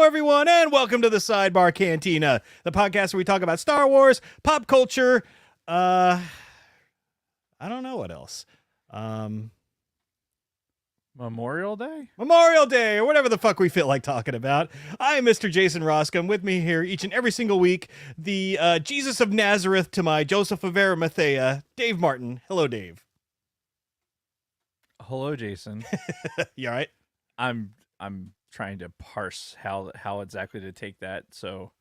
everyone, and welcome to the Sidebar Cantina, the podcast where we talk about Star Wars, pop culture. I don't know what else. Memorial Day, or whatever the fuck we feel like talking about. I am Mr. Jason Roscom. With me here each and every single week, the Jesus of Nazareth to my Joseph of Arimathea, Dave Martin. Hello, Dave. hello, Jason. You all right? I'm trying to parse how exactly to take that. So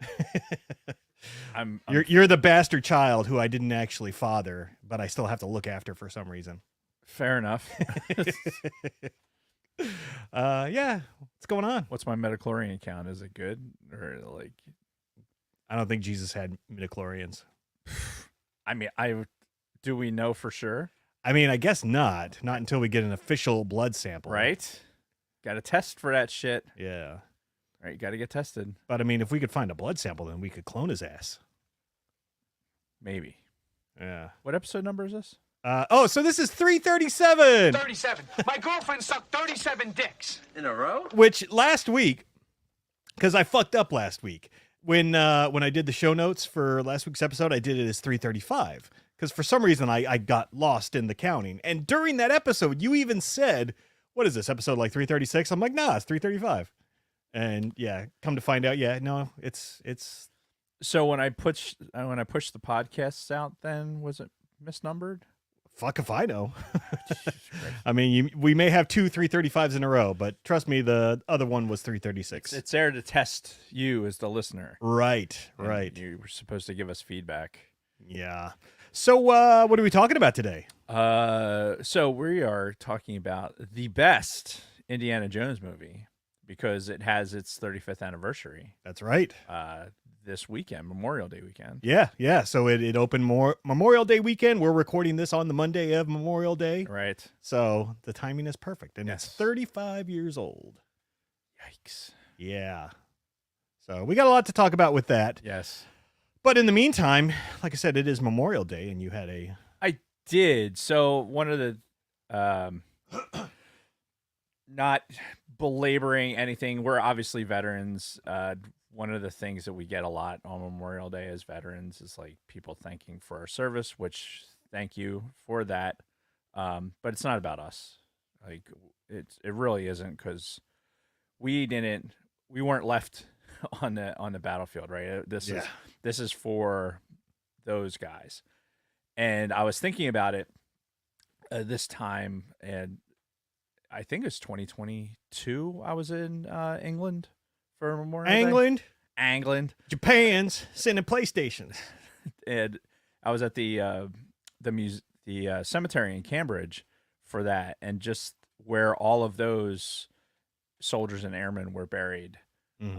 You're the bastard child who I didn't actually father, but I still have to look after for some reason. Fair enough. Yeah, what's going on? What's my metachlorian count? Is it good or like? I don't think Jesus had midichlorians. I mean, do we know for sure? I mean, I guess not until we get an official blood sample, Right? Got to test for that shit. Yeah. Right, you got to get tested. But I mean, if we could find a blood sample, then we could clone his ass. Maybe. Yeah. What episode number is this? So this is 337. 37. My girlfriend sucked 37 dicks. In a row? Which last week, because I fucked up last week, when I did the show notes for last week's episode, I did it as 335. Because for some reason, I got lost in the counting. And during that episode, you even said, what is this, episode like 336? I'm like, nah, it's 335. And yeah, come to find out, yeah, no, it's... So when I pushed the podcasts out, then was it misnumbered? Fuck if I know. I mean, we may have two 335s in a row, but trust me, the other one was 336. It's there to test you as the listener. Right. You were supposed to give us feedback. Yeah. So what are we talking about today? So we are talking about the best Indiana Jones movie because it has its 35th anniversary. That's right. This weekend, Memorial Day weekend. Yeah. So it opened Memorial Day weekend. We're recording this on the Monday of Memorial Day. Right. So the timing is perfect. And Yes. It's 35 years old. Yikes. Yeah. So we got a lot to talk about with that. Yes. But in the meantime, like I said, it is Memorial Day and you had I did. So one of the not belaboring anything, we're obviously veterans. One of the things that we get a lot on Memorial Day as veterans is like people thanking for our service, which thank you for that. But it's not about us. Like it really isn't, because we weren't left on the battlefield, right? This is for those guys. And I was thinking about it this time, and I think it's 2022. I was in England for Memorial Day. England. Japan's sending PlayStations. And I was at the cemetery in Cambridge for that, and just where all of those soldiers and airmen were buried, in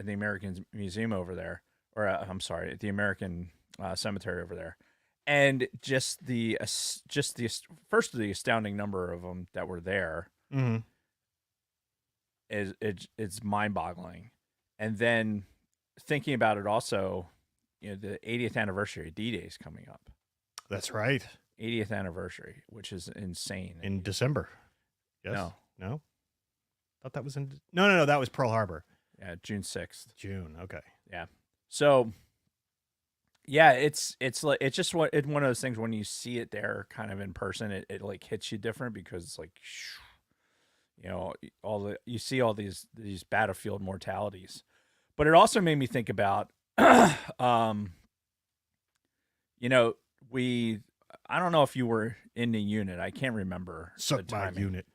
the American Museum over there, or I'm sorry, the American cemetery over there, and just the first of the astounding number of them that were there it's mind-boggling. And then thinking about it also, the 80th anniversary of D-Day is coming up. That's right. 80th anniversary, which is insane. In December. Yes. No. Thought that was in... No. That was Pearl Harbor. Yeah, June 6th. June. Okay. Yeah. So, yeah, it's just one of those things when you see it there kind of in person, it like hits you different, because it's like, you see all these battlefield mortalities. But it also made me think about, I don't know if you were in the unit. I can't remember Suck the my timing. unit.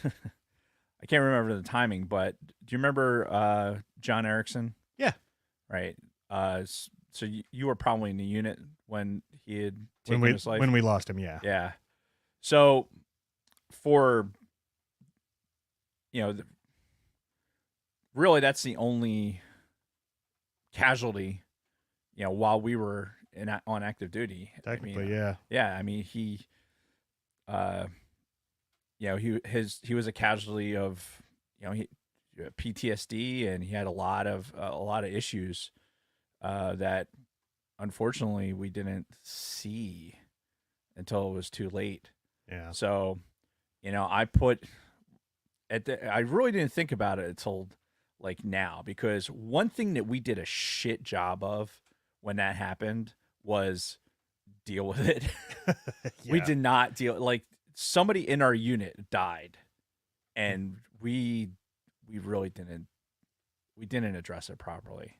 I can't remember the timing, but do you remember John Erickson? Yeah. Right. So you were probably in the unit when he had taken his life. When we lost him, yeah. Yeah. So for, really that's the only casualty, while we were on active duty. Technically, yeah. Yeah. I mean, he was a casualty of, PTSD, and he had a lot of issues that unfortunately we didn't see until it was too late. Yeah. So, I really didn't think about it until like now, because one thing that we did a shit job of when that happened was deal with it. We Yeah. did not deal, like somebody in our unit died and we really didn't address it properly.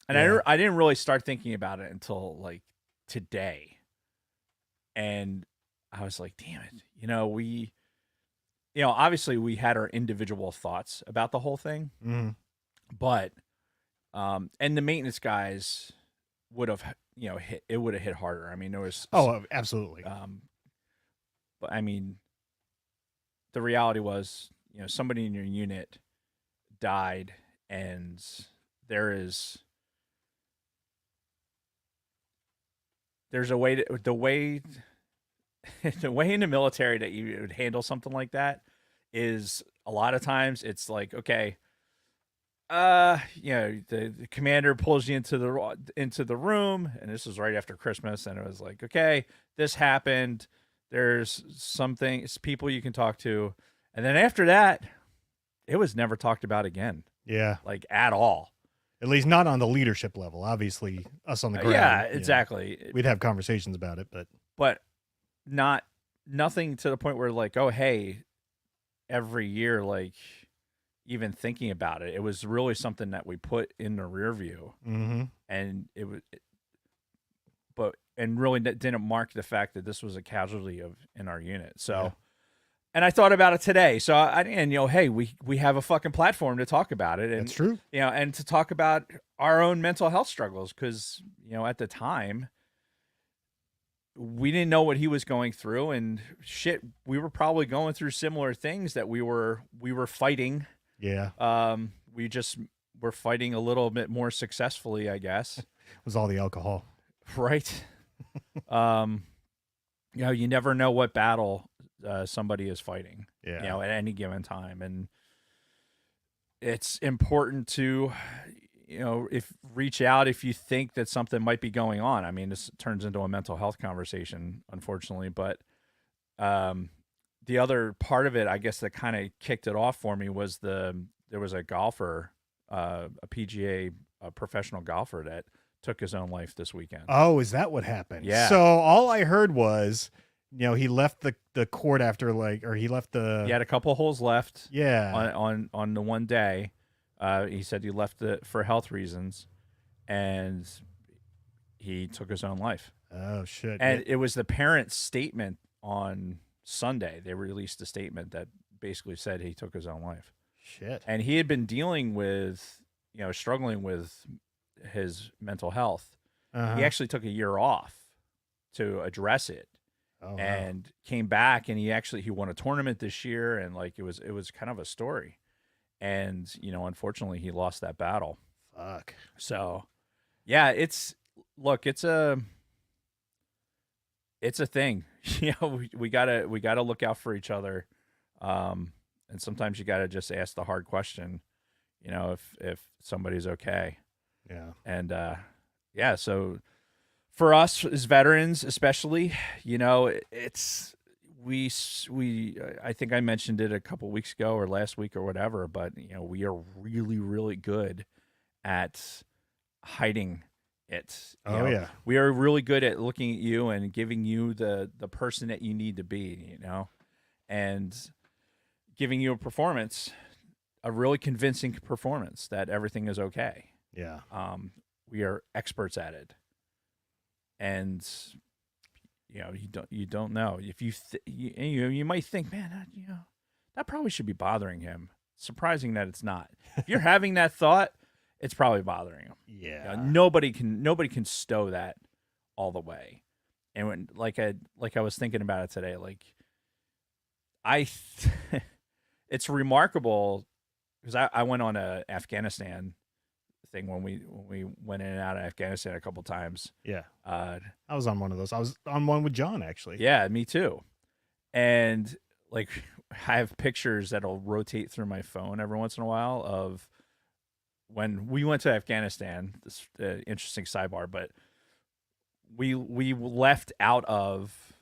And Yeah. I didn't really start thinking about it until like today. And I was like, damn it. Obviously we had our individual thoughts about the whole thing, Mhm. but and the maintenance guys would have, would have hit harder. I mean, there was Oh, absolutely. but I mean, the reality was, somebody in your unit died, and there's a way to the way the way in the military that you would handle something like that is a lot of times it's like, okay, the commander pulls you into the room, and this was right after Christmas, and it was like, okay, this happened. There's it's people you can talk to, and then after that, it was never talked about again, Yeah. like at all. At least not on the leadership level. Obviously, us on the ground. Yeah, you know, exactly. we'd have conversations about it, but Nothing to the point where like, oh, hey, every year, like even thinking about it, it was really something that we put in the rear view, mhm. and it was, and really didn't mark the fact that this was a casualty in our unit. So, Yeah. and I thought about it today. So hey, we have a fucking platform to talk about it, and That's true. and to talk about our own mental health struggles, because at the time we didn't know what he was going through, and shit, we were probably going through similar things that we were fighting. Yeah. We just were fighting a little bit more successfully, I guess. It was all the alcohol. Right. You never know what battle somebody is fighting, Yeah. at any given time. And it's important to, reach out if you think that something might be going on. I mean, this turns into a mental health conversation, unfortunately, but the other part of it, I guess, that kind of kicked it off for me was there was a golfer, a PGA, a professional golfer that took his own life this weekend. Oh, is that what happened? Yeah. So all I heard was, he left the court after he left the. He had a couple holes left. Yeah. On the one day, he said he left it for health reasons, and he took his own life. Oh shit. And it was the parents' statement on Sunday. They released a statement that basically said he took his own life. Shit. And he had been dealing with, struggling with his mental health. Uh-huh. He actually took a year off to address it, Oh, and came back, and he won a tournament this year, and like it was kind of a story. And unfortunately, he lost that battle. wow. Fuck. So, yeah, it's a thing. We gotta look out for each other, and sometimes you gotta just ask the hard question, if somebody's okay. Yeah. And yeah, so for us as veterans, especially, it's I think I mentioned it a couple weeks ago or last week or whatever, but we are really, really good at hiding it. Oh yeah. We are really good at looking at you and giving you the person that you need to be, and giving you a really convincing performance that everything is okay. Yeah. We are experts at it, and you don't know if you might think, man, that probably should be bothering him. Surprising that it's not. If you're having that thought, it's probably bothering him. Yeah. Nobody can stow that all the way. And when like I was thinking about it today, like it's remarkable because I went on a Afghanistan thing when we went in and out of Afghanistan a couple times. Yeah. Uh, I was on one of those. I was on one with John actually. yeah, me too. And like I have pictures that'll rotate through my phone every once in a while of when we went to Afghanistan. This interesting sidebar, but we left out of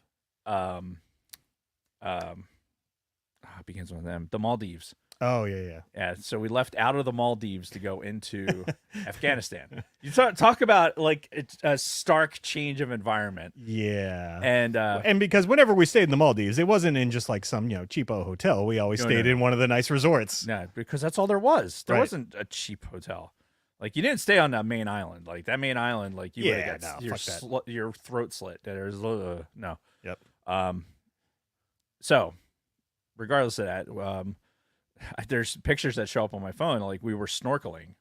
it begins with them, the Maldives. Oh yeah. Yeah, so we left out of the Maldives to go into Afghanistan. You talk about like it's a stark change of environment. Yeah. And because whenever we stayed in the Maldives, it wasn't in just like some, cheapo hotel. We always stayed in one of the nice resorts. yeah, because that's all there was. There Right. wasn't a cheap hotel. Like you didn't stay on that main island. Like that main island, like you would Yeah, have got no, fuck that. your throat slit. There's no. Yep. So regardless of that, there's pictures that show up on my phone. Like we were snorkeling,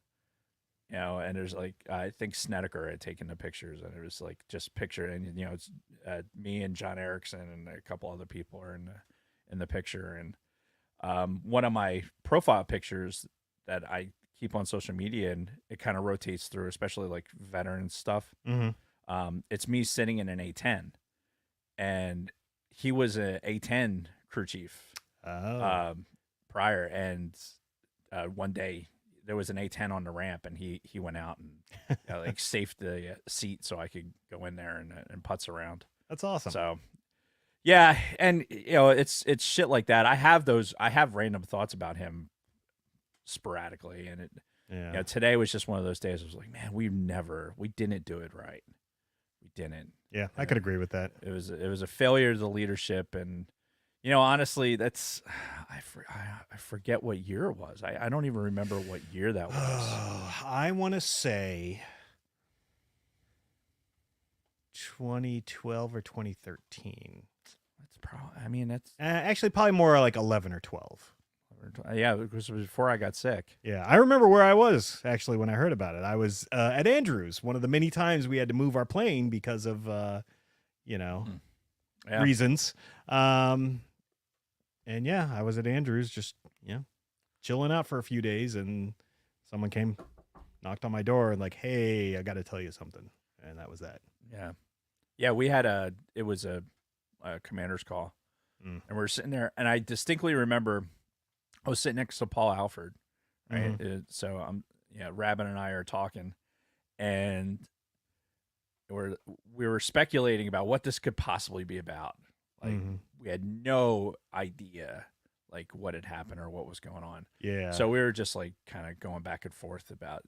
and there's like I think Snedeker had taken the pictures, and it was like just picture, and it's me and John Erickson and a couple other people are in the picture, and one of my profile pictures that I keep on social media, and it kind of rotates through, especially like veteran stuff. Mm-hmm. It's me sitting in an A10, and he was a A10 crew chief. Oh. Prior, and one day there was an A10 on the ramp, and he went out and like safed the seat so I could go in there and putz around. That's awesome. So yeah, and it's shit like that. I have random thoughts about him sporadically, and today was just one of those days. I was like, man, we didn't do it right. We didn't. Yeah, I could agree with that. It was a failure of the leadership, and honestly, that's I forget what year it was. I don't even remember what year that was. I want to say 2012 or 2013. That's probably. I mean, that's Actually, probably more like 11 or 12. yeah, because it was before I got sick. Yeah, I remember where I was actually when I heard about it. I was at Andrews, one of the many times we had to move our plane because of reasons. And yeah, I was at Andrews just, chilling out for a few days, and someone came, knocked on my door and like, hey, I got to tell you something. And that was that. Yeah. Yeah, we had it was a commander's call. And we were sitting there, and I distinctly remember I was sitting next to Paul Alford, right? So Rabin and I are talking, and we were speculating about what this could possibly be about. Like we had no idea like what had happened or what was going on. Yeah. So we were just like kind of going back and forth about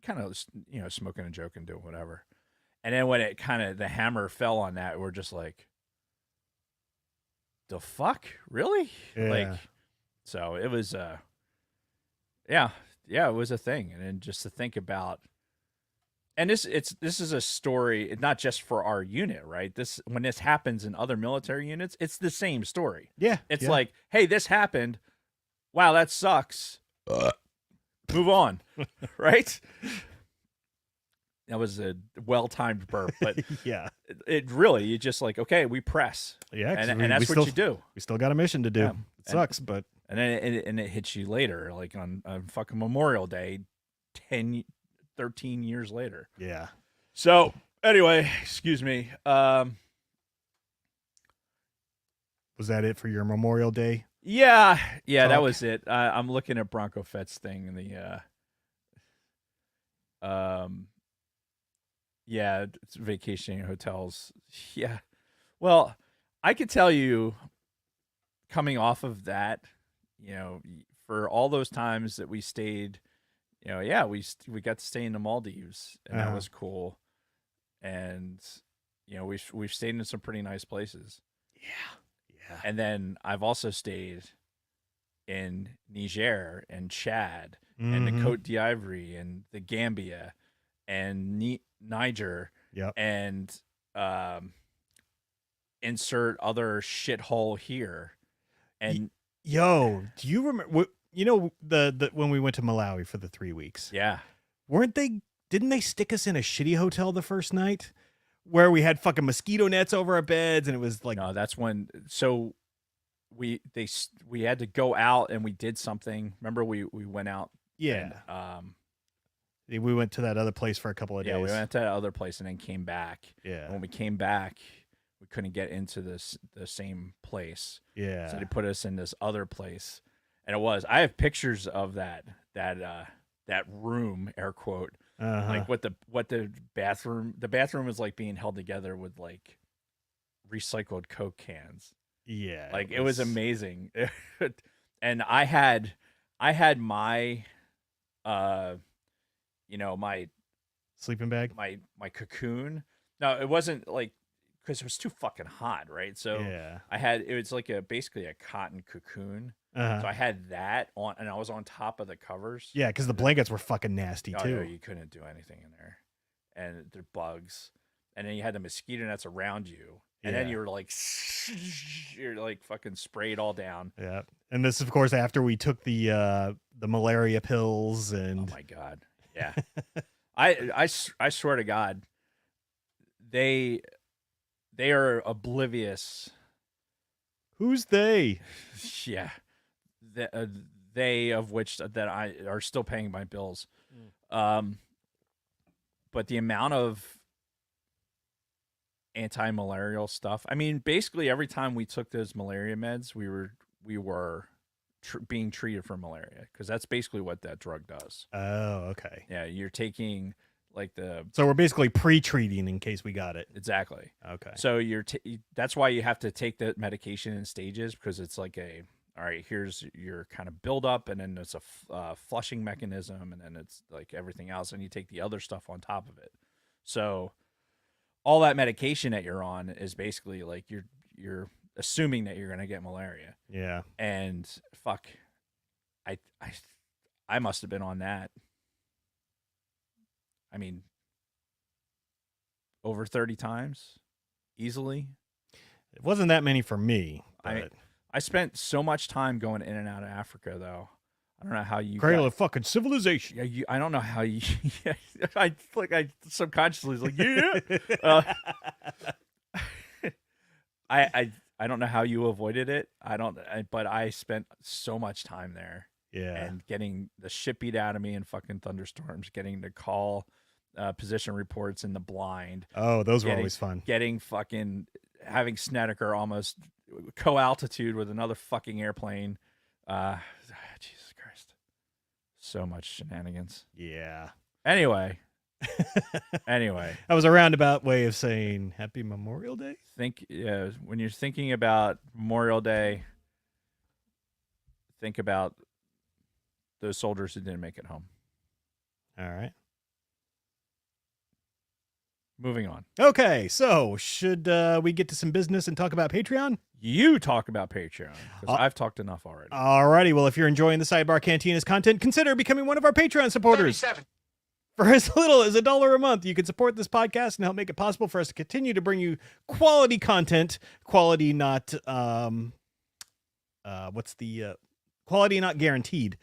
kind of smoking and joking, doing whatever. And then when it kind of the hammer fell on that, we're just like, the fuck, really? Yeah. Like, so it was it was a thing. And then just to think about. And this is a story not just for our unit, right? When this happens in other military units, it's the same story. Yeah. It's like, hey, this happened. Wow, that sucks. Move on, right? That was a well-timed burp, but yeah, it really, you just like, okay, we press. Yeah, and that's what you do. We still got a mission to do. Yeah. It sucks, but and then it hits you later, like on fucking Memorial Day, 13 years later. Yeah. So anyway, excuse me. Was that it for your Memorial Day? Yeah, talk? That was it. I'm looking at Bronco Fett's thing in the it's vacationing hotels. Yeah. Well, I could tell you coming off of that, for all those times that we stayed, we got to stay in the Maldives, and that was cool. And we've stayed in some pretty nice places. Yeah. And then I've also stayed in Niger and Chad and the Côte d'Ivoire and the Gambia and Niger. Yep. And insert other shithole here. And do you remember? The when we went to Malawi for the 3 weeks? Yeah. Didn't they stick us in a shitty hotel the first night, where we had fucking mosquito nets over our beds, and it was like, no, that's when. So we had to go out and we did something. Remember, we went out. Yeah. And, we went to that other place for a couple of days. Yeah, we went to that other place and then came back. Yeah. And when we came back, we couldn't get into the same place. Yeah. So they put us in this other place, and I have pictures of that room, air quote. Like what the bathroom is like being held together with like recycled Coke cans. Yeah. Like it was amazing. and I had my my Sleeping bag. my cocoon. No, it wasn't like because it was too fucking hot, right? So Yeah. it was like basically a cotton cocoon. Uh-huh. So I had that on, and I was on top of the covers. Yeah, because the blankets were fucking nasty Oh, too. yeah, you couldn't do anything in there, and there are bugs, and then you had the mosquito nets around you, and then Yeah. you're like fucking sprayed all down. Yeah, and this, of course, after we took the malaria pills Oh and. my god, yeah. I swear to God, they are oblivious. Who's they? Yeah, they of which that I are still paying my bills. But the amount of anti-malarial stuff. I mean, basically every time we took those malaria meds, we were being treated for malaria because that's basically what that drug does. Oh, okay. Yeah, you're taking like the So we're basically pre-treating in case we got it. exactly. Okay. So that's why you have to take the medication in stages because it's like all right, here's your kind of buildup, and then it's a flushing mechanism, and then it's like everything else, and you take the other stuff on top of it. So all that medication that you're on is basically like you're assuming that you're gonna get malaria. Yeah. And fuck, I must have been on that. I mean, over 30 times, easily. It wasn't that many for me. I spent so much time going in and out of Africa, though. I don't know how you Cradle of fucking civilization. Yeah, I don't know how you. Yeah, I subconsciously was like, yeah. I don't know how you avoided it. But I spent so much time there. Yeah. And getting the shit beat out of me in fucking thunderstorms, getting to call position reports in the blind. Oh, those were always fun. Having Snedeker almost co-altitude with another fucking airplane. Jesus Christ. So much shenanigans. Yeah. Anyway. That was a roundabout way of saying Happy Memorial Day. When you're thinking about Memorial Day, think about those soldiers who didn't make it home. All right. Moving on. Okay, so should we get to some business and talk about Patreon? You talk about Patreon, because I've talked enough already. Alrighty, well, if you're enjoying the Sidebar Cantina's content, consider becoming one of our Patreon supporters. 37. For as little as $1 a month, you can support this podcast and help make it possible for us to continue to bring you quality content. Quality not quality not guaranteed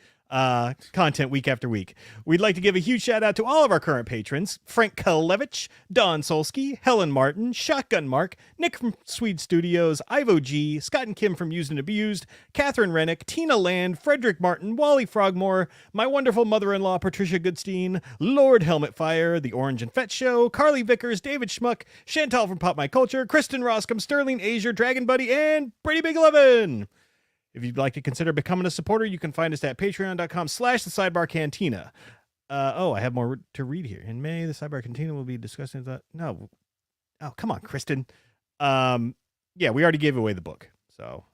content week after week. We'd like to give a huge shout out to all of our current patrons: Frank Kalevich, Don Solsky, Helen Martin, Shotgun Mark, Nick from Swede Studios, Ivo G, Scott and Kim from Used and Abused, Catherine Rennick, Tina Land, Frederick Martin, Wally Frogmore, my wonderful mother-in-law Patricia Goodstein, Lord Helmet Fire, The Orange and Fett Show, Carly Vickers, David Schmuck, Chantal from Pop My Culture, Kristen Roscom, Sterling Asia, Dragon Buddy, and Brady Big 11. If you'd like to consider becoming a supporter, you can find us at patreon.com/the-sidebar-cantina. I have more to read here. In May, the Sidebar Cantina will be discussing the... No. Oh, come on, Kristen. Yeah, we already gave away the book. So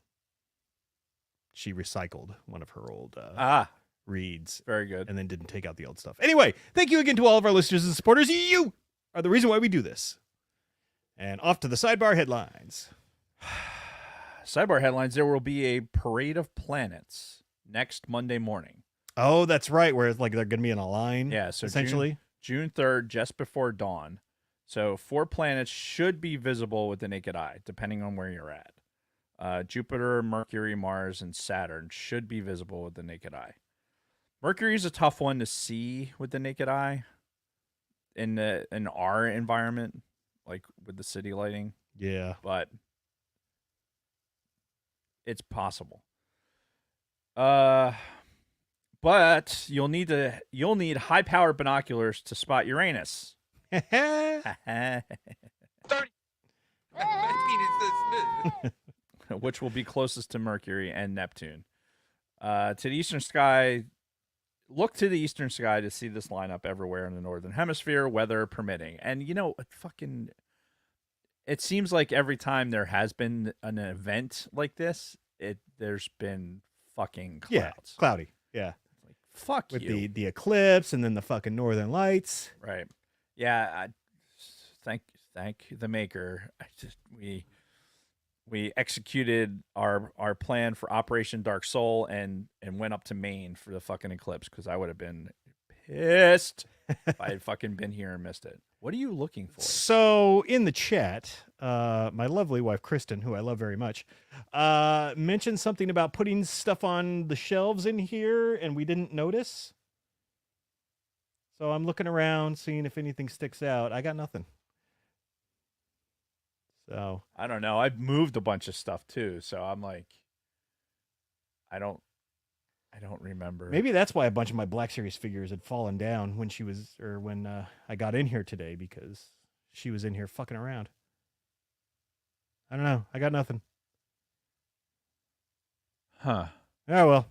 she recycled one of her old reads. Very good. And then didn't take out the old stuff. Anyway, thank you again to all of our listeners and supporters. You are the reason why we do this. And off to the Sidebar headlines. Sidebar headlines: there will be a parade of planets next Monday morning. Oh, that's right. Where it's like they're going to be in a line. Yeah, so essentially June 3rd, just before dawn. So 4 planets should be visible with the naked eye, depending on where you're at. Jupiter, Mercury, Mars, and Saturn should be visible with the naked eye. Mercury is a tough one to see with the naked eye in our environment, like with the city lighting. Yeah. But it's possible. But you'll need high-powered binoculars to spot Uranus. 30. Which will be closest to Mercury and Neptune. To the eastern sky, look to the eastern sky to see this lineup everywhere in the northern hemisphere, weather permitting. And it seems like every time there has been an event like this, there's been fucking Yeah, clouds. cloudy. Yeah, Like, fuck with you. the eclipse and then the fucking northern lights. Right. Yeah. Thank the maker. We executed our plan for Operation Dark Soul and went up to Maine for the fucking eclipse because I would have been pissed if I had fucking been here and missed it. What are you looking for? So in the chat, my lovely wife Kristen, who I love very much, mentioned something about putting stuff on the shelves in here, and we didn't notice. So I'm looking around, seeing if anything sticks out. I got nothing. So I don't know. I've moved a bunch of stuff too, so I'm like, I don't remember. maybe that's why a bunch of my Black Series figures had fallen down when when I got in here today, because she was in here fucking around. I don't know. I got nothing. Huh. Oh well.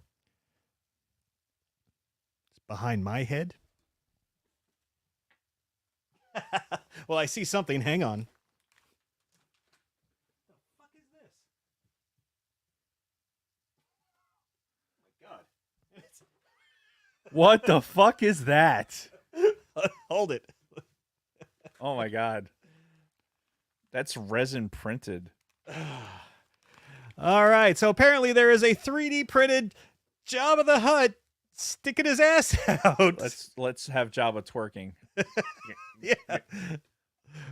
It's behind my head. Well, I see something. Hang on. What the fuck is this? Oh my god. What the fuck is that? Hold it. Oh my god. That's resin printed. All right. So apparently there is a 3D printed Jabba the Hutt sticking his ass out. Let's have Jabba twerking. Yeah.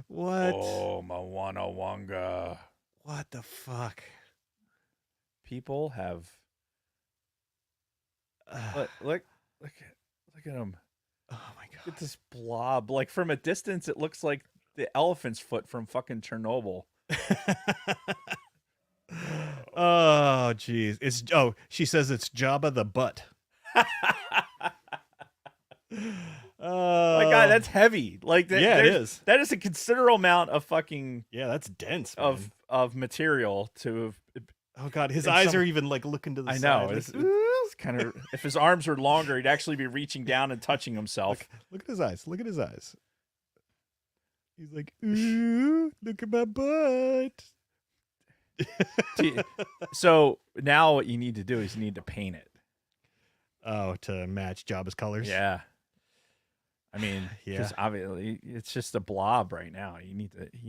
What? Oh, Moana Wanga. What the fuck? People have look at him. Oh my Look god. at this blob. Like from a distance, it looks like the elephant's foot from fucking Chernobyl. Oh jeez. She says it's Jabba the Butt. Oh My god, that's heavy. Like that, Yeah, it is. That is a considerable amount of fucking Yeah, that's dense. Man. of material to. Oh god, his in eyes some- are even like looking to the I side. know. Like, It's kind of. If his arms were longer, he'd actually be reaching down and touching himself. look at his eyes. Look at his eyes. He's like, ooh, look at my butt. So now what you need to do is you need to paint it. Oh, to match Jabba's colors. Yeah. I mean, Yeah. because obviously it's just a blob right now. You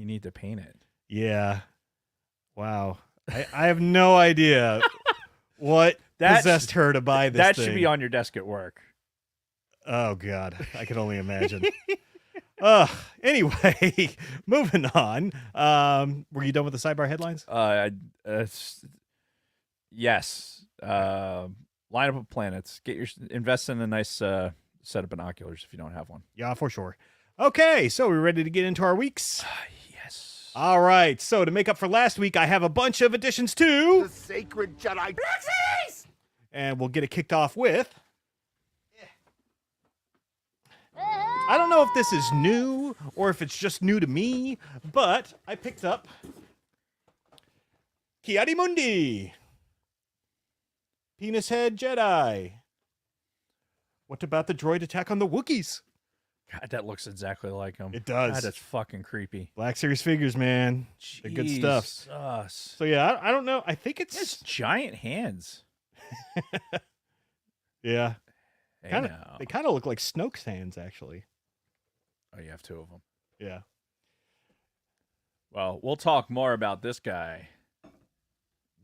need to paint it. Yeah. Wow. I have no idea what possessed her to buy this That thing. should be on your desk at work. Oh god, I can only imagine. Anyway, moving on. Were you done with the sidebar headlines? Yes. Lineup of planets. Invest in a nice set of binoculars if you don't have one. Yeah, for sure. Okay, so we're ready to get into our weeks. Yes. All right, so to make up for last week, I have a bunch of additions too, The sacred Jedi. and we'll get it kicked off with. I don't know if this is new or if it's just new to me, but I picked up Ki-Adi-Mundi, Penis Head Jedi. What about the droid attack on the Wookiees? God, that looks exactly like him. It does. God, that's fucking creepy. Black Series figures, man. They're good stuff. Jesus. So yeah, I don't know. I think He has it's giant hands. yeah. Hey, Kinda, now. they kind of look like Snoke's hands, actually. Oh, you have two of them. Yeah. Well, we'll talk more about this guy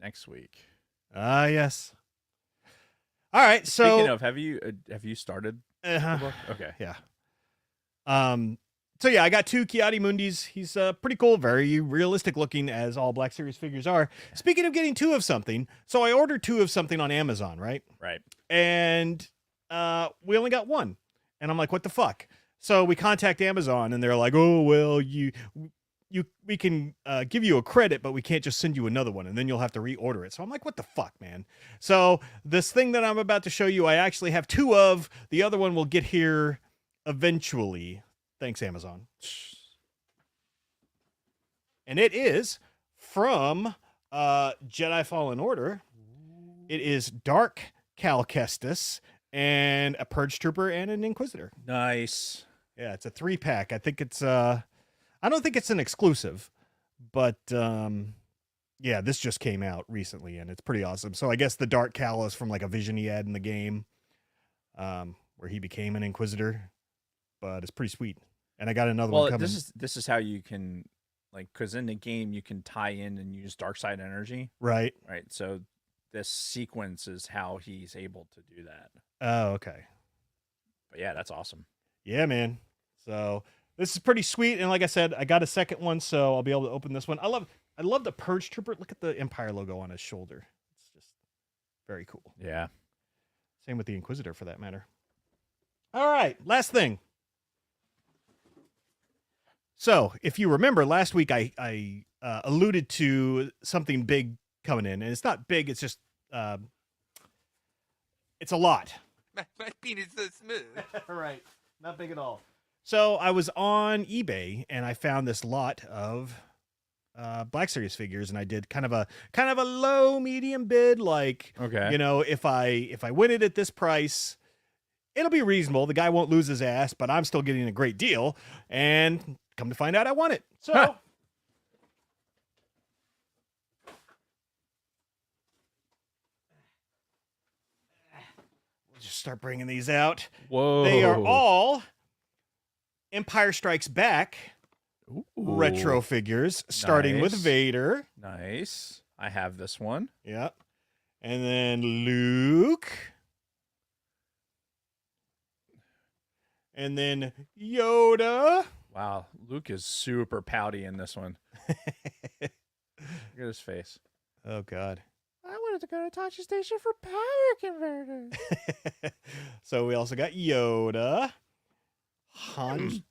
next week. Ah, yes. All right. So Speaking of, have you started the uh-huh. book? Okay. Yeah. So yeah, I got two Ki-Adi-Mundis. He's pretty cool, very realistic looking, as all Black Series figures are. Speaking of getting two of something, so I ordered two of something on Amazon, right? Right. And we only got one, and I'm like, what the fuck? So we contact Amazon, and they're like, oh well, we can give you a credit, but we can't just send you another one, and then you'll have to reorder it. So I'm like, what the fuck, man? So this thing that I'm about to show you, I actually have two of. The other one will get here eventually. Thanks, Amazon. And it is from Jedi Fallen Order. It is Dark Cal Kestis and a Purge Trooper and an Inquisitor. Nice. Yeah, it's a 3-pack. I think it's I don't think it's an exclusive, but Yeah, this just came out recently, and it's pretty awesome. So I guess the Dark Cal is from like a vision he had in the game, where he became an Inquisitor, but it's pretty sweet. And I got another one Well, coming. this is how you can because in the game you can tie in and use dark side energy, Right. right? So this sequence is how he's able to do that. Oh, okay. But yeah, that's awesome. Yeah, man. So this is pretty sweet, and like I said, I got a second one, so I'll be able to open this one. I love the Purge Trooper. Look at the Empire logo on his shoulder. It's just very cool. Yeah. Same with the Inquisitor, for that matter. All right, last thing. So, if you remember, last week I alluded to something big coming in, and it's not big. It's just it's a lot. My penis so smooth. Right, not big at all. So I was on eBay and I found this lot of Black Series figures, and I did kind of a low medium bid. Like, Okay. you know, if I win it at this price, it'll be reasonable. The guy won't lose his ass, but I'm still getting a great deal. And come to find out, I won it. So. Huh. We'll just start bringing these out. Whoa. They are all Empire Strikes Back Ooh. retro figures, starting with Nice. Vader. Nice. I have this one. Yeah. And then Luke. And then Yoda. Wow, Luke is super pouty in this one. Look at his face. Oh, God. I wanted to go to Tachi Station for power converters. So we also got Yoda. Han.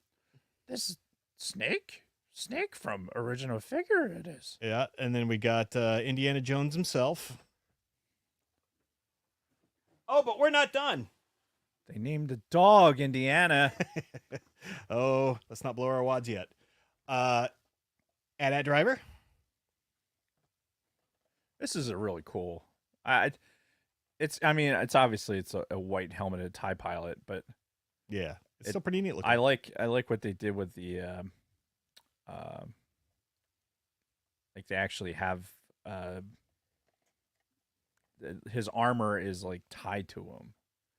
This is Snake? Snake from original figure it is. Yeah. And then we got Indiana Jones himself. Oh, but we're not done. They named the dog Indiana. Oh, let's not blow our wads yet. AT-AT Driver. This is a really cool. It's obviously it's a white helmeted TIE pilot, but Yeah. It's still pretty neat looking. I like what they did with the like they actually have his armor is like tied to him,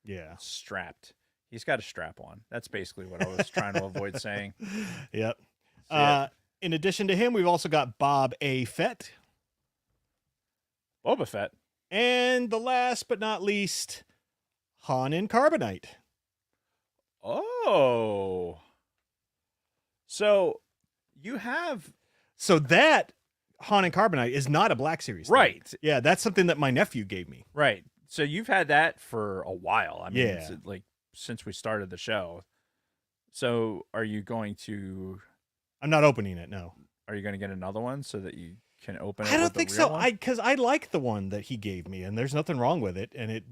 Yeah. strapped. He's got a strap on. That's basically what I was trying to avoid saying. Yep. See it? In addition to him, we've also got Bob A. Fett. Boba Fett. And the last but not least, Han and Carbonite. Oh. So you have So that Han and Carbonite is not a Black Series thing. right. Yeah, that's something that my nephew gave me. Right. So you've had that for a while. I mean, Yeah. it's like since we started the show. So are you going to I'm not opening it, no. get another one so that you can open it? I don't with the think real so. one? Because I like the one that he gave me, and there's nothing wrong with it. And it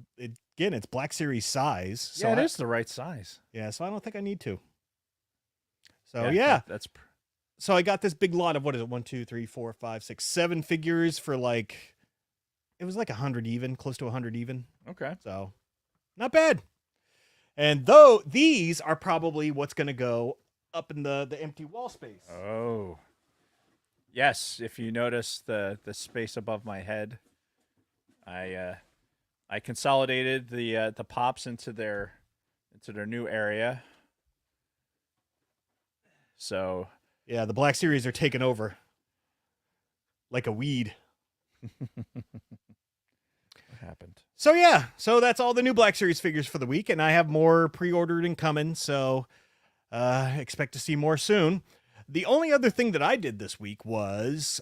again, it's Black Series size. So Yeah, it I- is the right size. Yeah, so I don't think I need to. So Yeah, yeah. that's So I got this big lot of, what is it, 1, 2, 3, 4, 5, 6, 7 figures for like, it was like 100 even, close to 100 even. okay. So not bad. And though these are probably what's going to go up in the empty wall space. Oh. Yes, if you notice the space above my head, I consolidated the pops into their new area. So Yeah, the Black Series are taking over like a weed. what happened? So yeah, so that's all the new Black Series figures for the week, and I have more pre-ordered and coming, so expect to see more soon. The only other thing that I did this week was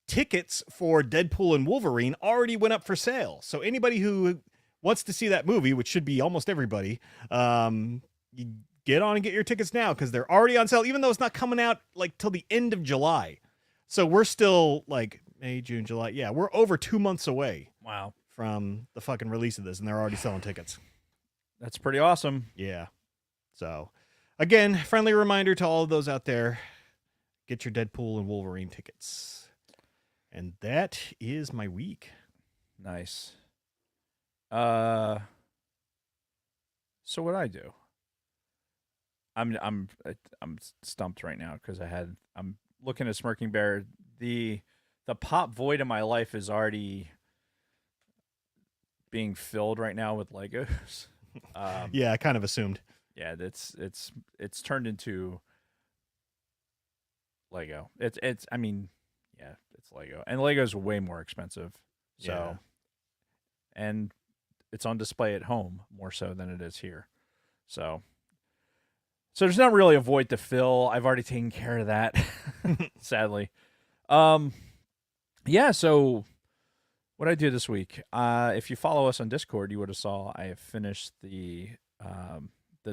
tickets for Deadpool and Wolverine already went up for sale. So anybody who wants to see that movie, which should be almost everybody, you get on and get your tickets now because they're already on sale, even though it's not coming out like till the end of July. So we're still like May, June, July. Yeah, we're over 2 months away Wow, from the fucking release of this, and they're already selling tickets. that's pretty awesome. Yeah. So, again, friendly reminder to all of those out there, get your Deadpool and Wolverine tickets. And that is my week. Nice. So what I do? I'm stumped right now because I'm looking at Smirking Bear. The the pop void in my life is already being filled right now with Legos. Yeah, I kind of assumed. Yeah, it's turned into Lego. It's I mean, yeah, it's Lego. And Lego's way more expensive. So Yeah. and it's on display at home more so than it is here. So there's not really a void to fill. I've already taken care of that, sadly. Yeah, so what I did this week, if you follow us on Discord, you would have saw I have finished the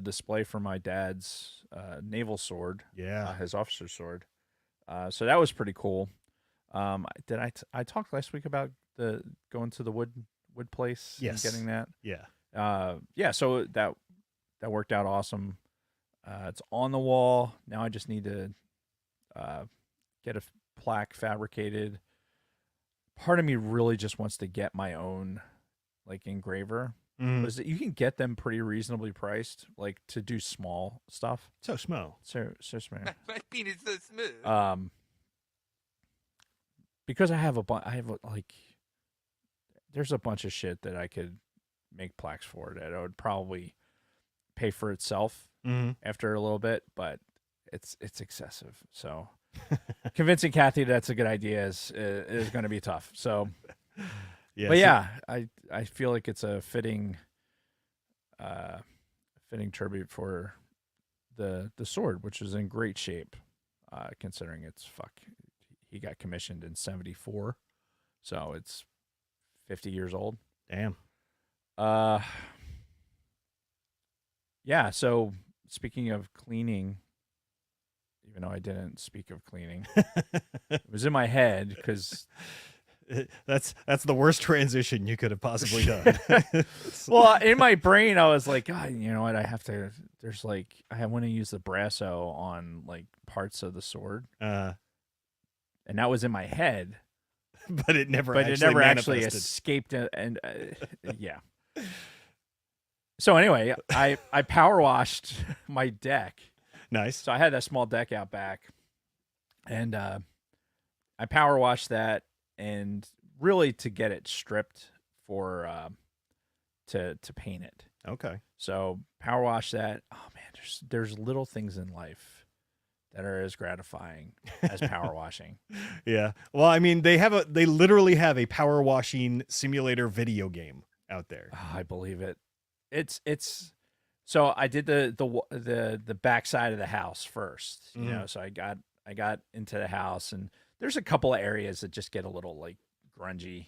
display for my dad's naval sword, Yeah. his officer's sword. So that was pretty cool. I talked last week about the going to the wood place Yes. and getting that. Yeah. Yeah, so that worked out awesome. It's on the wall. Now I just need to get a plaque fabricated. Part of me really just wants to get my own like engraver. Mhm. Was that you can get them pretty reasonably priced, like to do small stuff. So small. So small. My penis so smooth. Because I have like there's a bunch of shit that I could make plaques for that I would probably pay for itself Mhm. after a little bit, but it's excessive. So convincing Kathy that's a good idea is going to be tough. So, Yeah. but yeah, I feel like it's a fitting tribute for the sword, which is in great shape, considering it's he got commissioned in 1974, so it's 50 years old. Damn. Yeah. So speaking of cleaning, even though I didn't speak of cleaning, it was in my head because That's the worst transition you could have possibly done. well, in my brain, I was like, God, you know what? I have to. There's like, I want to use the brasso on like parts of the sword, and that was in my head, but it never. but it never actually manifested. escaped. And yeah. So anyway, I power washed my deck. Nice. So I had that small deck out back, and I power washed that, and really to get it stripped for to paint it. Okay. So power wash that. Oh man, there's little things in life that are as gratifying as power washing. Yeah. Well, I mean, they literally have a power washing simulator video game out there. Oh, I believe it. It's so I did the back side of the house first, you know. So I got into the house, and there's a couple of areas that just get a little like grungy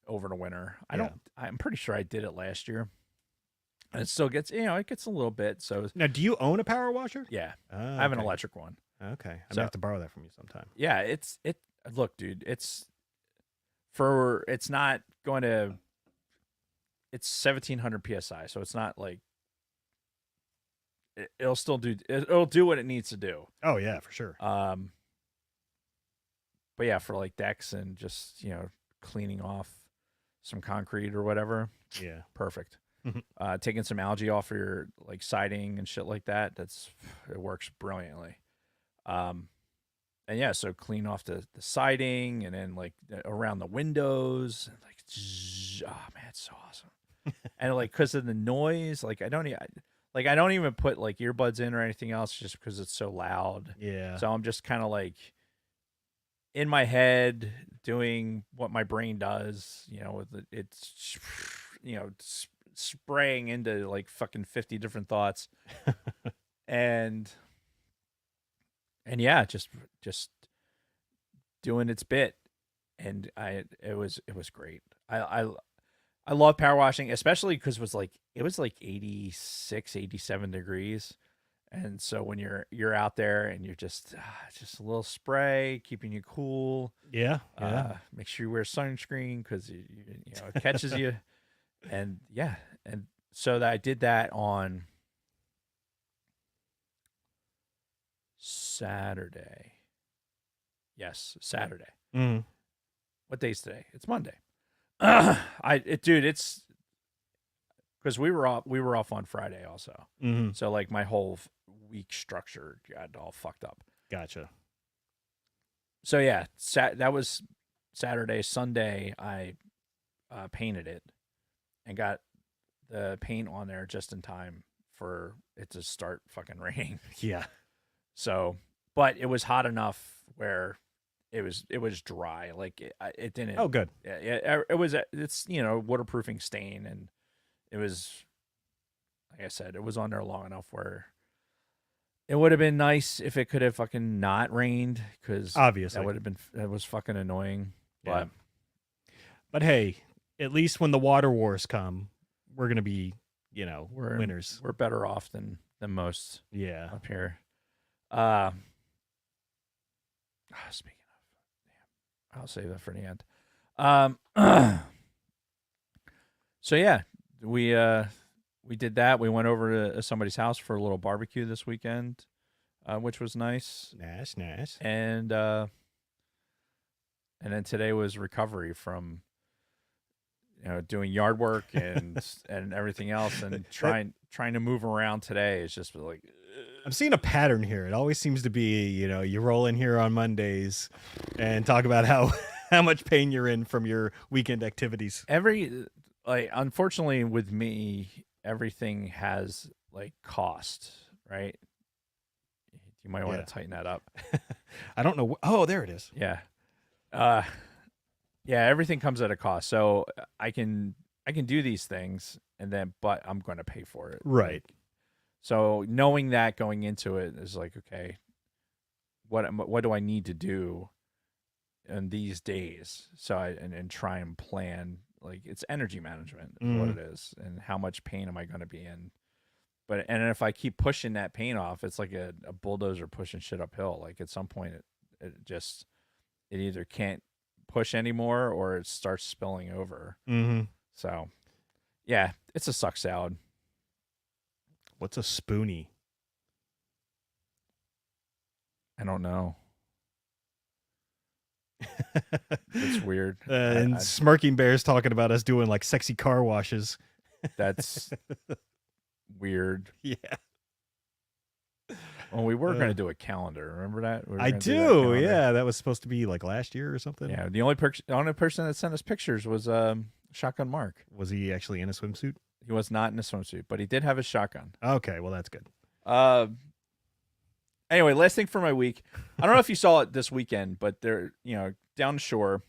over the winter. I'm pretty sure I did it last year. And it still gets, it gets a little bit. So Now, do you own a power washer? yeah, Oh, I have an okay. electric one. Okay. I'm So- gonna have to borrow that from you sometime. Yeah, look, dude, it's not going to, it's 1700 PSI. So it's not like, it'll do what it needs to do. Oh yeah, for sure. But yeah, for like decks and just, cleaning off some concrete or whatever, Yeah. perfect. Taking some algae off of your like siding and shit like that, it works brilliantly. And yeah, so clean off the siding and then like around the windows, and like, oh man, it's so awesome. And like, cause of the noise, like I don't even put like earbuds in or anything else just because it's so loud. Yeah. So I'm just kind of like in my head doing what my brain does, with it's, spraying into like fucking 50 different thoughts. and yeah, just doing its bit. And it was great. I love power washing, especially because it was like 86, 87 degrees. And so when you're out there and you're just a little spray, keeping you cool. Yeah. Yeah. Make sure you wear sunscreen because it catches you. And yeah, and so I did that on Saturday. Yes, Saturday. Mhm. What day's today? It's Monday. It's because we were off on Friday also. Mhm. So like my whole week structure got all fucked up. Gotcha. So yeah, that was Saturday. Sunday, I painted it and got the paint on there just in time for it to start fucking raining. Yeah. So, but it was hot enough where it was dry. Like it didn't. Oh, good. Yeah, it's waterproofing stain, and it was, like I said, it was on there long enough where it would have been nice if it could have fucking not rained, because Obviously. that was fucking annoying. Yeah. But hey, at least when the water wars come, we're gonna be, winners. We're better off than most Yeah. up here. Speaking of, damn, I'll save that for the end. So yeah, we did that. We went over to somebody's house for a little barbecue this weekend, which was nice. Nice. And then today was recovery from doing yard work and and everything else, and trying to move around today is just like I'm seeing a pattern here. It always seems to be, you roll in here on Mondays and talk about how much pain you're in from your weekend activities. Unfortunately with me, everything has like cost, right? You might want to tighten that up. I don't know. Oh, there it is. Yeah. Yeah, everything comes at a cost. So I can do these things, but I'm going to pay for it. Right. So knowing that going into it is like, okay, what do I need to do in these days? So and try and plan, like, it's energy management is what it is, and how much pain am I going to be in? And if I keep pushing that pain off, it's like a bulldozer pushing shit uphill. Like at some point, it either can't push anymore or it starts spilling over. Mm-hmm. So, yeah, it's a suck salad. What's a spoonie? I don't know. It's weird. And Smirking Bear's talking about us doing like sexy car washes. That's weird. Yeah. Well, we were going to do a calendar. Remember that? I do. Yeah, that was supposed to be like last year or something. Yeah. The only person that sent us pictures was Shotgun Mark. Was he actually in a swimsuit? He was not in a swimsuit, but he did have a shotgun. Okay, well that's good. Anyway, last thing for my week. I don't know if you saw it this weekend, but there, down the shore,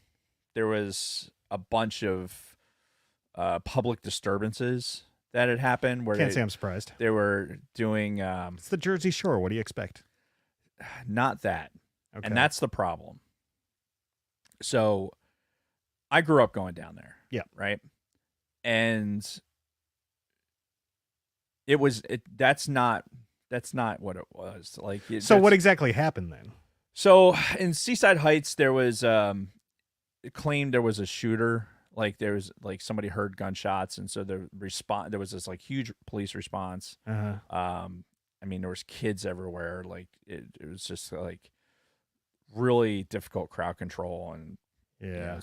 there was a bunch of public disturbances that had happened. Where Can't say I'm surprised. They were doing. It's the Jersey Shore. What do you expect? Not that, Okay. and that's the problem. So, I grew up going down there. Yeah. Right. And that's not what it was. Like, what exactly happened then? So in Seaside Heights, there was it claimed there was a shooter. Like there was like somebody heard gunshots, and so there was this like huge police response. Uh-huh. I mean, there was kids everywhere. Like it was just like really difficult crowd control, and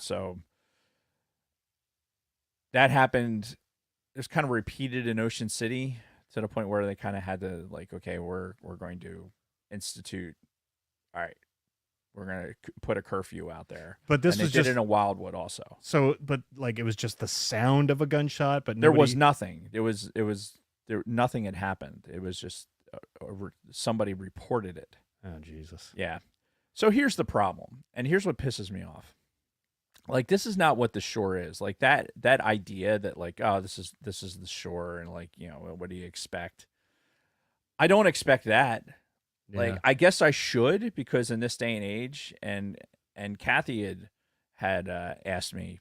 so that happened. It was kind of repeated in Ocean City, to the point where they kind of had to like, okay, we're going to institute. All right, we're going to put a curfew out there. But this was just in a Wildwood also. So, but like it was just the sound of a gunshot, but there was nothing. Nothing had happened. It was just somebody reported it. Oh Jesus. Yeah. So here's the problem, and here's what pisses me off. Like, this is not what the shore is. Like that idea that like, oh, this is the shore, and like, what do you expect? I don't expect that. Yeah. Like, I guess I should, because in this day and age, and Kathy had asked me,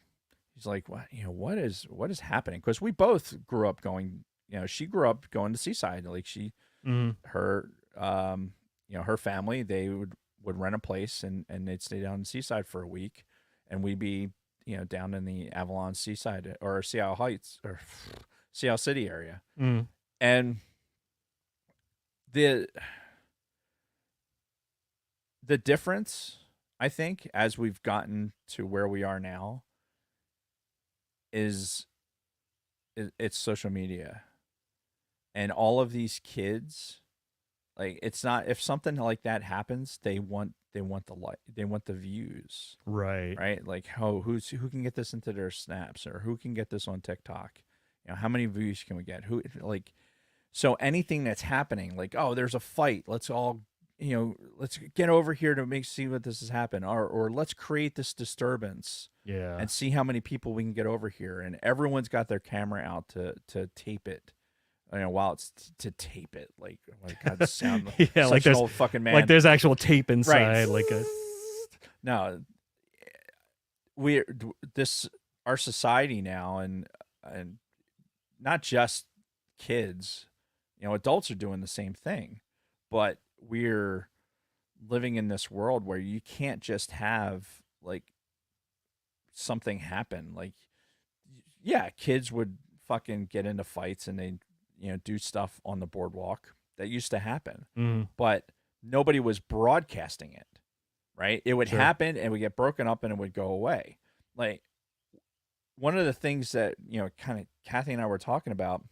he's like, what is happening? Because we both grew up going, she grew up going to Seaside. Like her her family, they would rent a place and they'd stay down in Seaside for a week. And we'd be, down in the Avalon Seaside or Seattle Heights or Seattle City area. Mm. And the difference, I think, as we've gotten to where we are now, is it's social media. And all of these kids, like, it's not, if something like that happens, they want they want the views, Right. right? Like who can get this into their snaps, or who can get this on TikTok? You know, how many views can we get? Who like so anything that's happening, like, oh, there's a fight, let's all, you know, let's get over here to see what this has happened, or let's create this disturbance. Yeah. And see how many people we can get over here, and everyone's got their camera out to tape it. You know, while it's to tape it, like, oh my God, sound yeah, such like there's an old fucking man. like there's actual tape inside, Right. like a. No, our society now, and not just kids, you know, adults are doing the same thing, but we're living in this world where you can't just have like something happen. Like, yeah, kids would fucking get into fights and they, you know, do stuff on the boardwalk. That used to happen, but nobody was broadcasting it, right? It would happen and would get broken up and it would go away. Like, one of the things that, you know, kind of Kathy and I were talking about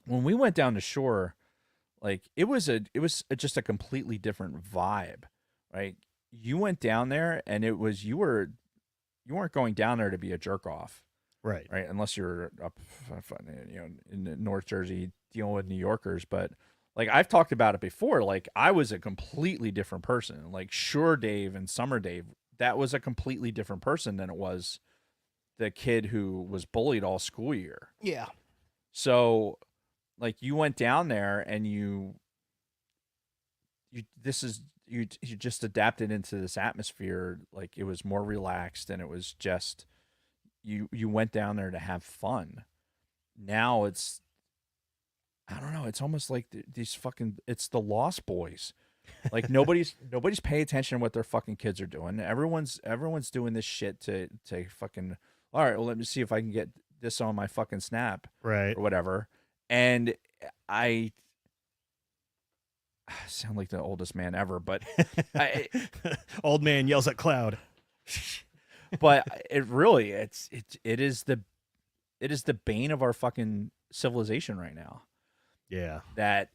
when we went down the shore, like it was just a completely different vibe, right? You went down there and it was, you weren't going down there to be a jerk off. Right. Right. Unless you're up, you know, in North Jersey dealing with New Yorkers. But like, I've talked about it before. Like, I was a completely different person. Like, Shore Dave and Summer Dave, that was a completely different person than it was the kid who was bullied all school year. Yeah. So, like, you went down there and you just adapted into this atmosphere. Like, it was more relaxed and it was just, you went down there to have fun. Now it's, I don't know, it's almost like these fucking, it's the Lost Boys. Like, nobody's paying attention to what their fucking kids are doing. Everyone's doing this shit to fucking, all right, well, let me see if I can get this on my fucking snap, Right. or whatever. And I sound like the oldest man ever, but Old man yells at cloud. but it really, it is the bane of our fucking civilization right now. Yeah. That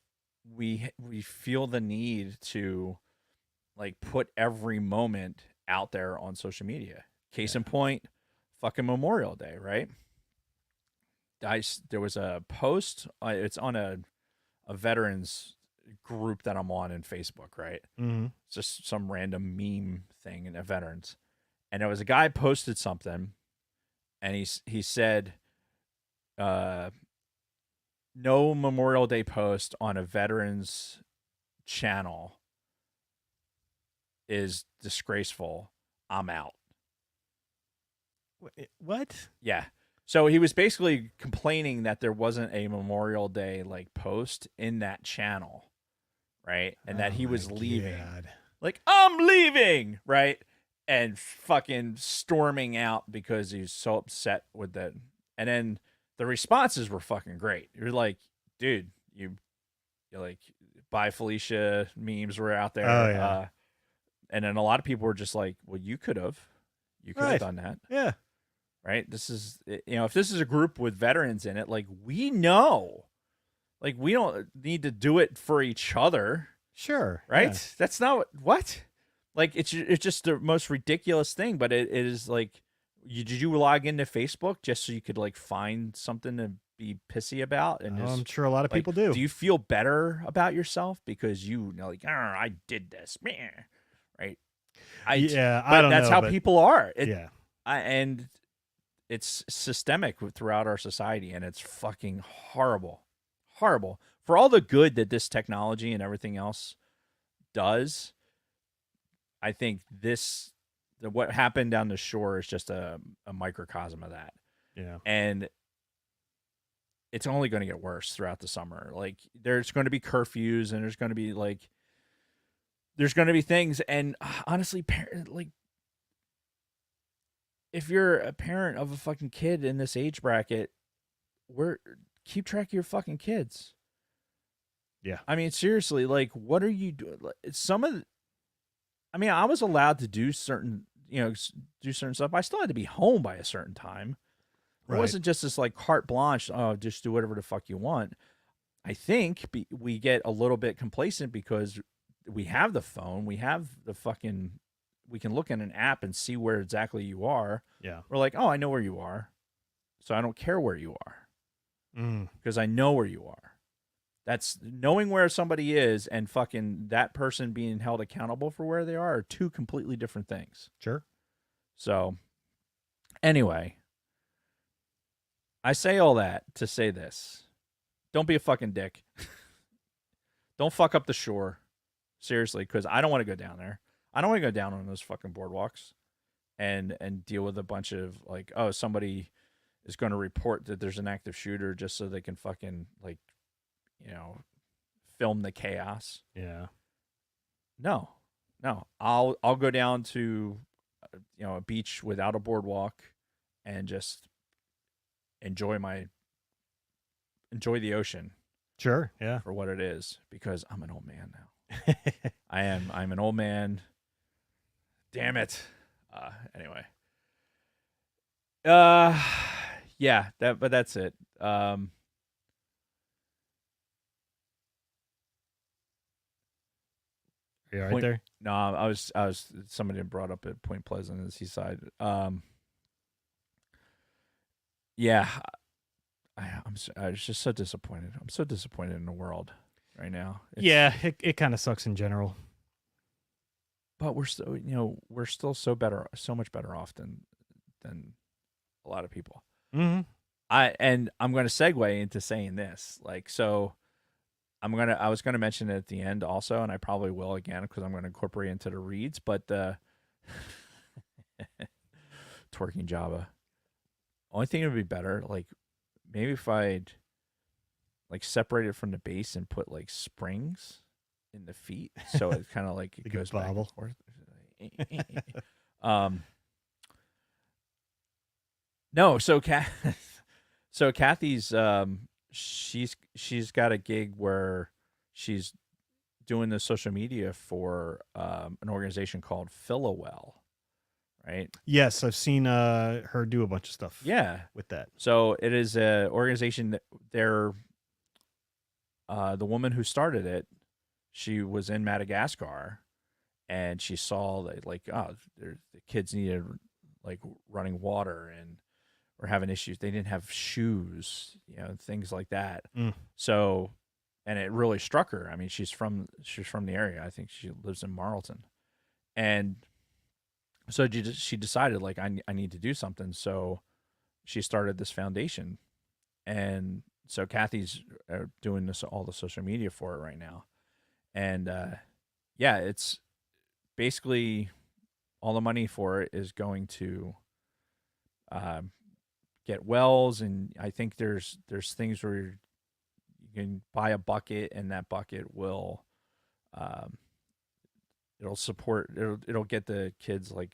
we feel the need to like put every moment out there on social media. Case in point, fucking Memorial Day, right? There was a post. It's on a veterans group that I'm on in Facebook, right? Mm-hmm. It's just some random meme thing in veterans, and there was a guy posted something, and he said, no Memorial Day post on a veterans channel is disgraceful. I'm out. What? Yeah. So he was basically complaining that there wasn't a Memorial Day like post in that channel, right? And that he was leaving. God. Like, I'm leaving, right? And fucking storming out because he's so upset with that. And then the responses were fucking great. You're like, dude, you're like, bye Felicia memes were out there. Oh, yeah. And then a lot of people were just like, well, you could have Right. done that. Yeah. Right. This is, you know, if this is a group with veterans in it, like, we know, like, we don't need to do it for each other. Sure. Right. Yeah. That's not what, like, it's just the most ridiculous thing, but it is like, did you log into Facebook just so you could like find something to be pissy about? And I'm sure a lot of like, people do. Do you feel better about yourself because you know, like, I did this, right? I But don't that's know, how but people are. yeah. And it's systemic throughout our society, and it's fucking horrible. For all the good that this technology and everything else does, I think what happened down the shore is just a microcosm of that. Yeah. And it's only going to get worse throughout the summer. Like, there's going to be curfews, and there's going to be things. And honestly, like, if you're a parent of a fucking kid in this age bracket, keep track of your fucking kids. Yeah. I mean, seriously, like, what are you doing? I was allowed to do certain stuff. I still had to be home by a certain time. It Right. wasn't just this like carte blanche. Oh, just do whatever the fuck you want. I think we get a little bit complacent because we have the phone, we have the fucking, we can look in an app and see where exactly you are. Yeah. We're like, oh, I know where you are, so I don't care where you are because I know where you are. That's knowing where somebody is and fucking that person being held accountable for where they are two completely different things. Sure. So, anyway, I say all that to say this. Don't be a fucking dick. Don't fuck up the shore. Seriously, because I don't want to go down there. I don't want to go down on those fucking boardwalks and deal with a bunch of like, oh, somebody is going to report that there's an active shooter just so they can fucking like, you know, film the chaos. Yeah. No. I'll go down to, you know, a beach without a boardwalk and just enjoy the ocean. Sure. Yeah. For what it is, because I'm an old man now. I'm an old man. Damn it. Anyway. Yeah, but that's it. Are you all right there? No, I was somebody brought up at Point Pleasant in the seaside. Yeah. I was just so disappointed. I'm so disappointed in the world right now. Yeah, it kind of sucks in general. But we're still, you know, so much better off than a lot of people. Mm-hmm. I'm going to segue into saying this, like, so I was going to mention it at the end also, and I probably will again because I'm going to incorporate into the reads, but twerking Java. Only thing that would be better, like, maybe if I'd like separate it from the base and put like springs in the feet, so it kind of like it goes back and forth. No, so Kathy's she's got a gig where she's doing the social media for an organization called Fillowell. Right? Yes, I've seen her do a bunch of stuff. Yeah, with that. So it is an organization that they're the woman who started it. She was in Madagascar, and she saw that like the kids needed like running water and were having issues. They didn't have shoes, you know, things like that. So, and it really struck her. I mean, she's from the area. I think she lives in Marlton, and so she decided, like, I need to do something. So she started this foundation. And so Kathy's doing all the social media for it right now. And, yeah, it's basically all the money for it is going to get wells. And I think there's things where you can buy a bucket, and that bucket will it'll get the kids like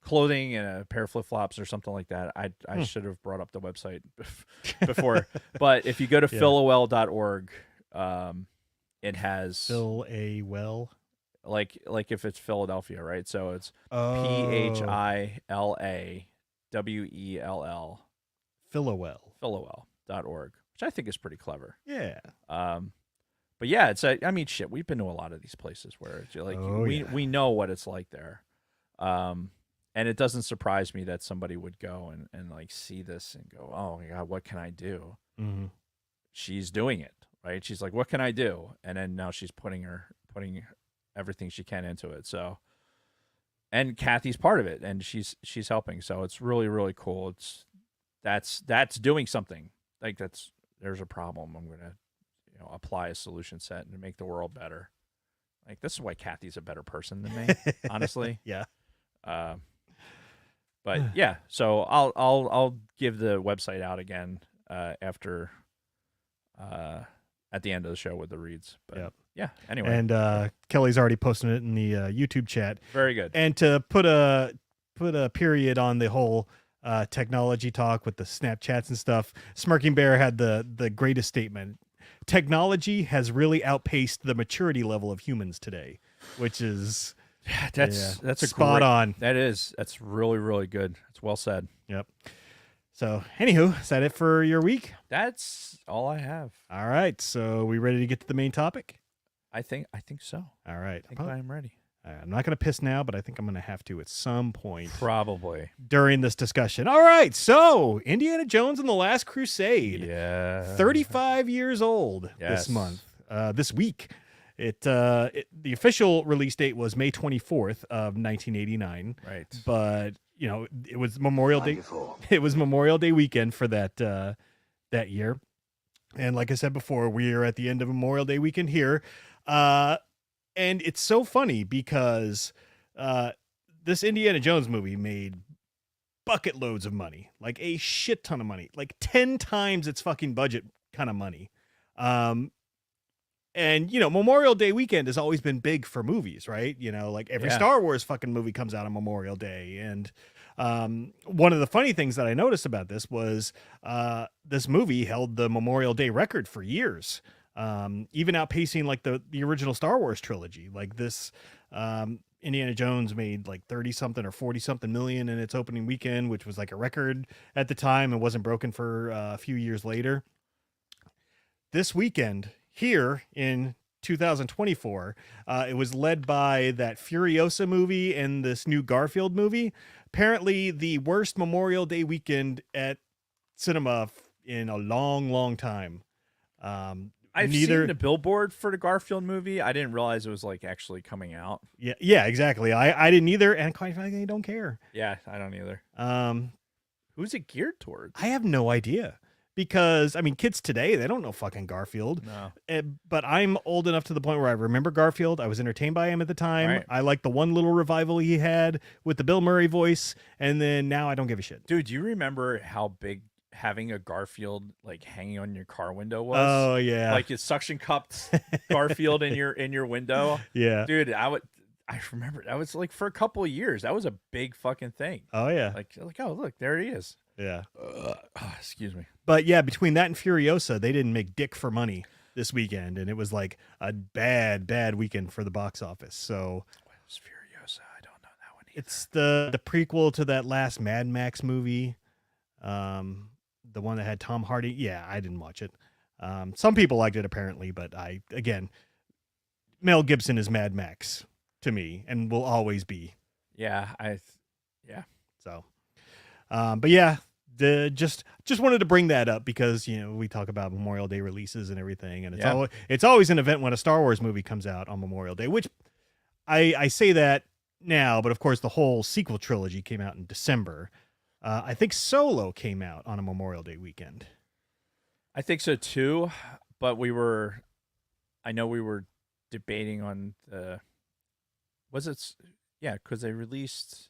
clothing and a pair of flip-flops or something like that. I should have brought up the website before, but if you go to philowell.org, it has Fill a well, like if it's Philadelphia, right? So it's PHILAWELL Philowell.org, which I think is pretty clever. Yeah. But yeah, it's I mean, shit, we've been to a lot of these places where it's like we know what it's like there. And it doesn't surprise me that somebody would go and like see this and go, oh my God, what can I do? Mm-hmm. She's doing it, right? She's like, what can I do? And then now she's putting everything she can into it. So, and Kathy's part of it, and she's helping. So it's really, really cool. That's doing something. Like there's a problem. I'm going to, apply a solution set and make the world better. Like, this is why Kathy's a better person than me, honestly. Yeah. But yeah, so I'll give the website out again after at the end of the show with the reads. But yeah, anyway. And Kelly's already posting it in the YouTube chat. Very good. And to put a period on the whole technology talk with the Snapchats and stuff, Smirking Bear had the greatest statement. Technology has really outpaced the maturity level of humans today, which is that's a spot on. That's really, really good. It's well said. Yep. So, anywho, is that it for your week? That's all I have. All right. So, we ready to get to the main topic? I think so. All right. I think I'm ready. I'm not going to piss now, but I think I'm going to have to at some point Probably during this discussion. All right. So, Indiana Jones and the Last Crusade. Yeah. 35 years old this month, this week. The official release date was May 24th of 1989. Right. But, you know, it was Memorial Day. It was Memorial Day weekend for that year. And like I said before, we are at the end of Memorial Day weekend here. And it's so funny because this Indiana Jones movie made bucket loads of money, like a shit ton of money, like 10 times its fucking budget kind of money. And, you know, Memorial Day weekend has always been big for movies, right? You know, like every Star Wars fucking movie comes out on Memorial Day. And one of the funny things that I noticed about this was this movie held the Memorial Day record for years, even outpacing like the original Star Wars trilogy. Like this Indiana Jones made like 30 something or 40 something million in its opening weekend, which was like a record at the time and wasn't broken for a few years later. This weekend here in 2024, it was led by that Furiosa movie and this new Garfield movie. Apparently the worst Memorial Day weekend at cinema in a long, long time. I've seen the billboard for the Garfield movie. I didn't realize it was like actually coming out. Yeah, exactly. I didn't either, and quite frankly, I don't care. Yeah, I don't either. Who's it geared towards? I have no idea. Because, I mean, kids today, they don't know fucking Garfield. No. But I'm old enough to the point where I remember Garfield. I was entertained by him at the time. Right. I liked the one little revival he had with the Bill Murray voice. And then now I don't give a shit. Dude, do you remember how big having a Garfield like hanging on your car window was? Oh, yeah. Like it suction cupped Garfield in your window. Yeah. Dude, I remember that was like for a couple of years. That was a big fucking thing. Oh, yeah. Like oh, look, there he is. Yeah. Excuse me. But yeah, between that and Furiosa, they didn't make dick for money this weekend. And it was like a bad, bad weekend for the box office. So what was Furiosa? I don't know that one either. It's the prequel to that last Mad Max movie. The one that had Tom Hardy. Yeah, I didn't watch it. Some people liked it apparently, but Mel Gibson is Mad Max to me and will always be. Yeah, So, but yeah, just wanted to bring that up because, you know, we talk about Memorial Day releases and everything, and it's always an event when a Star Wars movie comes out on Memorial Day, which I say that now, but of course the whole sequel trilogy came out in December. I think Solo came out on a Memorial Day weekend. I think so too, but I know we were debating on because they released.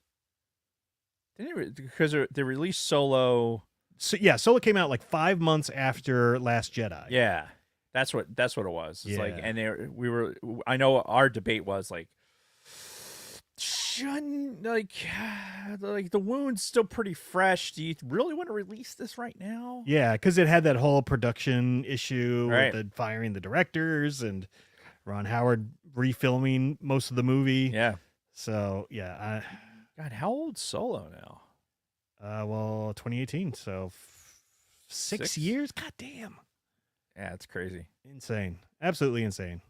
Because they released Solo. So yeah, Solo came out like 5 months after Last Jedi. Yeah, that's what it was. It's Yeah. like, and I know our debate was like, shouldn't like the wound's still pretty fresh. Do you really want to release this right now? Yeah, because it had that whole production issue Right. with the firing the directors and Ron Howard refilming most of the movie. Yeah. So yeah, God, how old's Solo now? well, 2018. So 6 years. God damn. Yeah, it's crazy. Insane. Absolutely insane.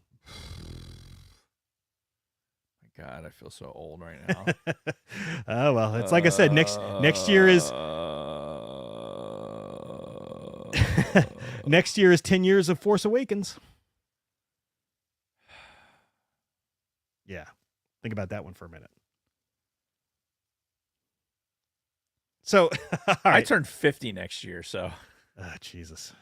My God, I feel so old right now. Oh well, it's like I said. Next year is next year is 10 years of Force Awakens. Yeah, think about that one for a minute. So, all right. I turned 50 next year, so. Jesus.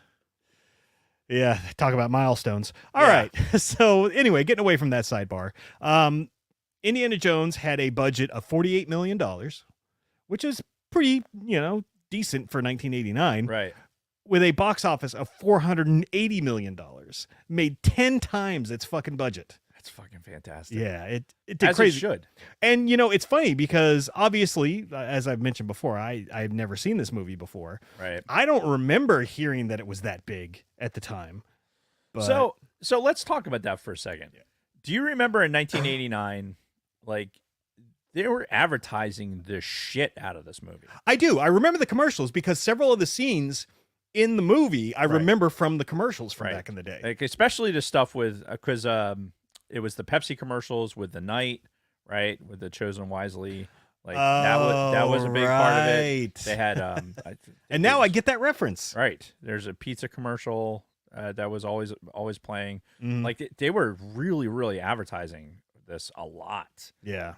Yeah, talk about milestones. All Yeah. right. So anyway, getting away from that sidebar. Indiana Jones had a budget of $48 million, which is pretty, decent for 1989. Right. With a box office of $480 million. Made 10 times its fucking budget. That's fucking fantastic. Yeah, it did As crazy. it should. And, it's funny because obviously, as I've mentioned before, I've never seen this movie before. Right. I don't remember hearing that it was that big at the time. But So let's talk about that for a second. Yeah. Do you remember in 1989, like They were advertising the shit out of this movie. I do. I remember the commercials because several of the scenes in the movie I remember from the commercials from back in the day. Like especially the stuff with because it was the Pepsi commercials with the knight, right, with the chosen wisely. Like that was a big part of it. They had and now I get that reference. Right. There's a pizza commercial that was always playing. Mm. Like they were really advertising this a lot. Yeah.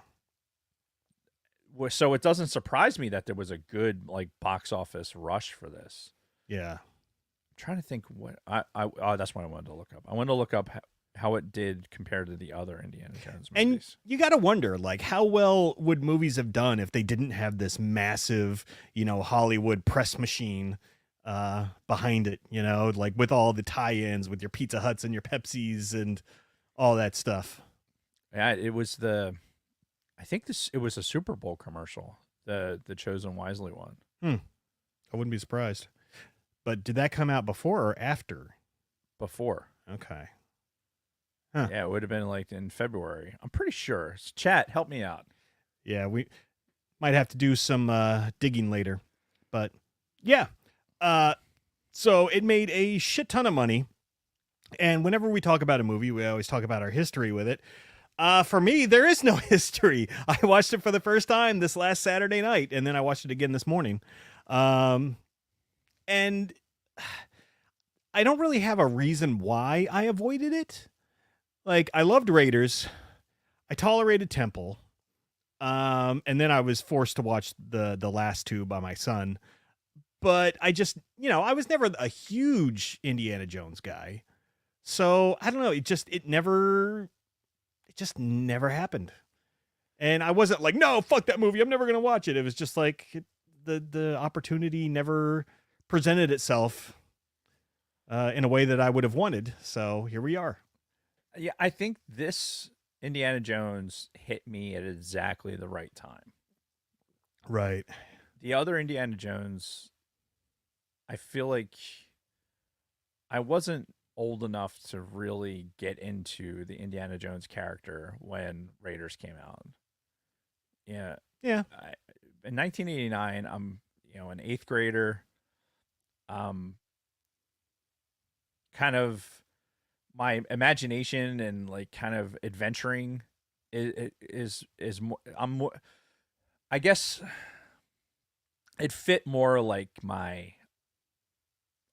So it doesn't surprise me that there was a good like box office rush for this. Yeah. I'm trying to think what that's what I wanted to look up. I wanted to look up how it did compared to the other Indiana Jones movies. And you got to wonder, like, how well would movies have done if they didn't have this massive, Hollywood press machine behind it, like with all the tie-ins with your Pizza Huts and your Pepsis and all that stuff. Yeah, it was I think it was a Super Bowl commercial, the Chosen Wisely one. I wouldn't be surprised. But did that come out before or after? Before. Okay. Huh. Yeah, it would have been like in February. I'm pretty sure. Chat, help me out. Yeah, we might have to do some digging later. But yeah. So it made a shit ton of money. And whenever we talk about a movie, we always talk about our history with it. For me, there is no history. I watched it for the first time this last Saturday night, and then I watched it again this morning. And I don't really have a reason why I avoided it. Like, I loved Raiders. I tolerated Temple. And then I was forced to watch the last two by my son. But I just, I was never a huge Indiana Jones guy. So, I don't know. It just never happened. And I wasn't like, no, fuck that movie, I'm never going to watch it. It was just like the opportunity never presented itself in a way that I would have wanted. So here we are. Yeah, I think this Indiana Jones hit me at exactly the right time. Right. The other Indiana Jones, I feel like I wasn't old enough to really get into the Indiana Jones character when Raiders came out. Yeah. Yeah. In 1989, I'm, an 8th grader. Kind of my imagination and like kind of adventuring is more, I guess it fit more like my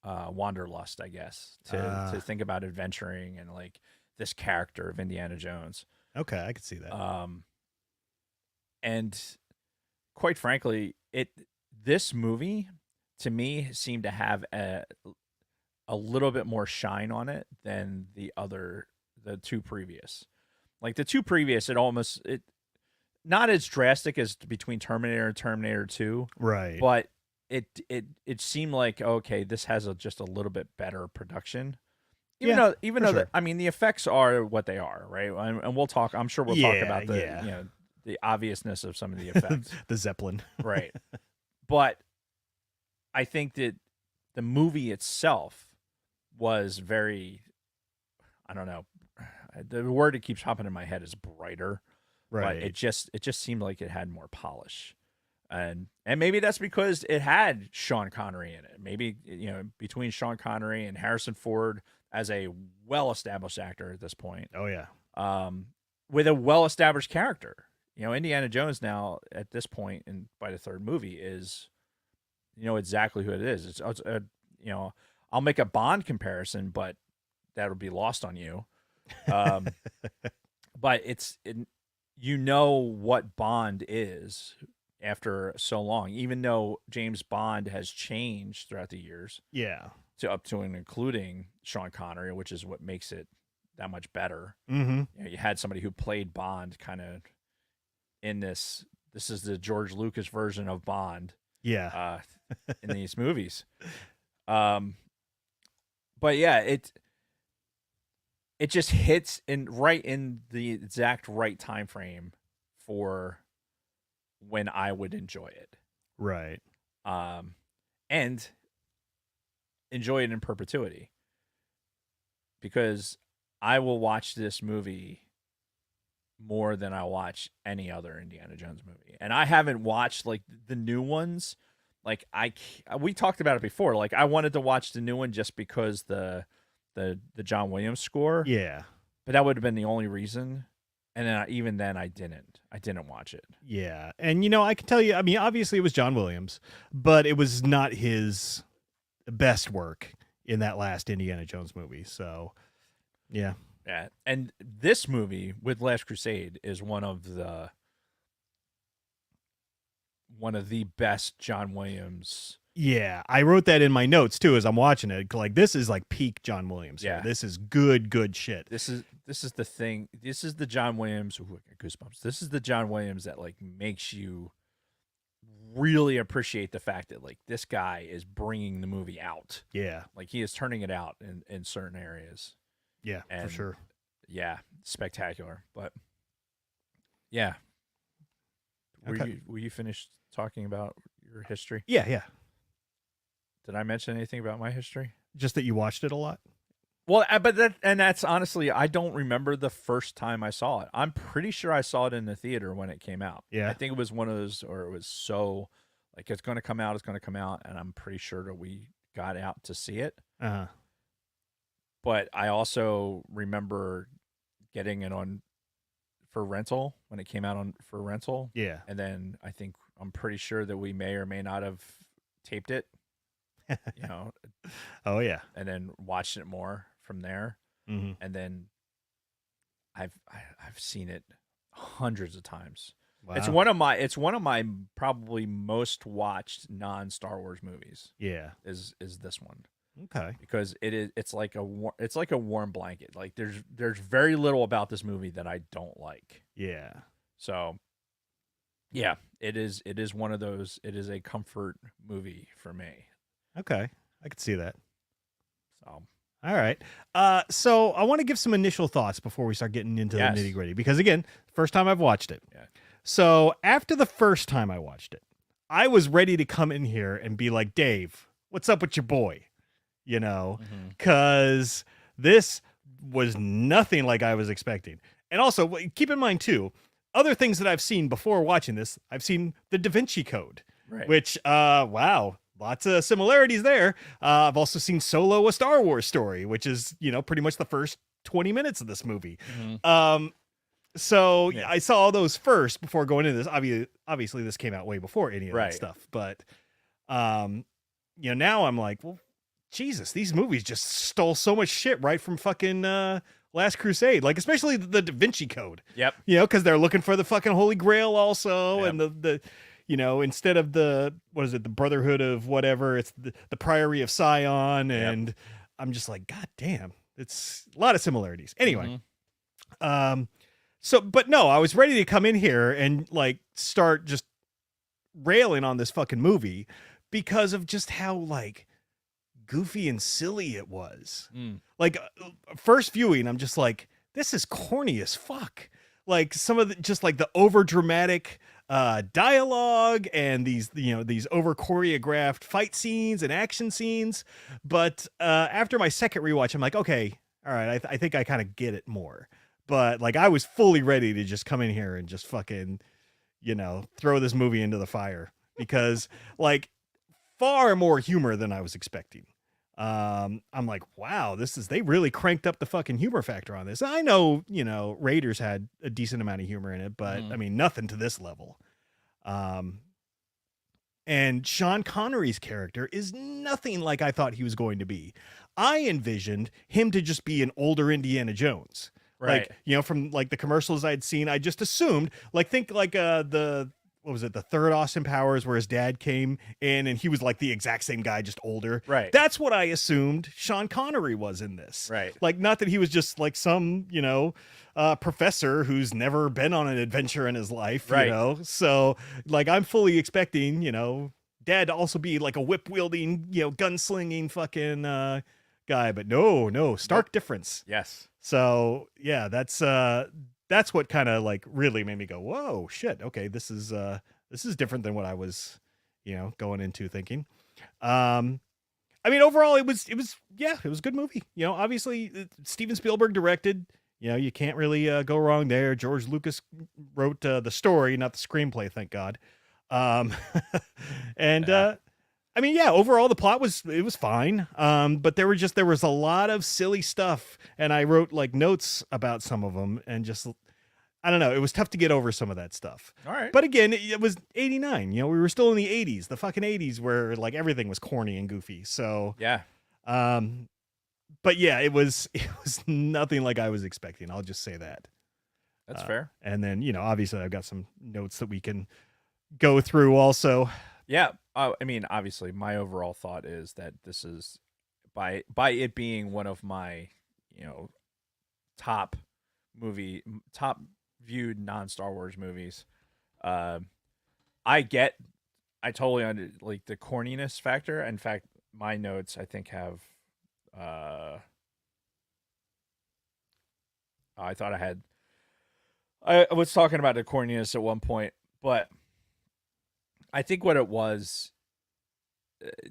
wanderlust, I guess, to think about adventuring and like this character of Indiana Jones. Okay, I could see that. And quite frankly, this movie to me seemed to have a little bit more shine on it than the two previous. Like the two previous, it not as drastic as between Terminator and Terminator 2. Right. But it seemed like, okay, this has just a little bit better production. Even though sure. the effects are what they are, right? And we'll talk, I'm sure we'll talk about the obviousness of some of the effects. The Zeppelin. Right. But I think that the movie itself was very, I don't know, the word that keeps popping in my head is brighter. Right. But it just seemed like it had more polish. And maybe that's because it had Sean Connery in it. Maybe, between Sean Connery and Harrison Ford as a well-established actor at this point. Oh, yeah. With a well-established character. Indiana Jones now at this point, and by the third movie, is exactly who it is. It's I'll make a Bond comparison, but that'll be lost on you. But what Bond is after so long, even though James Bond has changed throughout the years. Yeah. Up to and including Sean Connery, which is what makes it that much better. Mm-hmm. You had somebody who played Bond kind of in this. This is the George Lucas version of Bond. Yeah. In these movies. But yeah, it just hits right in the exact right time frame for when I would enjoy it. Right. And enjoy it in perpetuity. Because I will watch this movie more than I watch any other Indiana Jones movie. And I haven't watched like the new ones. Like we talked about it before. Like I wanted to watch the new one just because the John Williams score. Yeah. But that would have been the only reason. And then even then I didn't watch it. Yeah. And I can tell you, I mean, obviously it was John Williams, but it was not his best work in that last Indiana Jones movie. So, yeah. Yeah. And this movie with Last Crusade is one of the best John Williams. Yeah, I wrote that in my notes too as I'm watching it. Like, this is like peak John Williams. Yeah, this is good shit. This is the thing. This is the John Williams. Ooh, I got goosebumps. This is the John Williams that like makes you really appreciate the fact that like this guy is bringing the movie out. Yeah, like he is turning it out in certain areas. Yeah, for sure. Yeah, spectacular. But yeah, were you finished talking about your history? Yeah. Did I mention anything about my history? Just that you watched it a lot? Well, that's honestly, I don't remember the first time I saw it. I'm pretty sure I saw it in the theater when it came out. Yeah. I think it was one of those, or it was so, like, it's going to come out, and I'm pretty sure that we got out to see it. Uh-huh. But I also remember getting it on for rental when it came out for rental. Yeah. And then I'm pretty sure that we may or may not have taped it. Oh yeah. And then watched it more from there. Mm-hmm. And then I've seen it hundreds of times. Wow. It's one of my probably most watched non-Star Wars movies. Yeah. Is this one. Okay. Because it's like a warm blanket. Like there's very little about this movie that I don't like. Yeah. So yeah, it is one of those. It is a comfort movie for me. Okay. I could see that. So, all right. So I want to give some initial thoughts before we start getting into the nitty gritty, because again, first time I've watched it. Yeah. So after the first time I watched it, I was ready to come in here and be like, Dave, what's up with your boy? Because this was nothing like I was expecting. And also keep in mind too, other things that I've seen before watching this, I've seen the Da Vinci Code, right. which, wow. Lots of similarities there. I've also seen Solo, a Star Wars story, which is, pretty much the first 20 minutes of this movie. Mm-hmm. So yeah. I saw all those first before going into this. Obviously, this came out way before any of that stuff. But, now I'm like, well, Jesus, these movies just stole so much shit right from fucking Last Crusade. Like, especially the Da Vinci Code. Yep. Because they're looking for the fucking Holy Grail also. Yep. And the instead of the Brotherhood of whatever, it's the Priory of Sion. And yep. I'm just like, God damn, it's a lot of similarities. Anyway. Mm-hmm. But no, I was ready to come in here and like start just railing on this fucking movie because of just how like goofy and silly it was. Like first viewing, I'm just like, this is corny as fuck. Like some of just like the over dramatic dialogue and these over choreographed fight scenes and action scenes. But after my second rewatch, I'm like, okay, all right, I think I kind of get it more. But like I was fully ready to just come in here and just fucking, throw this movie into the fire because like far more humor than I was expecting. I'm like, wow, they really cranked up the fucking humor factor on this. I know, Raiders had a decent amount of humor in it, but I mean, nothing to this level. And Sean Connery's character is nothing like I thought he was going to be. I envisioned him to just be an older Indiana Jones. Right. Like, from like the commercials I'd seen, I just assumed think like the third Austin Powers where his dad came in and he was like the exact same guy, just older. Right. That's what I assumed Sean Connery was in this. Right. Like, not that he was just like some, professor who's never been on an adventure in his life, right. So like, I'm fully expecting, dad to also be like a whip wielding, gunslinging fucking, guy, but no, stark difference. Yes. So yeah, that's what kind of like really made me go, whoa, shit. Okay. This is different than what I was, going into thinking. I mean, overall it was a good movie. Obviously Steven Spielberg directed, You know, you can't really go wrong there. George Lucas wrote the story, not the screenplay, thank God. And I mean, yeah, overall the plot was fine. But there was a lot of silly stuff, and I wrote like notes about some of them, and just I don't know, it was tough to get over some of that stuff. All right. But again, it was 89. You know, we were still in the 80s, the fucking 80s, where like everything was corny and goofy. So yeah. But yeah, it was nothing like I was expecting. I'll just say that. That's fair. And then, you know, obviously I've got some notes that we can go through also. Yeah. I mean, obviously my overall thought is that this is by it being one of my, you know, top viewed non-Star Wars movies. I totally under like the corniness factor. In fact, my notes I think have I thought I was talking about the corniness at one point, but I think what it was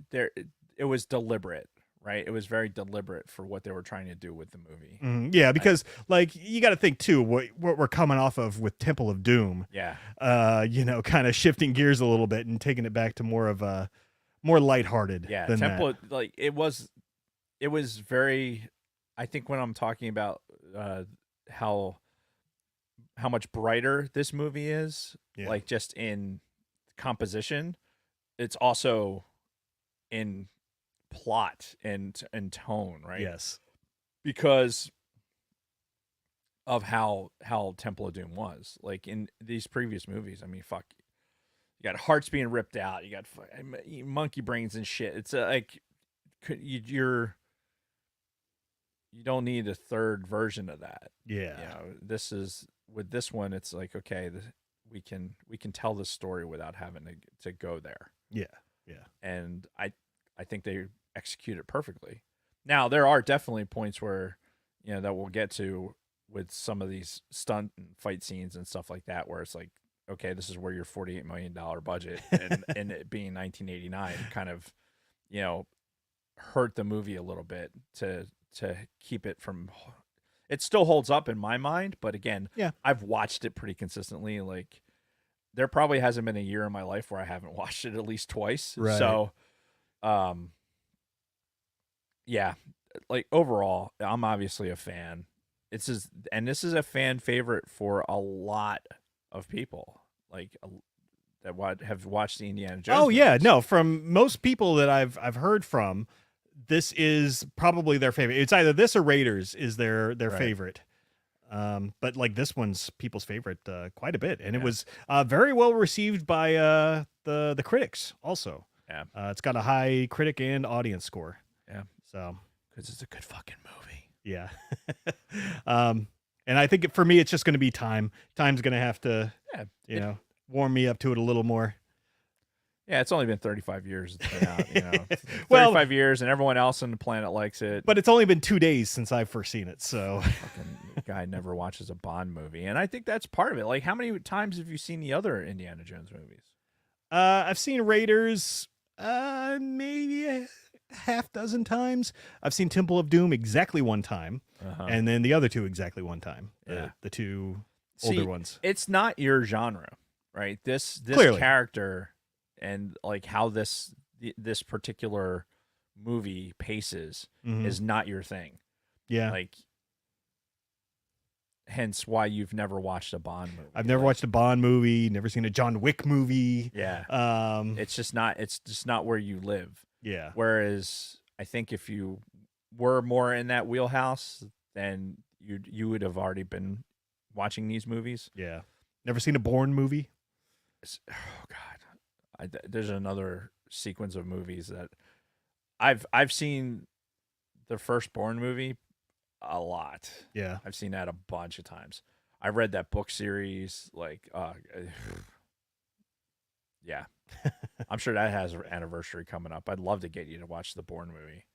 it was deliberate, right? It was very deliberate for what they were trying to do with the movie. Yeah, because like you got to think too what we're coming off of with Temple of Doom. Yeah. You know, kind of shifting gears a little bit and taking it back to more of a more lighthearted. Yeah, than Temple that. like it was very. I think when I'm talking about how much brighter this movie is, like just in composition, it's also in plot and tone, right? Yes, because of how Temple of Doom was. Like in these previous movies, I mean, fuck, you got hearts being ripped out, you got monkey brains and shit. It's like you don't need a third version of that. Yeah, you know, with this one, it's like, okay, we can tell this story without having to go there. Yeah. And I think they execute it perfectly. Now there are definitely points where, you know, that we'll get to with some of these stunt and fight scenes and stuff like that, where it's like, okay, this is where your $48 million budget and it being 1989 kind of, you know, hurt the movie a little bit to keep it from. It still holds up in my mind, but again, I've watched it pretty consistently. Like there probably hasn't been a year in my life where I haven't watched it at least twice. Right. So, yeah, like overall, I'm obviously a fan. This is a fan favorite for a lot of people, like that have watched the Indiana Jones. Oh yeah, movies. no, from most people that I've heard from, this is probably their favorite. It's either this or Raiders is their Right. favorite. But like this one's people's favorite quite a bit, and it was very well received by the critics also. Yeah, it's got a high critic and audience score. Yeah, so because it's a good fucking movie. Yeah. And I think for me, it's just going to be time. Time's going to have to, you know, warm me up to it a little more. Yeah, it's only been 35 years it's been out, you know. 35 Well, years, and everyone else on the planet likes it. But it's only been 2 days since I've first seen it, so. Fucking guy never watches a Bond movie, and I think that's part of it. Like, how many times have you seen the other Indiana Jones movies? I've seen Raiders maybe a half dozen times. I've seen Temple of Doom exactly one time, and then the other two exactly one time. The two older ones. It's not your genre, right? This Clearly. character and like how this particular movie paces is not your thing. Yeah. Like, hence why you've never watched a Bond movie. I've never watched a Bond movie, never seen a John Wick movie. Yeah. It's just not where you live. Yeah. Whereas I think if you were more in that wheelhouse, then you would have already been watching these movies. Yeah. Never seen a Bourne movie? Oh God. There's another sequence of movies that I've seen the first Bourne movie a lot. Yeah. I've seen that a bunch of times. I read that book series, like, yeah. I'm sure that has an anniversary coming up. I'd love to get you to watch the Bourne movie,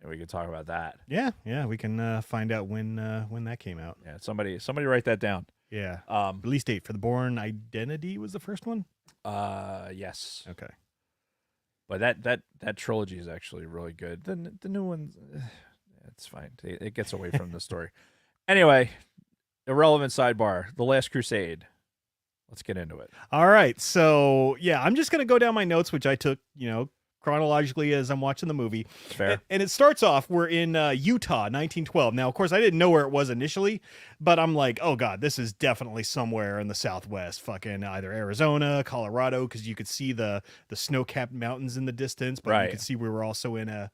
and we could talk about that. Yeah, we can find out when that came out. Yeah, somebody write that down. Yeah. Release date for the Bourne Identity was the first one? Yes. Okay. But that trilogy is actually really good. The new one, it's fine. It gets away from the story. Anyway, irrelevant sidebar. The Last Crusade. Let's get into it. All right. So, yeah, I'm just going to go down my notes, which I took, chronologically as I'm watching the movie. Fair. And it starts off, we're in Utah, 1912. Now, of course, I didn't know where it was initially, but I'm like, oh, God, this is definitely somewhere in the Southwest, fucking either Arizona, Colorado, because you could see the snow-capped mountains in the distance, but you could see we were also in a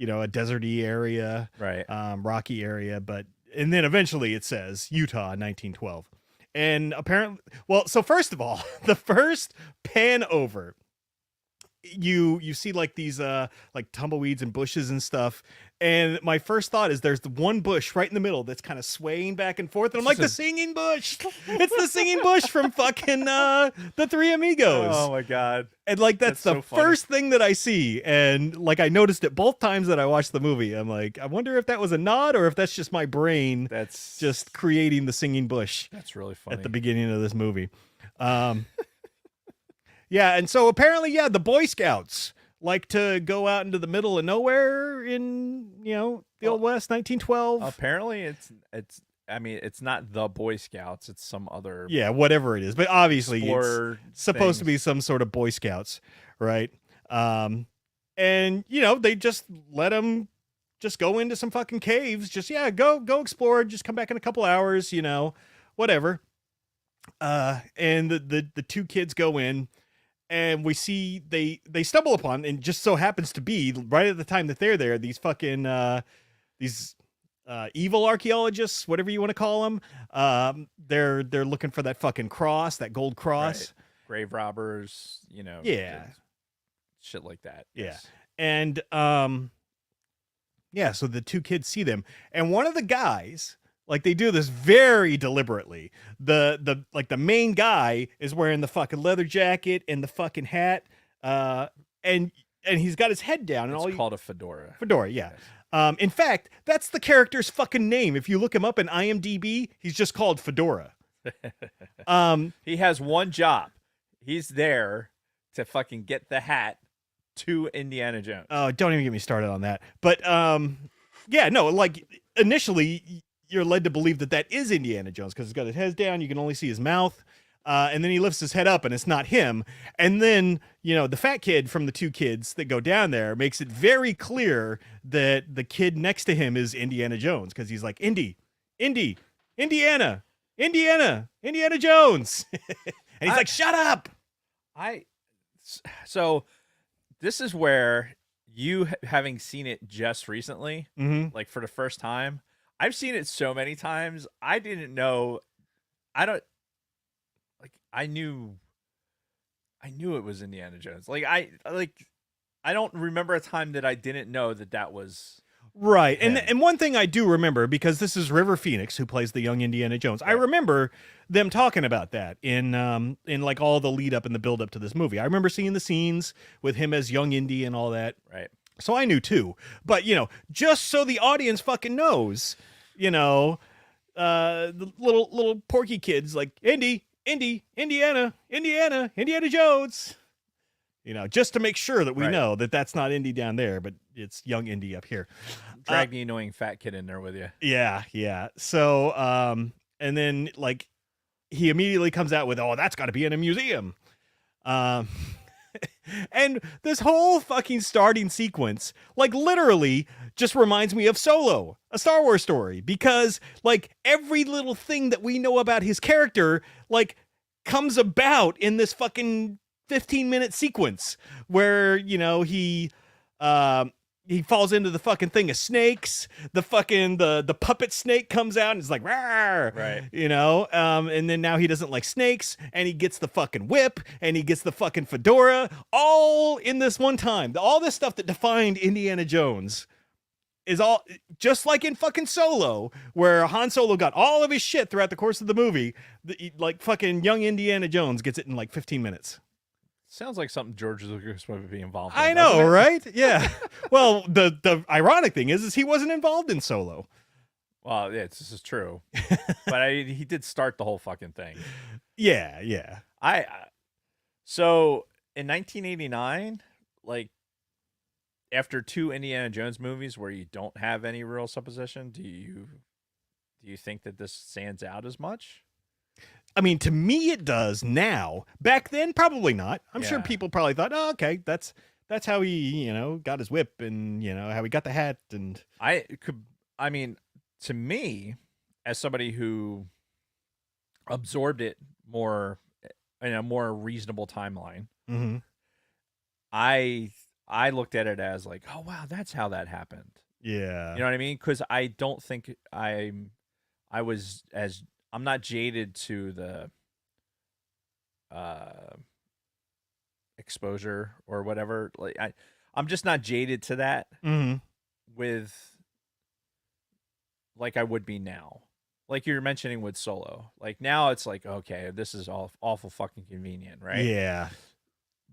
deserty area, right, rocky area. And then eventually it says Utah, 1912. And apparently, so first of all, the first pan over, you see like these like tumbleweeds and bushes and stuff, and my first thought is there's the one bush right in the middle that's kind of swaying back and forth, and I'm like, the singing bush. It's the singing bush from fucking the Three Amigos. Oh my God. And like that's the so funny. first thing that I see, and like I noticed it both times that I watched the movie. I'm like, I wonder if that was a nod or if that's just my brain that's just creating the singing bush. That's really funny. At the beginning of this movie. Yeah, and so apparently, the Boy Scouts like to go out into the middle of nowhere in, the Old West, 1912. Apparently, it's not the Boy Scouts. It's some other. Yeah, whatever it is. But obviously, it's supposed to be things. some sort of Boy Scouts, right? And, they just let them just go into some fucking caves. Just, go explore. Just come back in a couple hours, whatever. And the two kids go in. And we see they stumble upon, and just so happens to be right at the time that they're there, these fucking these evil archaeologists, whatever you want to call them. They're looking for that fucking cross, that gold cross. Right. Grave robbers, shit like that. Yeah. Yes. And so the two kids see them, and one of the guys, like, they do this very deliberately. The main guy is wearing the fucking leather jacket and the fucking hat, and he's got his head down. And it's called a fedora. Fedora, yeah. Yes. In fact, that's the character's fucking name. If you look him up in IMDb, he's just called Fedora. He has one job. He's there to fucking get the hat to Indiana Jones. Oh, don't even get me started on that. But initially, you're led to believe that is Indiana Jones because he's got his head down. You can only see his mouth. And then he lifts his head up and it's not him. And then, the fat kid from the two kids that go down there makes it very clear that the kid next to him is Indiana Jones because he's like, Indiana Jones. And he's like, shut up. So this is where you, having seen it just recently, like for the first time, I've seen it so many times. I didn't know. I knew it was Indiana Jones. I don't remember a time that I didn't know that was right. him. And one thing I do remember, because this is River Phoenix who plays the young Indiana Jones. Right. I remember them talking about that in like all the lead up and the build up to this movie. I remember seeing the scenes with him as young Indy and all that. Right. So I knew too, but just so the audience fucking knows, the little porky kids like Indiana Jones, just to make sure that we know that that's not Indy down there, but it's young Indy up here. Drag the annoying fat kid in there with you. Yeah. So, and then like he immediately comes out with, oh, that's got to be in a museum. And this whole fucking starting sequence, like, literally just reminds me of Solo, a Star Wars story, because like every little thing that we know about his character, like, comes about in this fucking 15-minute sequence where, he falls into the fucking thing of snakes. The fucking the puppet snake comes out and is like, rawr, right? And then now he doesn't like snakes, and he gets the fucking whip, and he gets the fucking fedora, all in this one time. All this stuff that defined Indiana Jones is all just like in fucking Solo, where Han Solo got all of his shit throughout the course of the movie. Like fucking young Indiana Jones gets it in like 15 minutes. Sounds like something George Lucas would be involved in. I know, right? Yeah. Well, the ironic thing is he wasn't involved in Solo. Well, yeah, this is true. But he did start the whole fucking thing. Yeah. So in 1989, like after two Indiana Jones movies where you don't have any real supposition, do you Do you think that this stands out as much? I mean, to me, it does now. Back then, probably not. I'm sure Yeah. people probably thought, oh, okay, that's how he, got his whip and, how he got the hat. And I mean, to me, as somebody who absorbed it more in a more reasonable timeline, Mhm. I looked at it as like, oh wow, that's how that happened. Yeah. You know what I mean? Because I don't think I'm not jaded to the exposure or whatever. Like I'm just not jaded to that Mhm. with like I would be now. Like you're mentioning with Solo. Like now it's like, okay, this is awful fucking convenient, right? Yeah.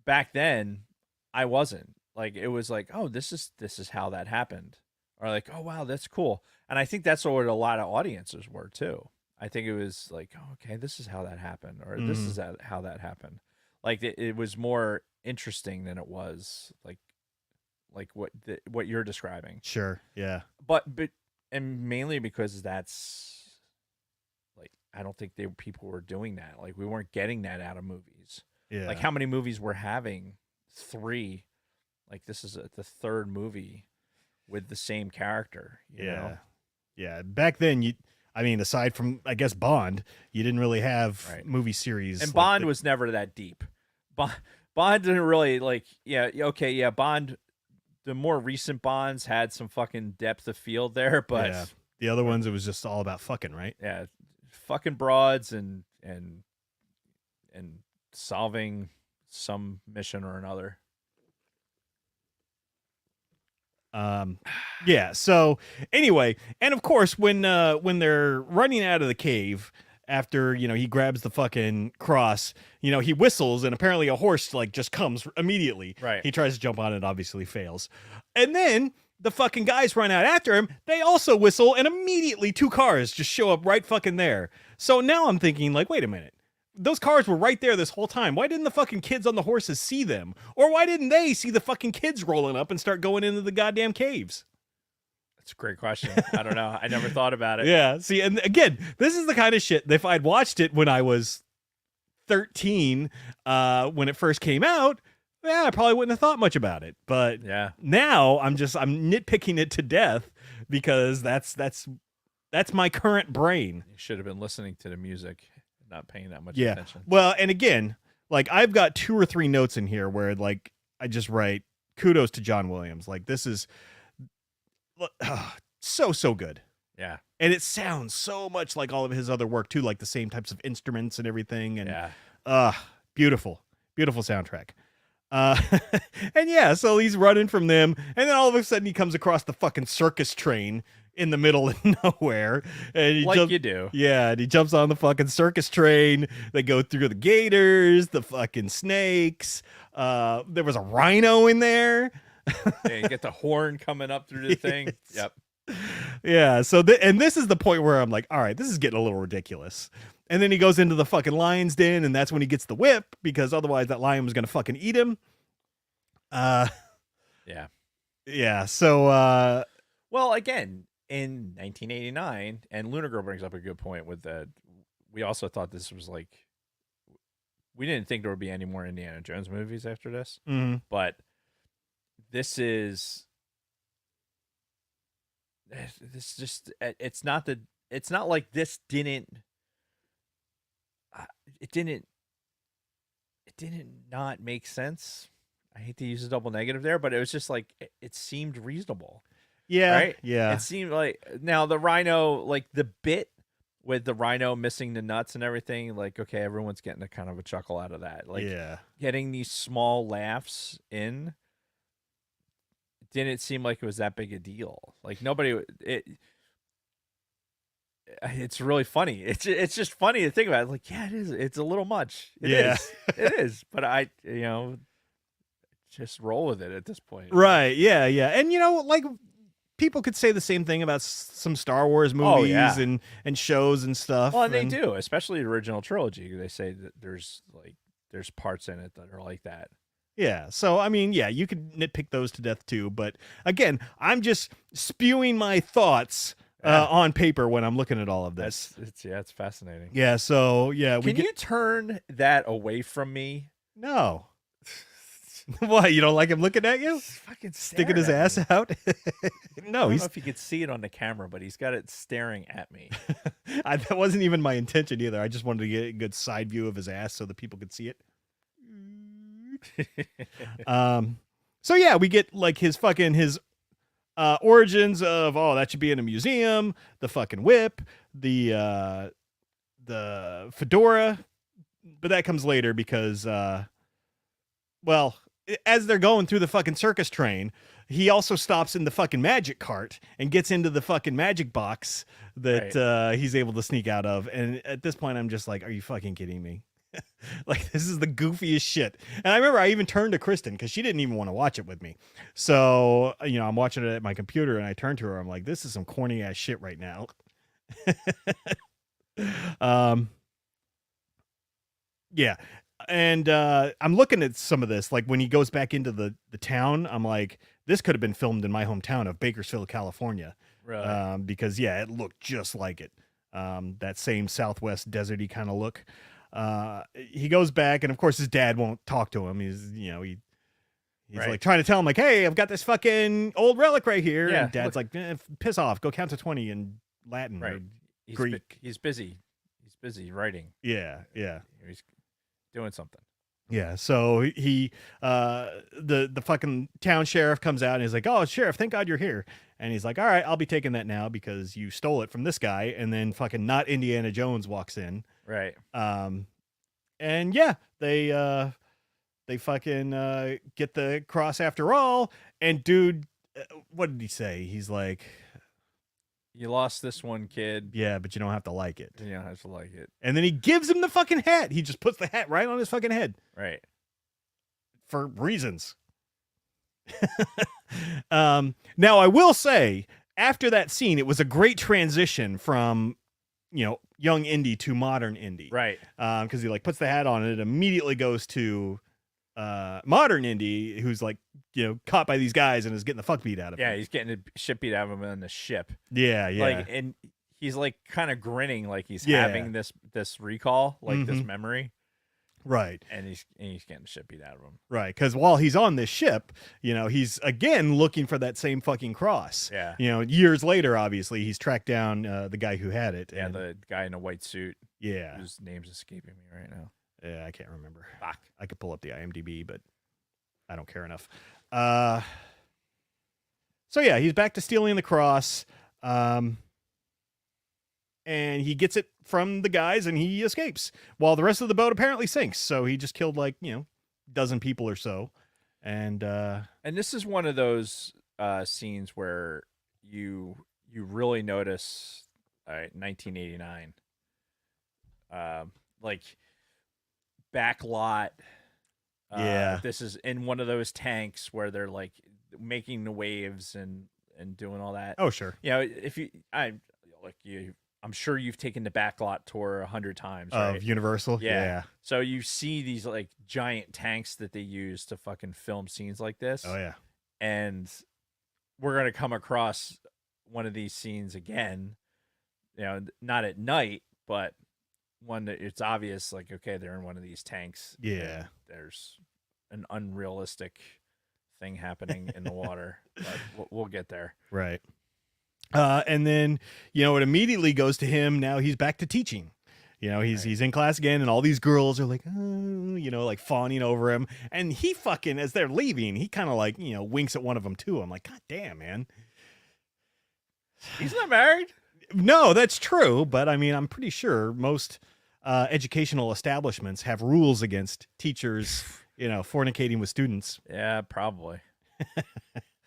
Back then, I wasn't. Like it was like, oh, this is how that happened. Or like, oh wow, that's cool. And I think that's what a lot of audiences were too. I think it was like, oh, okay, this is how that happened, or this is how that happened. Like it was more interesting than it was like what you're describing. Sure. Yeah. But and mainly because that's like I don't think people were doing that. Like we weren't getting that out of movies. Yeah. Like how many movies we're having 3? Like this is the 3rd movie with the same character. You know? Yeah. Back then, aside from, I guess, Bond, you didn't really have movie series. And like Bond was never that deep. Bond didn't really Bond, the more recent Bonds had some fucking depth of field there, but the other ones, it was just all about fucking, right? Yeah, fucking broads and solving some mission or another. Yeah. So anyway, and of course, when they're running out of the cave after he grabs the fucking cross, he whistles, and apparently a horse like just comes immediately. Right. He tries to jump on it, obviously fails, and then the fucking guys run out after him. They also whistle, and immediately 2 cars just show up right fucking there. So now I'm thinking, like, wait a minute. Those cars were right there this whole time. Why didn't the fucking kids on the horses see them? Or why didn't they see the fucking kids rolling up and start going into the goddamn caves? That's a great question. I don't know. I never thought about it. Yeah. See, and again, this is the kind of shit that if I'd watched it when I was 13, when it first came out, I probably wouldn't have thought much about it. But now I'm nitpicking it to death because that's my current brain. You should have been listening to the music. Not paying that much attention. Well, and again, like I've got 2 or 3 notes in here where like I just write kudos to John Williams. Like this is so good. Yeah. And it sounds so much like all of his other work too, like the same types of instruments and everything. And beautiful soundtrack. And so he's running from them, and then all of a sudden he comes across the fucking circus train in the middle of nowhere, and you do. Yeah, and he jumps on the fucking circus train. They go through the gators, the fucking snakes. There was a rhino in there. Yeah, you get the horn coming up through the thing. Yep. Yeah. So and this is the point where I'm like, all right, this is getting a little ridiculous. And then he goes into the fucking lion's den, and that's when he gets the whip, because otherwise that lion was gonna fucking eat him. Yeah. So well, again, in 1989, and Lunar Girl brings up a good point with that. We also thought this was like, we didn't think there would be any more Indiana Jones movies after this, but this is just, it's not like this didn't, it didn't not make sense. I hate to use a double negative there, but it was just like, it seemed reasonable. Yeah. Right? Yeah. It seemed like, now the rhino, like the bit with the rhino missing the nuts and everything, like, okay, everyone's getting a kind of a chuckle out of that. Like, getting these small laughs in didn't seem like it was that big a deal. Like nobody, it's really funny. It's just funny to think about it. Like, yeah, it is. It's a little much. It is. It is. But just roll with it at this point. Right. Yeah. Yeah. And like, people could say the same thing about some Star Wars movies and shows and stuff. Well, and they do, especially the original trilogy. They say that there's parts in it that are like that. Yeah. So, I mean, yeah, you could nitpick those to death too. But again, I'm just spewing my thoughts on paper when I'm looking at all of this. It's fascinating. Yeah. So yeah, Can you turn that away from me? No. What, you don't like him looking at you? He's fucking Sticking his staring at ass me. out? I No, don't he's know if you could see it on the camera, but he's got it staring at me. that wasn't even my intention either. I just wanted to get a good side view of his ass so that people could see it. So yeah, we get like his origins of, oh, that should be in a museum, the fucking whip, the fedora, but that comes later because well, as they're going through the fucking circus train, he also stops in the fucking magic cart and gets into the fucking magic box that he's able to sneak out of. And at this point, I'm just like, are you fucking kidding me? Like, this is the goofiest shit. And I remember I even turned to Kristen because she didn't even want to watch it with me. So, I'm watching it at my computer and I turned to her. I'm like, this is some corny ass shit right now. Yeah. And I'm looking at some of this, like when he goes back into the town, I'm like, this could have been filmed in my hometown of Bakersfield, California. Really? Because yeah, it looked just like it. That same Southwest deserty kind of look. He goes back, and of course his dad won't talk to him. He's like trying to tell him like, hey, I've got this fucking old relic right here. Yeah, and dad's like, piss off, go count to 20 in Latin. Right. Or Greek. He's busy. He's busy writing. Yeah. He's doing something. Yeah, so he the fucking town sheriff comes out and he's like, "Oh, sheriff, thank God you're here." And he's like, "All right, I'll be taking that now because you stole it from this guy." And then fucking not Indiana Jones walks in. Right. And yeah, they fucking get the cross after all. And dude, what did he say? He's like, "You lost this one, kid. Yeah, but you don't have to like it. You don't have to like it." And then he gives him the fucking hat. He just puts the hat right on his fucking head. Right. For reasons. Now I will say, after that scene, it was a great transition from, young Indy to modern Indy. Right. Because he like puts the hat on and it immediately goes to modern Indy, who's like, caught by these guys and is getting the fuck beat out of him. Yeah, he's getting the shit beat out of him on the ship. Yeah. Like, and he's like kind of grinning like he's having this recall, like this memory. Right. And he's getting the shit beat out of him. Right. Because while he's on this ship, he's again looking for that same fucking cross. Yeah. Years later, obviously, he's tracked down the guy who had it. Yeah, and, the guy in a white suit. Yeah. Whose name's escaping me right now. Yeah, I can't remember. Fuck. I could pull up the IMDb, but I don't care enough. So yeah, he's back to stealing the cross. And he gets it from the guys and he escapes while the rest of the boat apparently sinks. So he just killed like, dozen people or so. And this is one of those scenes where you really notice 1989. Like backlot. Yeah. This is in one of those tanks where they're like making the waves and doing all that. Oh, sure. If I'm sure you've taken the backlot tour 100 times, right? Of Universal. Yeah. So you see these like giant tanks that they use to fucking film scenes like this. Oh yeah. And we're going to come across one of these scenes again, not at night, but one that it's obvious, like, okay, they're in one of these tanks. Yeah. There's an unrealistic thing happening in the water, but we'll get there. Right. And then, it immediately goes to him. Now he's back to teaching. He's in class again, and all these girls are like, like fawning over him. And he fucking, as they're leaving, he kind of like, winks at one of them too. I'm like, God damn, man. He's not married. No, that's true. But I mean, I'm pretty sure most educational establishments have rules against teachers, fornicating with students. Yeah, probably.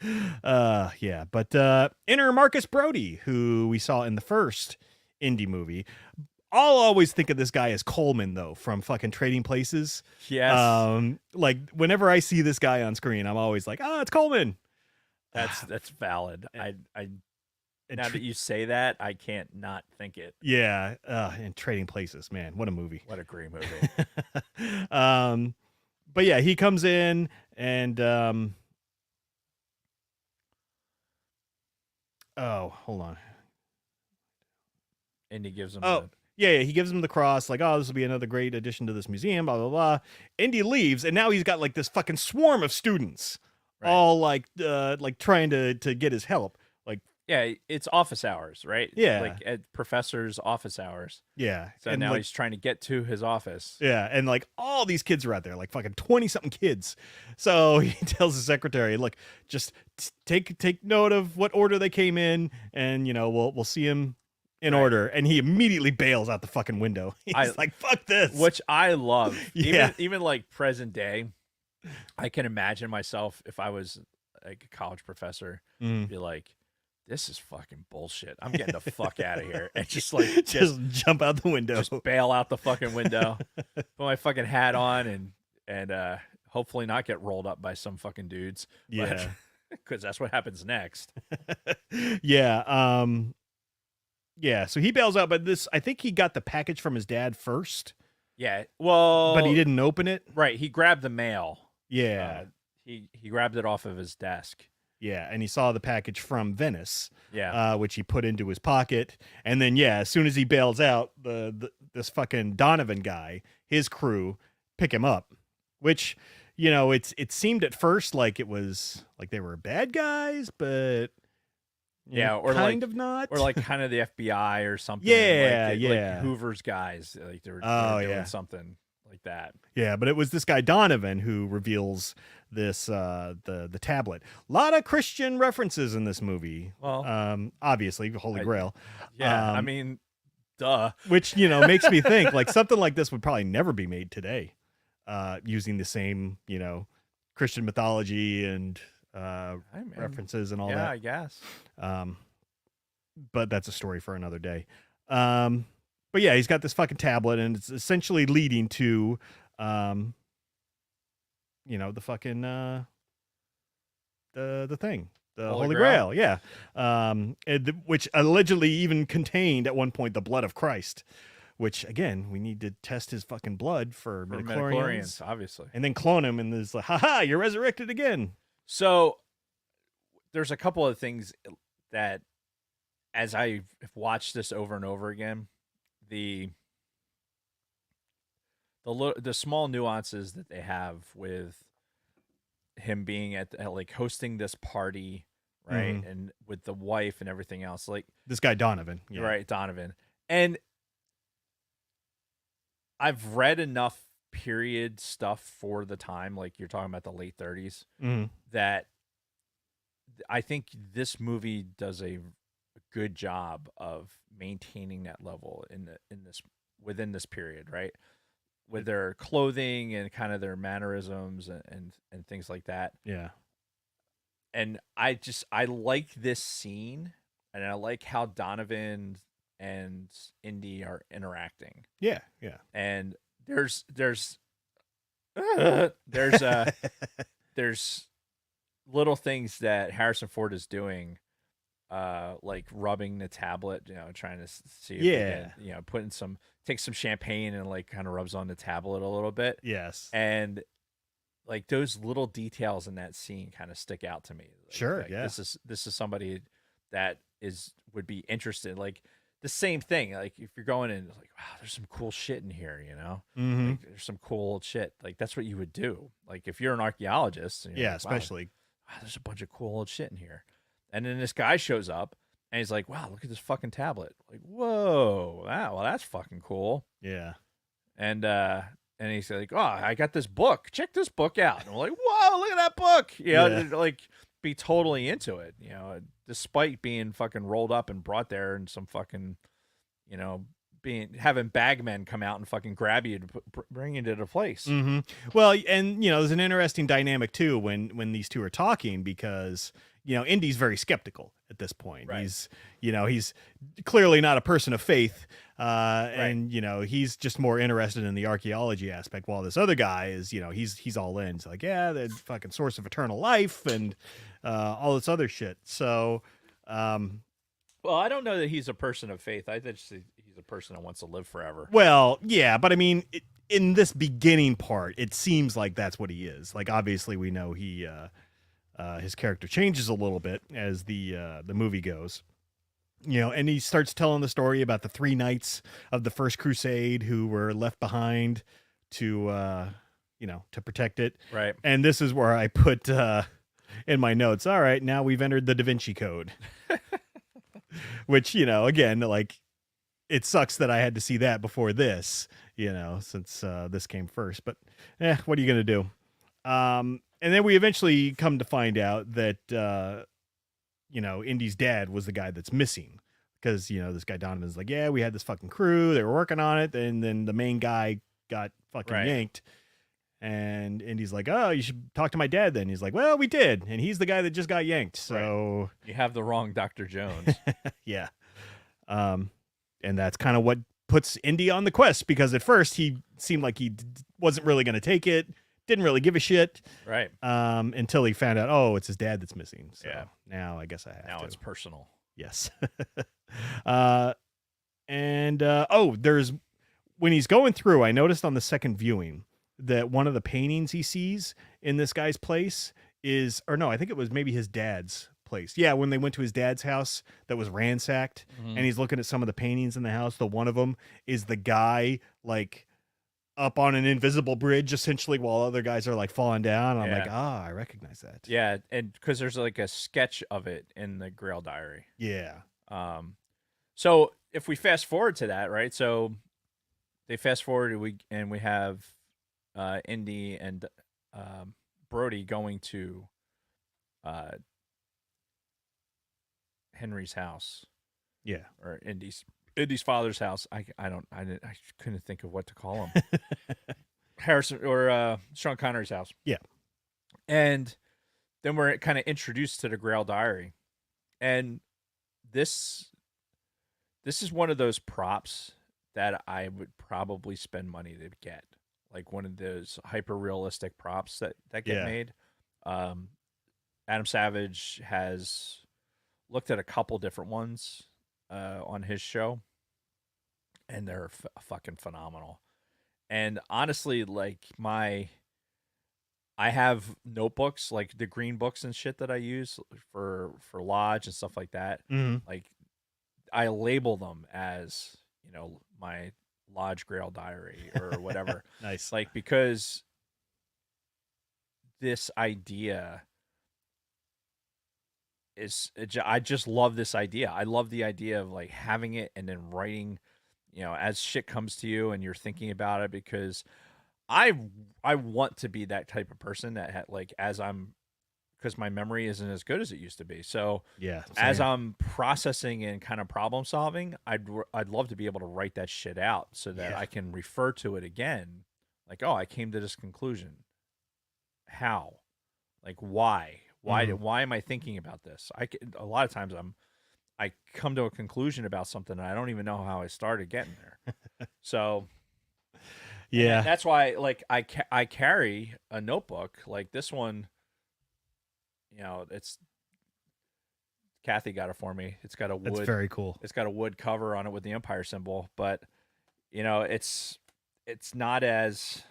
Yeah, but enter Marcus Brody, who we saw in the first Indy movie. I'll always think of this guy as Coleman, though, from fucking Trading Places. Yes. Like whenever I see this guy on screen, I'm always like, it's Coleman. That's valid. Now that you say that, I can't not think it. Yeah. And Trading Places, man, what a movie. What a great movie. But yeah, he comes in and oh, hold on. Indy gives him. Oh, yeah, he gives him the cross, like, oh, this will be another great addition to this museum, blah, blah, blah. Indy leaves, and now he's got, like, this fucking swarm of students, Right. all, like trying to get his help. Like, yeah, it's office hours, right? Yeah. Like at professor's office hours. yeah. So and now like, he's trying to get to his office. yeah, and, like, all these kids are out there, like, fucking 20-something kids. So he tells the secretary, look, just take note of what order they came in, and, we'll see him in order. And he immediately bails out the fucking window. He's like, fuck this. Which I love. Yeah. Even like present day, I can imagine myself if I was like a college professor, be like, this is fucking bullshit. I'm getting the fuck out of here. And just like just jump out the window. Just bail out the fucking window. Put my fucking hat on and hopefully not get rolled up by some fucking dudes. Yeah. Because that's what happens next. Yeah. Yeah, so he bails out, but I think he got the package from his dad first. Yeah, well, but he didn't open it. Right, he grabbed the mail. Yeah, he grabbed it off of his desk. Yeah, and he saw the package from Venice. Yeah, which he put into his pocket, and then as soon as he bails out, this fucking Donovan guy, his crew, pick him up, which it seemed at first like it was like they were bad guys, but. Or kind of not, or like kind of the FBI or something. Yeah, like Hoover's guys, like they were doing something like that. Yeah, but it was this guy Donovan who reveals this the tablet. A lot of Christian references in this movie. Well, obviously, Holy Grail. Yeah, I mean, duh. Which makes me think like something like this would probably never be made today, using the same Christian mythology and. References and all that. Yeah, I guess. But that's a story for another day. But yeah, he's got this fucking tablet, and it's essentially leading to, the fucking the thing, the Holy Grail. Yeah, which allegedly even contained at one point the blood of Christ. Which again, we need to test his fucking blood for midichlorians, obviously, and then clone him, and there's like, haha, you're resurrected again. So there's a couple of things that, as I've watched this over and over again, the small nuances that they have with him being at like hosting this party, right, and with the wife and everything else, like this guy Donovan, right, Donovan, and I've read enough period stuff for the time, like you're talking about the late 30s, that I think this movie does a good job of maintaining that level within this period, right? With their clothing and kind of their mannerisms and things like that. Yeah. And I like this scene, and I like how Donovan and Indy are interacting. Yeah, yeah. And there's little things that Harrison Ford is doing, like rubbing the tablet, trying to see if he can, takes some champagne and like kind of rubs on the tablet a little bit. Yes. And like those little details in that scene kind of stick out to me. Like, sure. Like, yeah. This is somebody that would be interested. Like the same thing. Like if you're going in, like, wow, there's some cool shit in here, like, there's some cool old shit. Like that's what you would do. Like if you're an archaeologist, and you're like, especially. Wow, there's a bunch of cool old shit in here. And then this guy shows up and he's like, wow, look at this fucking tablet. Like, whoa, well, that's fucking cool. Yeah. And he's like, oh, I got this book. Check this book out. And I'm like, whoa, look at that book. Like be totally into it, despite being fucking rolled up and brought there and some fucking, having bagmen come out and fucking grab you to bring you to the place. Well, and there's an interesting dynamic too when these two are talking, because Indy's very skeptical at this point. Right. He's clearly not a person of faith, and Right. He's just more interested in the archaeology aspect, while this other guy is he's all in. It's like, yeah, the fucking source of eternal life and all this other shit. So well, I don't know that he's a person of faith. I just think he's a person that wants to live forever. Well, yeah, but I mean, in this beginning part, it seems like that's what he is. Like, obviously, we know his character changes a little bit as the movie goes. and he starts telling the story about the 3 knights of the First Crusade who were left behind to, to protect it. Right. And this is where I put in my notes, all right, now we've entered the Da Vinci Code. Which, again, like, it sucks that I had to see that before this, since this came first. But, what are you going to do? And then we eventually come to find out that, Indy's dad was the guy that's missing. Because, this guy Donovan's like, yeah, we had this fucking crew. They were working on it. And then the main guy got fucking yanked. And Indy's like, oh, you should talk to my dad then. He's like, well, we did. And he's the guy that just got yanked. So you have the wrong Dr. Jones. yeah. And that's kind of what puts Indy on the quest, because at first he seemed like he wasn't really going to take it. Didn't really give a shit. Right. Until he found out, oh, it's his dad that's missing. So yeah. Now I guess I have to. Now it's personal. Yes. There's, when he's going through, I noticed on the second viewing that one of the paintings he sees in this guy's place I think it was maybe his dad's place. Yeah, when they went to his dad's house that was ransacked, and he's looking at some of the paintings in the house. The one of them is the guy like up on an invisible bridge, essentially, while other guys are like falling down. And I'm like, I recognize that. Yeah, and because there's like a sketch of it in the Grail Diary. Yeah. So if we fast forward to that, right? So they fast forward, and we have Indy and Brody going to Henry's house. Yeah. Or Indy's father's house. I couldn't think of what to call him. Harrison or Sean Connery's house. Yeah. And then we're kind of introduced to the Grail Diary. And this is one of those props that I would probably spend money to get. Like one of those hyper realistic props that get made. Adam Savage has looked at a couple different ones on his show, and they're fucking phenomenal. And honestly, like I have notebooks, like the green books and shit that I use for Lodge and stuff like that. Mm-hmm. Like I label them as, my Lodge Grail Diary or whatever. Nice. Like, because this idea I just love this idea. I love the idea of like having it and then writing, as shit comes to you and you're thinking about it, because I want to be that type of person that because my memory isn't as good as it used to be. So yeah, as I'm processing and kind of problem solving, I'd love to be able to write that shit out so that I can refer to it again. Like, oh, I came to this conclusion. How? Like, why? Why am I thinking about this? A lot of times I come to a conclusion about something and I don't even know how I started getting there. So yeah, that's why like I carry a notebook like this one. It's Kathy got it for me. It's got a wood. That's very cool. It's got a wood cover on it with the Empire symbol, but it's not as.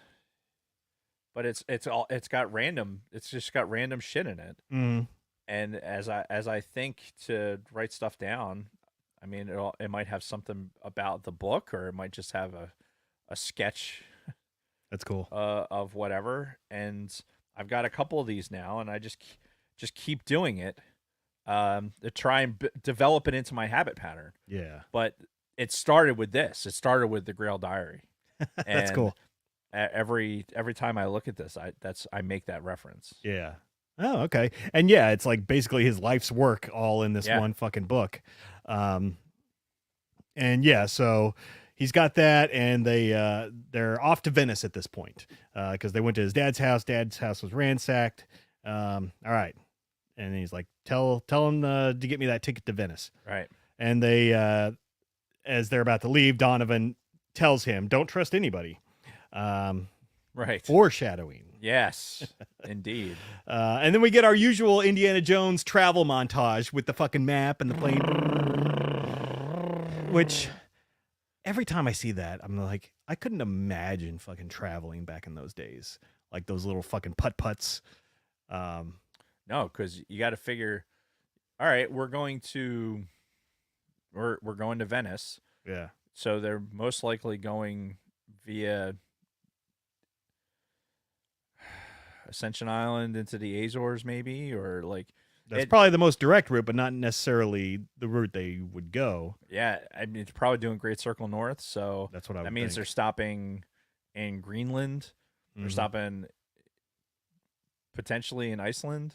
But it's just got random shit in it. Mm. And as I think to write stuff down, I mean it might have something about the book, or it might just have a sketch. That's cool. Of whatever, and I've got a couple of these now, and I just keep doing it to try and develop it into my habit pattern. Yeah. But it started with this. It started with the Grail Diary. That's cool. Every time I look at this, I make that reference. Yeah. Oh, okay. And yeah, it's like basically his life's work all in this one fucking book. And yeah, so he's got that, and they're off to Venice at this point because they went to his dad's house. Dad's house was ransacked. All right. And he's like, tell him to get me that ticket to Venice. Right. And they, as they're about to leave, Donovan tells him, don't trust anybody. Right. Foreshadowing. Yes, indeed. And then we get our usual Indiana Jones travel montage with the fucking map and the plane. Which, every time I see that, I'm like, I couldn't imagine fucking traveling back in those days. Like those little fucking putt-putts. No, because you got to figure, all right, we're going to we're going to Venice. Yeah. So they're most likely going via Ascension Island into the Azores, maybe, or like That's probably the most direct route, but not necessarily the route they would go. Yeah, I mean, it's probably doing Great Circle North, so That's what I would that means think. they're stopping in Greenland. They're Mhm. stopping potentially in Iceland.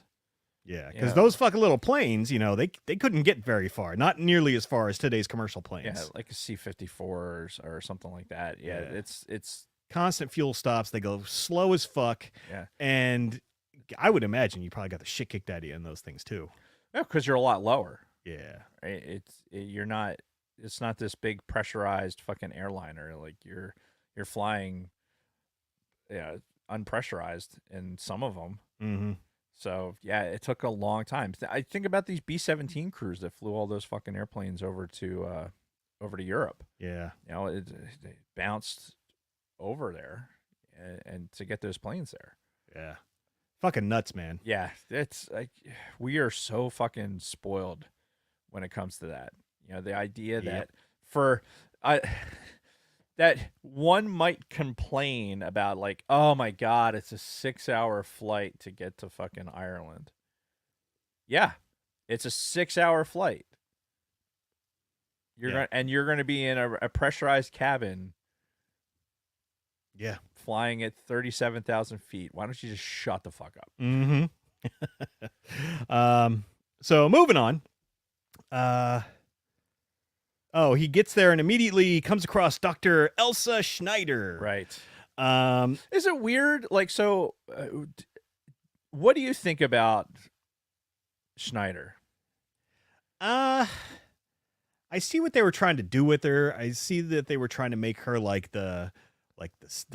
Yeah, because those fucking little planes, they couldn't get very far. Not nearly as far as today's commercial planes. Yeah, like a C-54 or something like that. Yeah, it's constant fuel stops. They go slow as fuck. Yeah. And I would imagine you probably got the shit kicked out of you in those things too. Yeah, because you're a lot lower. Yeah. Right? You're not. It's not this big pressurized fucking airliner. Like you're flying, yeah, unpressurized in some of them. Mm-hmm. So yeah, it took a long time. I think about these B-17 crews that flew all those fucking airplanes over to Europe. Yeah. They bounced over there and to get those planes there. Yeah. Fucking nuts, man. Yeah, it's like we are so fucking spoiled when it comes to that. The idea that that one might complain about, like, oh my God, it's a 6-hour flight to get to fucking Ireland. Yeah, it's a 6-hour flight. You're going to be in a pressurized cabin. Yeah. Flying at 37,000 feet. Why don't you just shut the fuck up? Mm-hmm. So moving on. He gets there and immediately comes across Dr. Elsa Schneider. Right. Is it weird? Like, so what do you think about Schneider? I see what they were trying to do with her. I see that they were trying to make her like the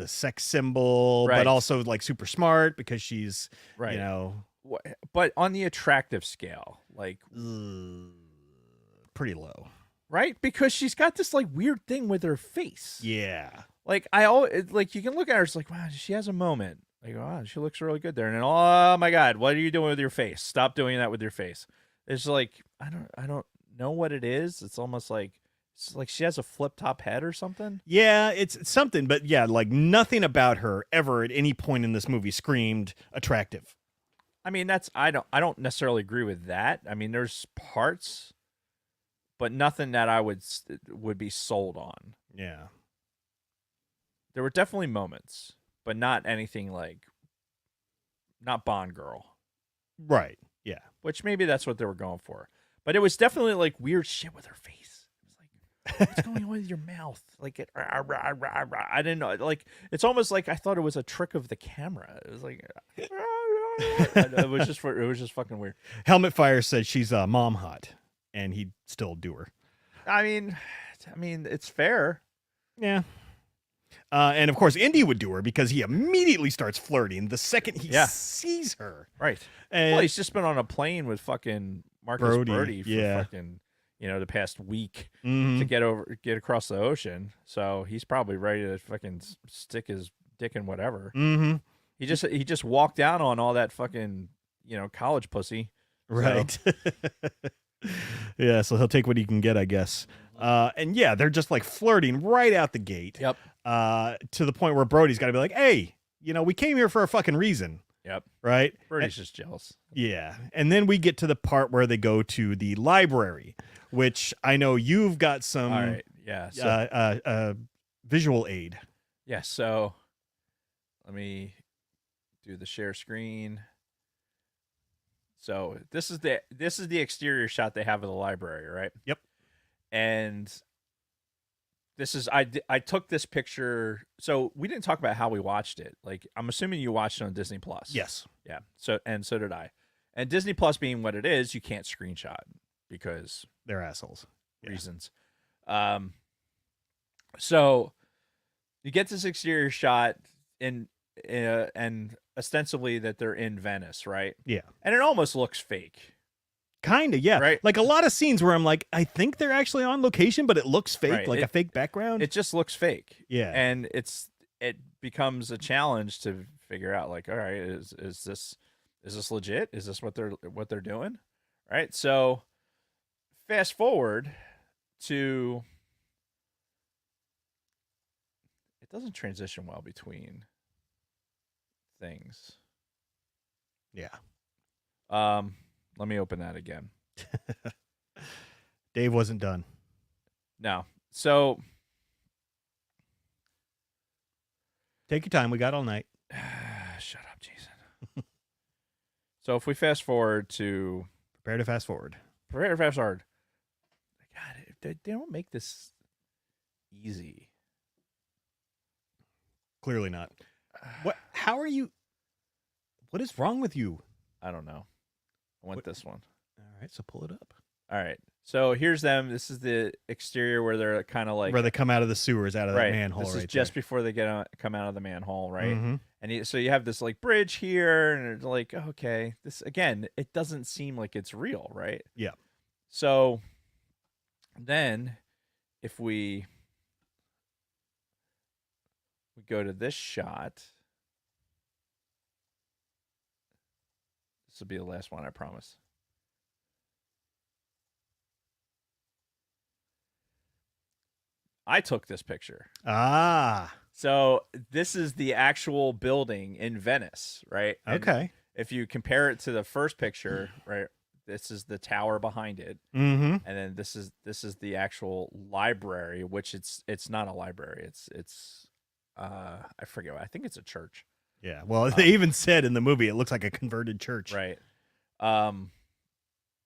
sex symbol, right, but also like super smart because she's, right, but on the attractive scale, like pretty low, right? Because she's got this like weird thing with her face. Yeah. Like I always like you can look at her, it's like, wow, she has a moment. Like, wow, she looks really good there. And then, oh my God, what are you doing with your face? Stop doing that with your face. It's like I don't know what it is. It's almost like she has a flip top head or something. Yeah, it's something, but yeah, like nothing about her ever at any point in this movie screamed attractive. I mean, I don't necessarily agree with that. I mean, there's parts, but nothing that I would be sold on. Yeah. There were definitely moments, but not anything like not Bond girl. Right. Yeah. Which maybe that's what they were going for. But it was definitely like weird shit with her face. What's going on with your mouth? Like I didn't know. Like it's almost like I thought it was a trick of the camera. It was like it was just fucking weird. Helmet Fire said she's mom hot, and he'd still do her. I mean, it's fair. Yeah. And of course, Indy would do her because he immediately starts flirting the second he sees her. Right. And well, he's just been on a plane with fucking Marcus Brody for fucking the past week to get across the ocean. So he's probably ready to fucking stick his dick in whatever. Mm-hmm. He just walked down on all that fucking college pussy. Right. So. Yeah, so he'll take what he can get, I guess. And yeah, they're just like flirting right out the gate. Yep. To the point where Brody's got to be like, hey, we came here for a fucking reason. Yep. Right? Brody's just jealous. Yeah. And then we get to the part where they go to the library, which I know you've got some all right. Yeah. So, visual aid. Yeah. So let me do the share screen. So this is the exterior shot they have of the library, right? Yep. And this is I took this picture. So we didn't talk about how we watched it. Like I'm assuming you watched it on Disney Plus. Yes. Yeah. So did I. And Disney Plus being what it is, you can't screenshot because they're assholes. Reasons. So you get this exterior shot and ostensibly that they're in Venice, right? Yeah. And it almost looks fake. Kind of, yeah. Right. Like a lot of scenes where I'm like, I think they're actually on location, but it looks fake, right. like a fake background. It just looks fake. Yeah. And it becomes a challenge to figure out, like, all right, is this legit? Is this what they're doing? Right. So fast forward to. It doesn't transition well between things. Yeah. Let me open that again. Dave wasn't done. No. So take your time. We got all night. shut up, Jason. So if we fast forward to Prepare to fast forward. God, they don't make this easy. Clearly not. What? How are you? What is wrong with you? I don't know. I want this one. All right, so pull it up. All right. So here's them. This is the exterior where they're kind of like where they come out of the sewers, out of that manhole. This right is just before they come out of the manhole, right? Mm-hmm. And so you have this like bridge here, and it's like, okay, this again, it doesn't seem like it's real, right? Yeah. So then, if we go to this shot, this will be the last one, I promise. I took this picture. Ah. So this is the actual building in Venice, right? And Okay. if you compare it to the first picture, right, this is the tower behind it, Mm-hmm. and then this is the actual library, which it's not a library. It's I forget. I think it's a church. Yeah. Well, they even said in the movie it looks like a converted church. Right.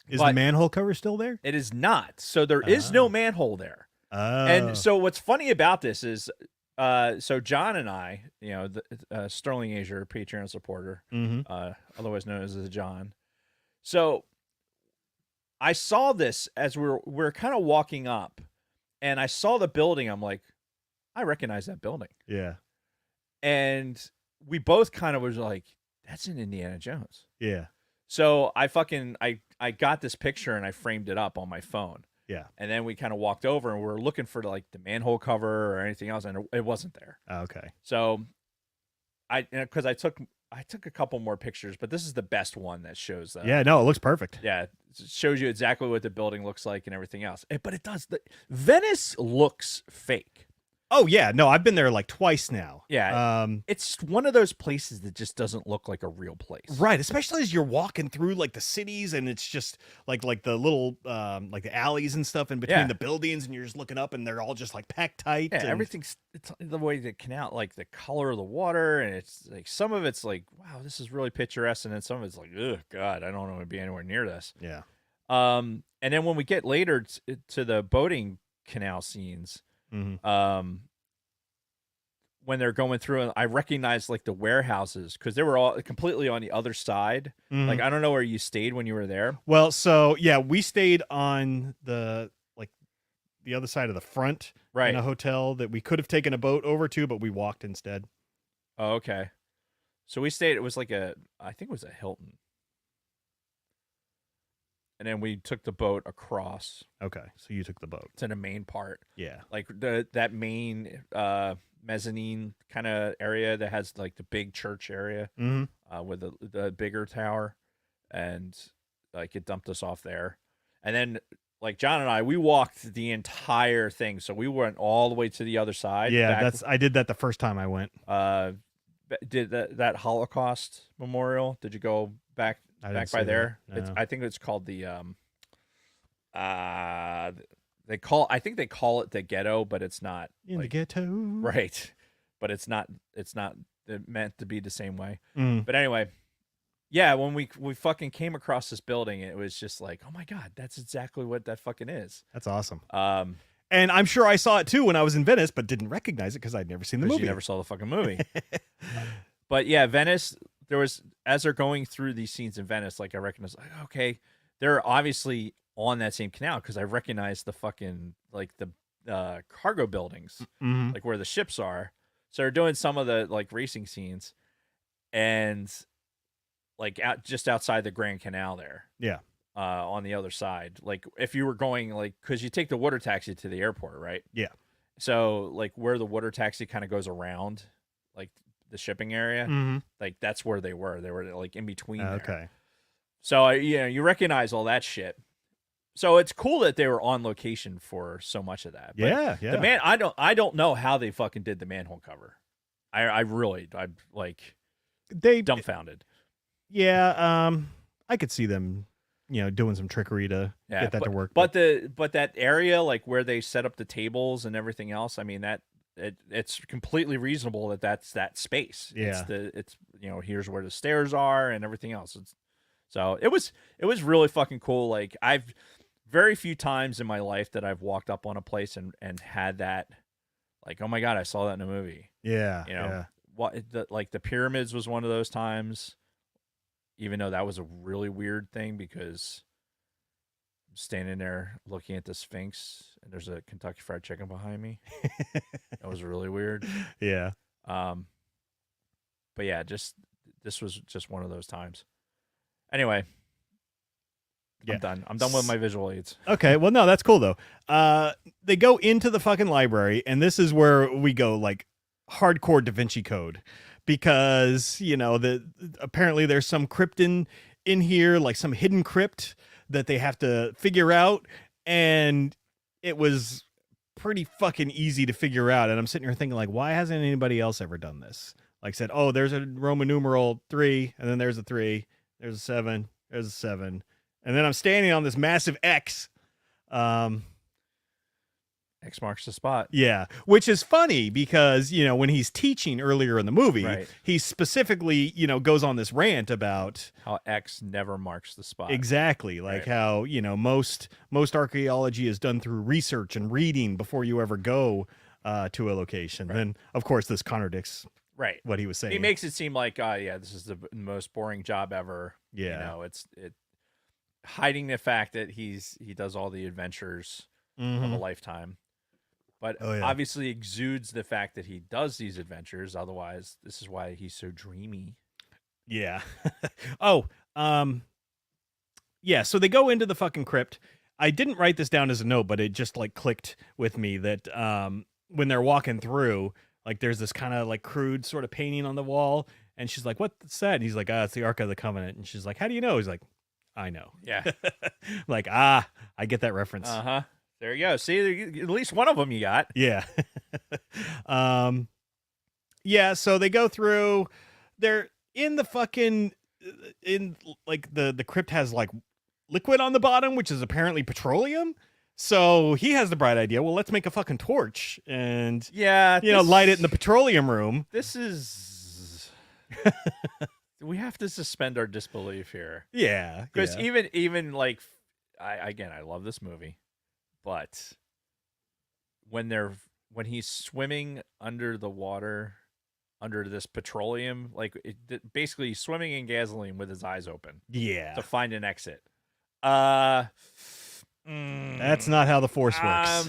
Is the manhole cover still there? It is not. So there is no manhole there. Oh. And so what's funny about this is, so John and I, the Sterling Asia Patreon supporter, otherwise known as John. So I saw this as we're kind of walking up, and I saw the building. I'm like, I recognize that building. Yeah. And we both kind of was like, that's in Indiana Jones. Yeah. So I got this picture and I framed it up on my phone. Yeah. And then we kind of walked over and we were looking for like the manhole cover or anything else, and it wasn't there. Okay. So I took a couple more pictures, but this is the best one that shows that. Yeah, no, it looks perfect. Yeah, it shows you exactly what the building looks like and everything else. But it does. Venice looks fake. Oh yeah, no, I've been there like twice now. Yeah. It's one of those places that just doesn't look like a real place. Right, especially as you're walking through like the cities, and it's just like the little like the alleys and stuff in between the buildings, and you're just looking up and they're all just like packed tight. Yeah, and everything's it's the way the canal, like the color of the water, and it's like some of it's like, wow, this is really picturesque, and then some of it's like, oh God, I don't want to be anywhere near this. Yeah. And then when we get later to the boating canal scenes, when they're going through, I recognize like the warehouses because they were all completely on the other side. Like, I don't know where you stayed when you were there. Well, so yeah, we stayed on the other side of the front, right, in a hotel that we could have taken a boat over to, but we walked instead. Oh, okay. So we stayed. It was like I think it was a Hilton. And then we took the boat across. Okay, so you took the boat to the main part. Yeah, like that main mezzanine kind of area that has like the big church area with the bigger tower, and like it dumped us off there. And then like John and I, we walked the entire thing, so we went all the way to the other side. Yeah, I did that the first time I went. Did that Holocaust Memorial? Did you go back by there? No. I think it's called the I think they call it the ghetto, but it's not in the ghetto, right? But it's not meant to be the same way. Mm. But anyway, yeah, when we fucking came across this building, it was just like, oh my God, that's exactly what that fucking is. That's awesome. And I'm sure I saw it too when I was in Venice, but didn't recognize it because I'd never seen the movie. You never saw the fucking movie. But yeah, Venice, as they're going through these scenes in Venice, like I recognize, like, okay, they're obviously on that same canal because I recognize the fucking like the cargo buildings, like where the ships are. So they're doing some of the like racing scenes, and like just outside the Grand Canal there. Yeah. On the other side, like if you were going like, because you take the water taxi to the airport, right? Yeah. So like where the water taxi kind of goes around, like the shipping area, like that's where they were. They were like in between. Okay. There. So you recognize all that shit, So it's cool that they were on location for so much of that. But Yeah, yeah. I don't know how they fucking did the manhole cover. I'm like They dumbfounded. Yeah, I could see them, doing some trickery to get that to work. But that area, like where they set up the tables and everything else, I mean it's completely reasonable that's that space. Yeah. It's here's where the stairs are and everything else. So it was really fucking cool. Like I've very few times in my life that I've walked up on a place and had that, like, oh my God, I saw that in a movie. Yeah. Yeah. Like the pyramids was one of those times, even though that was a really weird thing because I'm standing there looking at the Sphinx and there's a Kentucky Fried Chicken behind me. That was really weird. Yeah. But yeah, this was just one of those times. Anyway, Yeah. I'm done with my visual aids. Okay, well, no, that's cool though. They go into the fucking library, and this is where we go like hardcore Da Vinci Code, because apparently there's some crypt in here, like some hidden crypt that they have to figure out, and it was pretty fucking easy to figure out. And I'm sitting here thinking, like, why hasn't anybody else ever done this? Like said, oh, there's a Roman numeral 3, and then there's a 3, there's a 7, there's a 7. And then I'm standing on this massive X. X marks the spot. Yeah, which is funny because, when he's teaching earlier in the movie, Right. he specifically, goes on this rant about how X never marks the spot. Exactly. Like how, most archaeology is done through research and reading before you ever go to a location. Right. And of course, this contradicts what he was saying. He makes it seem like, this is the most boring job ever. Yeah. It's hiding the fact that he does all the adventures of a lifetime, but obviously exudes the fact that he does these adventures. Otherwise, this is why he's so dreamy. Yeah. Yeah. So they go into the fucking crypt. I didn't write this down as a note, but it just like clicked with me that when they're walking through, like there's this kind of like crude sort of painting on the wall, and she's like, "What's that?" And he's like, "It's the Ark of the Covenant." And she's like, "How do you know?" He's like, "I know." Yeah. Like, I get that reference. There you go. See, at least one of them you got. Yeah. Yeah. So they go through. They're in the fucking the crypt has like liquid on the bottom, which is apparently petroleum. So he has the bright idea. Well, let's make a fucking torch and light it in the petroleum room. This is. We have to suspend our disbelief here. Yeah, because even like, I love this movie, but when he's swimming under the water, under this petroleum, like basically he's swimming in gasoline with his eyes open. Yeah, to find an exit. That's not how the Force works.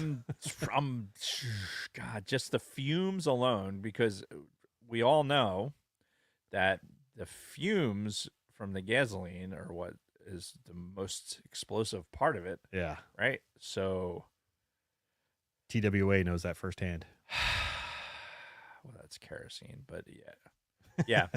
God, just the fumes alone, because we all know that the fumes from the gasoline are what is the most explosive part of it. Yeah. Right? So TWA knows that firsthand. Well, that's kerosene, but yeah.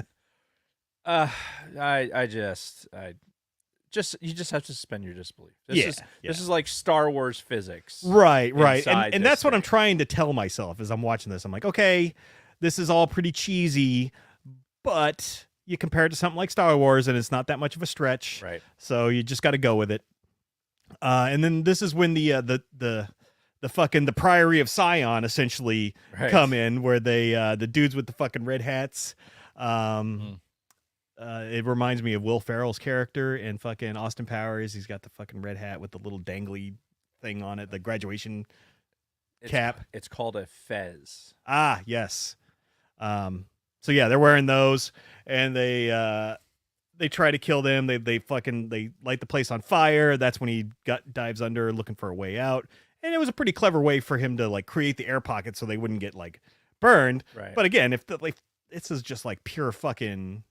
You just have to suspend your disbelief. This is like Star Wars physics. Right. And that's what I'm trying to tell myself as I'm watching this. I'm like, okay, this is all pretty cheesy, but you compare it to something like Star Wars and it's not that much of a stretch. Right. So you just got to go with it. And then this is when the Priory of Sion essentially come in, where they the dudes with the fucking red hats. It reminds me of Will Ferrell's character in fucking Austin Powers. He's got the fucking red hat with the little dangly thing on it, the graduation cap. It's called a fez. Ah, yes. So yeah, they're wearing those, and they try to kill them. They light the place on fire. That's when he dives under looking for a way out. And it was a pretty clever way for him to like create the air pocket so they wouldn't get like burned. Right. But again, if this is just like pure fucking,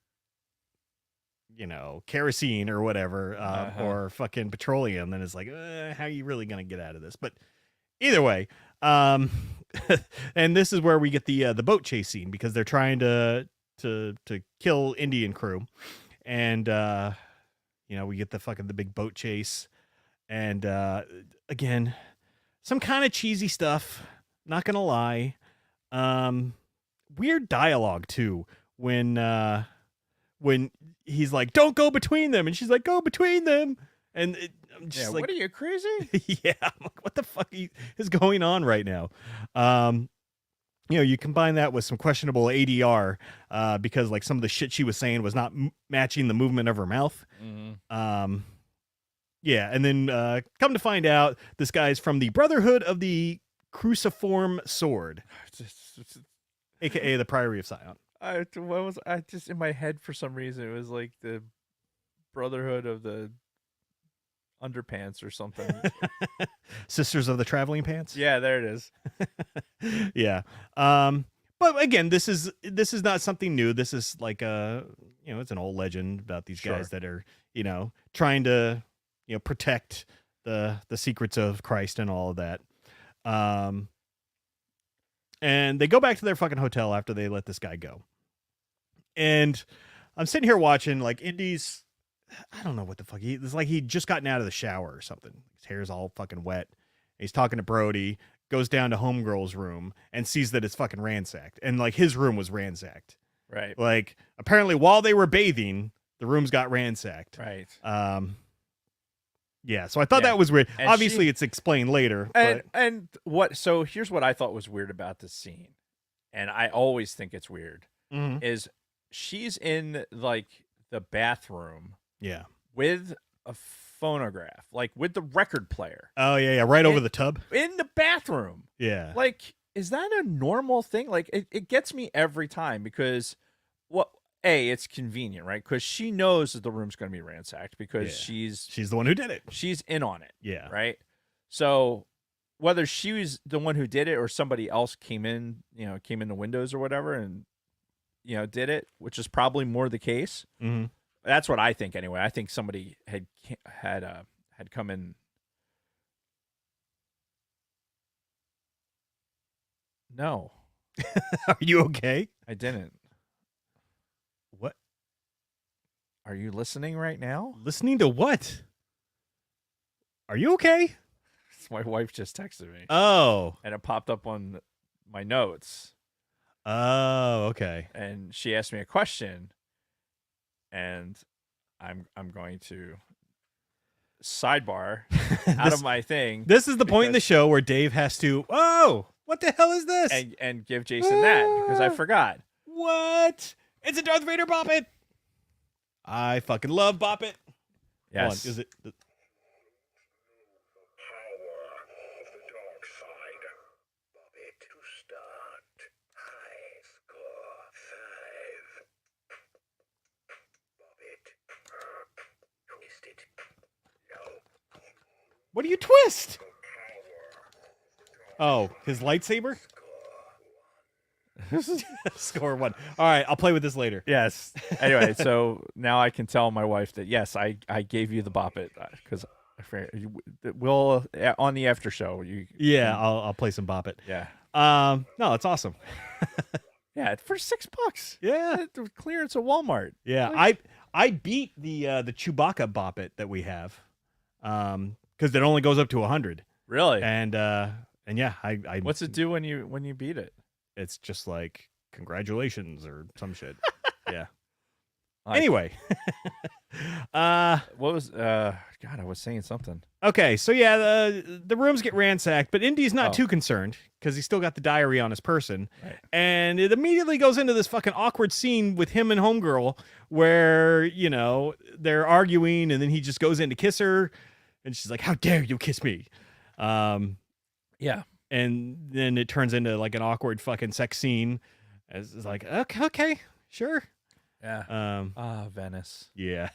kerosene or whatever, or fucking petroleum, then it's like, how are you really going to get out of this? But either way, and this is where we get the boat chase scene, because they're trying to kill Indian crew. And, we get the big boat chase. And again, some kind of cheesy stuff. Not gonna lie. Weird dialogue too. When he's like, "Don't go between them," and she's like, "Go between them," and I'm just like, "What are you, crazy?" yeah, I'm like, what the fuck is going on right now? You combine that with some questionable ADR, because like some of the shit she was saying was not matching the movement of her mouth. Mm-hmm. Yeah, and then come to find out, this guy's from the Brotherhood of the Cruciform Sword, aka the Priory of Sion. I just in my head for some reason it was like the Brotherhood of the Underpants or something. Sisters of the Traveling Pants. Yeah, there it is. Yeah. But again, this is not something new. This is like it's an old legend about these guys that are, trying to, protect the secrets of Christ and all of that. And they go back to their fucking hotel after they let this guy go. And I'm sitting here watching, like, Indy's, I don't know what the fuck it's like he'd just gotten out of the shower or something. His hair's all fucking wet. He's talking to Brody, goes down to Homegirl's room and sees that it's fucking ransacked. And like his room was ransacked. Right. Like apparently while they were bathing, the rooms got ransacked. Right. Yeah, so I thought that was weird. And obviously it's explained later. So here's what I thought was weird about this scene. And I always think it's weird. Mm-hmm. Is she's in like the bathroom. Yeah. With a phonograph, like with the record player. Oh yeah, right over the tub. In the bathroom. Yeah. Like, is that a normal thing? Like, it gets me every time because, it's convenient, right? Because she knows that the room's going to be ransacked because she's the one who did it. She's in on it. Yeah. Right. So whether she was the one who did it or somebody else came in the windows or whatever and, did it, which is probably more the case. Mm-hmm. That's what I think anyway. I think somebody had come in. No. Are you okay? I didn't. What? Are you listening right now? Listening to what? Are you okay? My wife just texted me. Oh. And it popped up on my notes. Oh, okay. And she asked me a question. And I'm going to sidebar out of my thing. This is the point in the show where Dave has to, what the hell is this? And give Jason that because I forgot. What? It's a Darth Vader Bop It. I fucking love Bop It. Yes. Is it? What do you twist? Oh, his lightsaber? Score one. All right, I'll play with this later. Yes. Anyway, so now I can tell my wife that, yes, I gave you the Bop It because we'll, on the after show. I'll play some Bop It. Yeah. No, it's awesome. Yeah, for $6. Yeah. The clearance at Walmart. Yeah, Like, I beat the Chewbacca Bop It that we have. Because it only goes up to 100. Really? And yeah, I what's it do when you beat it? It's just like congratulations or some shit. Yeah. Anyway, what was God? I was saying something. Okay, so yeah, the rooms get ransacked, but Indy's not too concerned because he's still got the diary on his person, right. And it immediately goes into this fucking awkward scene with him and Homegirl where they're arguing, and then he just goes in to kiss her, and she's like, "How dare you kiss me?" Yeah. And then it turns into like an awkward fucking sex scene. It's like, okay, sure. Yeah. Venice. Yeah.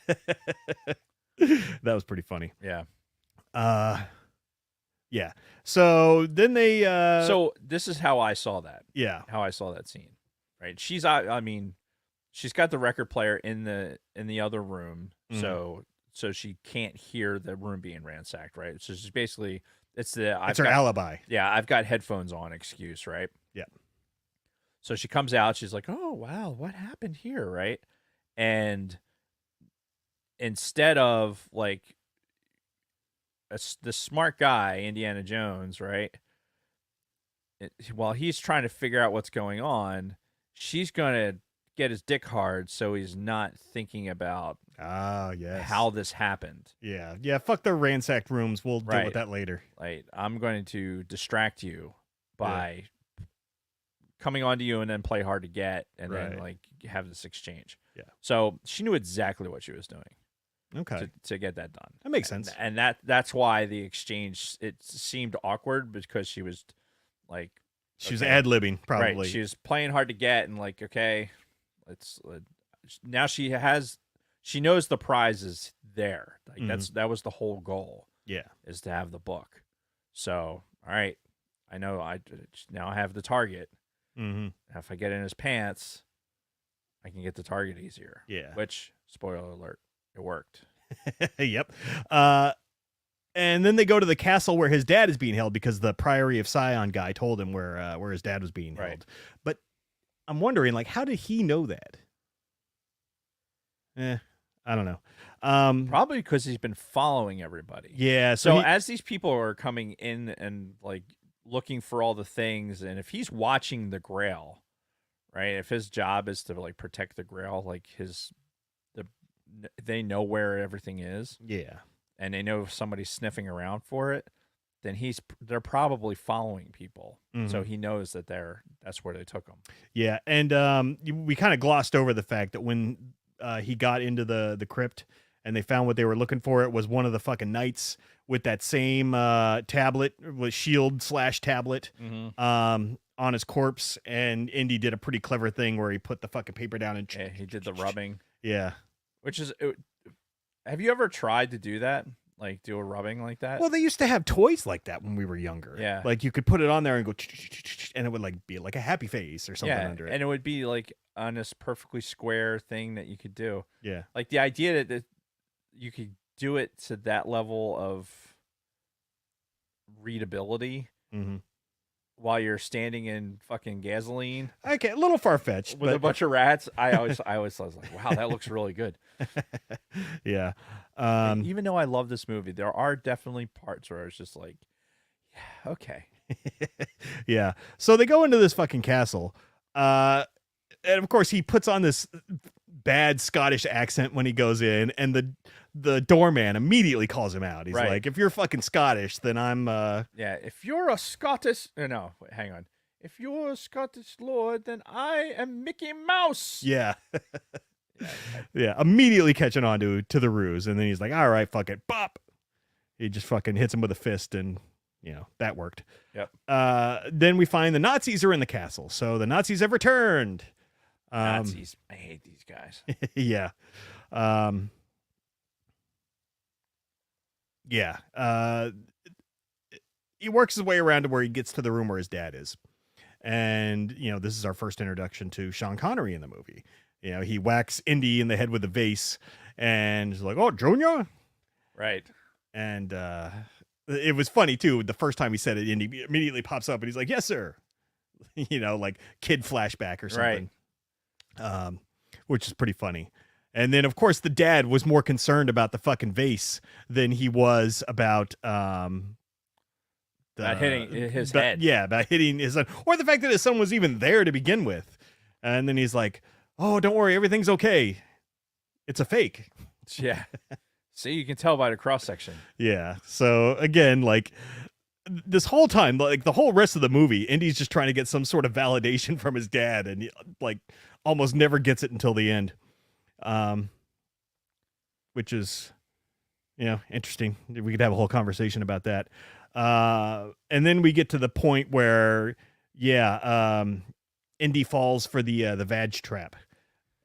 That was pretty funny. Yeah. Yeah. So then they So this is how I saw that. Yeah. How I saw that scene. Right. She's she's got the record player in the other room, so she can't hear the room being ransacked, right? So she's basically it's her alibi. Yeah, I've got headphones on excuse, right? Yeah. So she comes out, she's like, "Oh, wow, what happened here?" Right? And instead of like the smart guy, Indiana Jones, right? While he's trying to figure out what's going on, she's gonna get his dick hard, so he's not thinking about yes, how this happened. Yeah. Fuck the ransacked rooms. We'll deal with that later. Like, I'm going to distract you by coming onto you and then play hard to get, and then like have this exchange. Yeah. So she knew exactly what she was doing. Okay. To get that done. That makes sense. And that's why the exchange, it seemed awkward, because she was like, she was ad-libbing, probably. Right. She was playing hard to get, and like, okay, now she knows the prize is there. Like that was the whole goal. Yeah. Is to have the book. So, all right, I know I have the target. Mm-hmm. If I get in his pants, I can get the target easier. Yeah. Which, spoiler alert, it worked. Yep. And then they go to the castle where his dad is being held, because the Priory of Sion guy told him where his dad was being held. But I'm wondering, like, how did he know that? I don't know. Probably because he's been following everybody. Yeah. So as these people are coming in and like looking for all the things, and if he's watching the Grail, right? If his job is to like protect the Grail, like they know where everything is. Yeah. And they know if somebody's sniffing around for it, then they're probably following people. Mm-hmm. So he knows that that's where they took him. Yeah. And we kind of glossed over the fact that when he got into the crypt and they found what they were looking for, it was one of the fucking knights with that same tablet, with shield/tablet, on his corpse. And Indy did a pretty clever thing where he put the fucking paper down and he did the rubbing. Yeah. Which is, have you ever tried to do that? Like do a rubbing like that? Well, they used to have toys like that when we were younger. Yeah. Like you could put it on there and go, and it would like be like a happy face or something under it. And it would be like on this perfectly square thing that you could do. Yeah. Like the idea that you could do it to that level of readability while you're standing in fucking gasoline. Okay, a little far-fetched. With a bunch of rats. I always was like, wow, that looks really good. Yeah. Even though I love this movie, there are definitely parts where it's just like, yeah, okay. Yeah. So they go into this fucking castle. And of course he puts on this bad Scottish accent when he goes in, and the doorman immediately calls him out. He's like, if you're fucking Scottish, then I'm yeah, if you're a Scottish hang on. If you're a Scottish lord, then I am Mickey Mouse. Yeah. Yeah, immediately catching on to the ruse, and then he's like, all right, fuck it, bop. He just fucking hits him with a fist, and that worked. Yep. Then we find the Nazis are in the castle, so the Nazis have returned. Nazis, I hate these guys. Yeah. Yeah. He works his way around to where he gets to the room where his dad is, and this is our first introduction to Sean Connery in the movie. He whacks Indy in the head with a vase, and he's like, "Oh, Junior," right? And it was funny too. The first time he said it, Indy immediately pops up, and he's like, "Yes, sir." Like kid flashback or something, which is pretty funny. And then, of course, the dad was more concerned about the fucking vase than he was about hitting his head. Yeah, about hitting his son, or the fact that his son was even there to begin with. And then he's like, "Oh, don't worry, everything's okay. It's a fake." Yeah. See, you can tell by the cross section. Yeah. So again, like this whole time, like the whole rest of the movie, Indy's just trying to get some sort of validation from his dad, and like almost never gets it until the end. Which is, interesting. We could have a whole conversation about that. And then we get to the point where, Indy falls for the vag trap,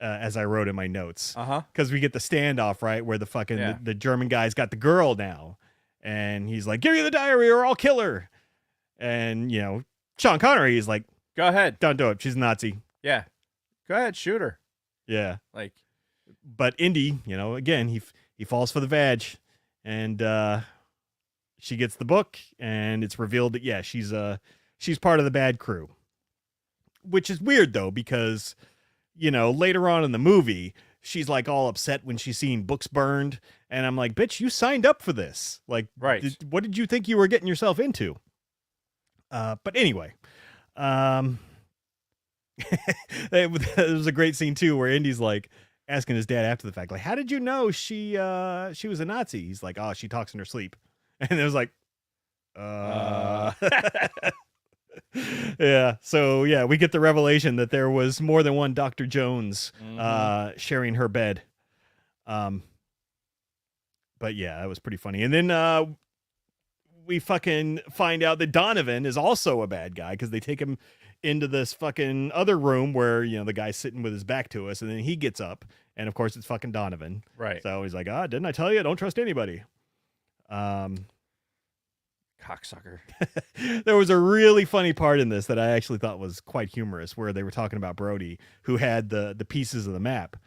as I wrote in my notes. Because we get the standoff, right, where the fucking the German guy's got the girl now, and he's like, "Give me the diary or I'll kill her." And Sean Connery is like, "Go ahead, don't do it. She's a Nazi." Yeah, go ahead, shoot her. Yeah, like. But Indy, again, he falls for the vag, and she gets the book, and it's revealed that she's part of the bad crew. Which is weird though, because later on in the movie, she's like all upset when she's seeing books burned. And I'm like, bitch, you signed up for this. Like, Right. What did you think you were getting yourself into? But anyway, it was a great scene too, where Indy's like asking his dad after the fact, like, how did you know she was a Nazi? He's like, oh, she talks in her sleep. And it was like, yeah. So yeah, we get the revelation that there was more than one Dr. Jones sharing her bed. But yeah, that was pretty funny. And then we fucking find out that Donovan is also a bad guy because they take him into this fucking other room where, you know, the guy's sitting with his back to us, and then he gets up, and of course it's fucking Donovan. Right. So he's like, didn't I tell you? Don't trust anybody. Cocksucker. There was a really funny part in this that I actually thought was quite humorous, where they were talking about Brody, who had the pieces of the map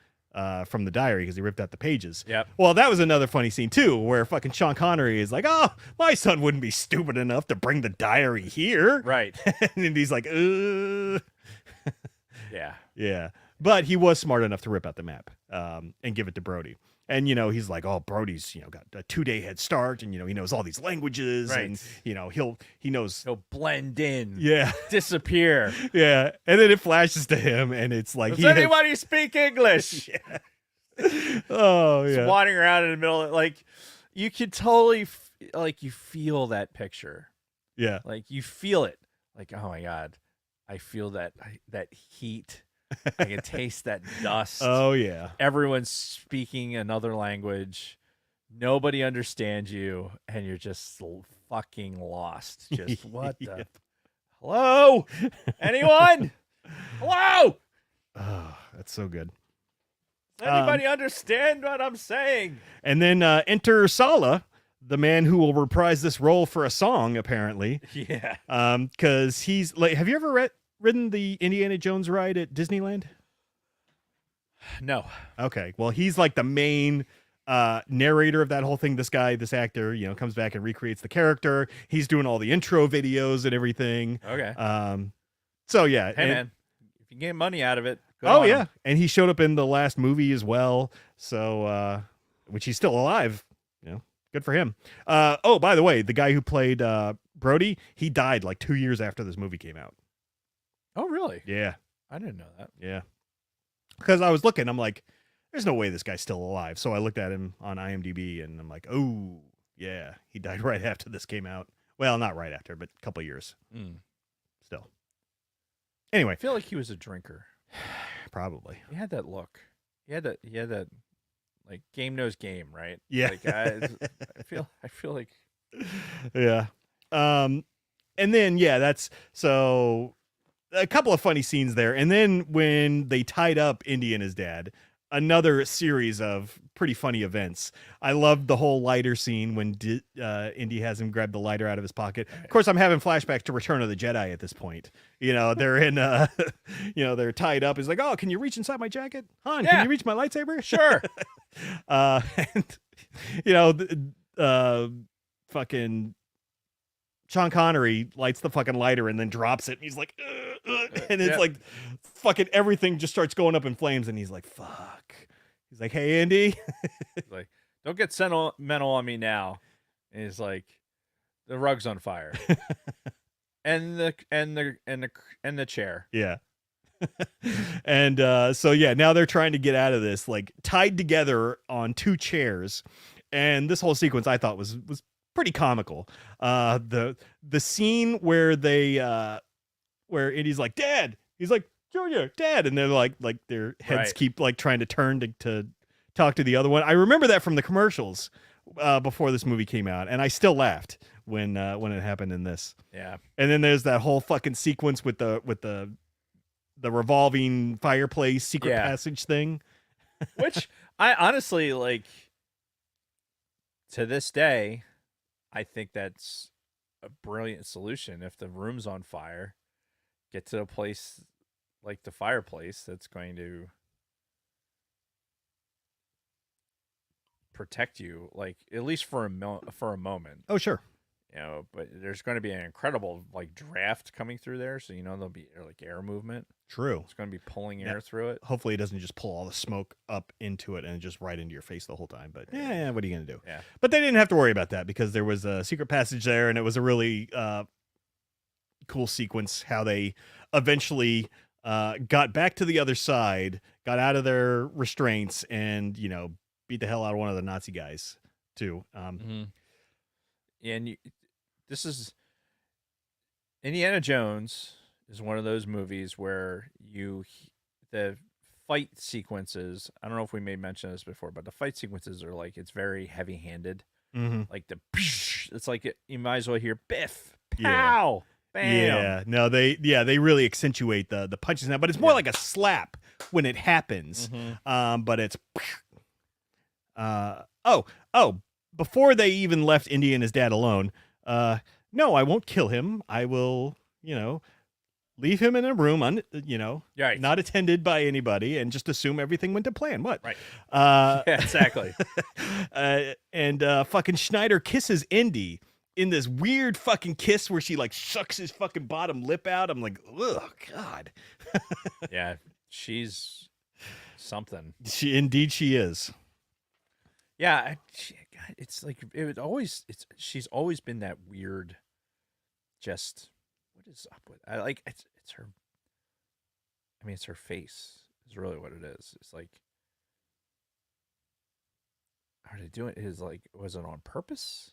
from the diary because he ripped out the pages. Yep. Well, that was another funny scene too, where fucking Sean Connery is like, "Oh, my son wouldn't be stupid enough to bring the diary here." Right. And he's like, Yeah. Yeah. But he was smart enough to rip out the map and give it to Brody. And, you know, he's like, oh, Brody's, you know, got a 2-day head start, and, you know, he knows all these languages, Right. and, you know, he knows. He'll blend in. Yeah. Disappear. Yeah. And then it flashes to him, and it's like, Does anybody speak English? Yeah. Oh, yeah. Just wandering around in the middle of, like, you could totally you feel that picture. Yeah. Like, you feel it. Like, oh my God, I feel that heat. I can taste that dust. Oh, yeah. Everyone's speaking another language. Nobody understands you, and you're just fucking lost. Just what the? Yep. Hello? Anyone? Hello? Oh, that's so good. Does anybody understand what I'm saying? And then enter Sala, the man who will reprise this role for a song, apparently. Yeah. Because he's like, have you ever ridden the Indiana Jones ride at Disneyland? No. Okay. Well, he's like the main narrator of that whole thing. This actor, you know, comes back and recreates the character. He's doing all the intro videos and everything. Okay. So yeah. Hey, man, if you get money out of it. Oh yeah. And he showed up in the last movie as well. So, which he's still alive, you know, good for him. Oh, by the way, the guy who played Brody, he died like 2 years after this movie came out. Oh, really? Yeah. I didn't know that. Yeah. Because I was looking, I'm like, there's no way this guy's still alive. So I looked at him on IMDb, and I'm like, oh, yeah, he died right after this came out. Well, not right after, but a couple of years. Still. Anyway. I feel like he was a drinker. Probably. He had that look. He had that like game knows game, right? Yeah. Like, I feel like. Yeah. And then, yeah, that's so a couple of funny scenes there. And then when they tied up Indy and his dad, another series of pretty funny events. I loved the whole lighter scene when Indy has him grab the lighter out of his pocket. Of course, I'm having flashbacks to Return of the Jedi at this point. You know, they're in, you know, they're tied up. He's like, oh, can you reach inside my jacket? Han, can you reach my lightsaber? Sure. And, you know, fucking Sean Connery lights the fucking lighter and then drops it. And he's like, and it's like fucking everything just starts going up in flames. And he's like, fuck. He's like, hey, Andy. He's like, don't get sentimental on me now. And he's like, the rug's on fire. and the chair. Yeah. And so yeah, now they're trying to get out of this, like tied together on 2 chairs. And this whole sequence I thought was pretty comical. The scene where where Indy's like, Dad, he's like, Junior, Dad, and they're like their heads keep like trying to turn to talk to the other one. I remember that from the commercials before this movie came out, and I still laughed when it happened in this. Yeah. And then there's that whole fucking sequence with the revolving fireplace secret passage thing. Which I honestly like. To this day, I think that's a brilliant solution. If the room's on fire, get to a place like the fireplace that's going to protect you, like at least for a moment. Oh, sure. but there's going to be an incredible like draft coming through there, so there'll be like air movement. True. It's going to be pulling air through it. Hopefully, it doesn't just pull all the smoke up into it and just right into your face the whole time. But yeah, what are you gonna do? Yeah. But they didn't have to worry about that because there was a secret passage there, and it was a really cool sequence how they eventually got back to the other side, got out of their restraints, and beat the hell out of one of the Nazi guys too. And this is Indiana Jones is one of those movies where the fight sequences. I don't know if we may mention this before, but the fight sequences are like it's very heavy-handed. Like it's like you might as well hear biff, pow, bam. Yeah, no, they really accentuate the punches now, but it's more like a slap when it happens. But it's before they even left Indy and his dad alone. No, I won't kill him. I will, leave him in a room, not attended by anybody, and just assume everything went to plan. What? Right. Yeah, exactly. And fucking Schneider kisses Indy in this weird fucking kiss where she like sucks his fucking bottom lip out. I'm like, oh God. Yeah, she's something. She is. Yeah, it's like she's always been that weird. Just what is up with? It's her. I mean, it's her face. Is really what it is. It's like, are they doing? Is like, was it on purpose?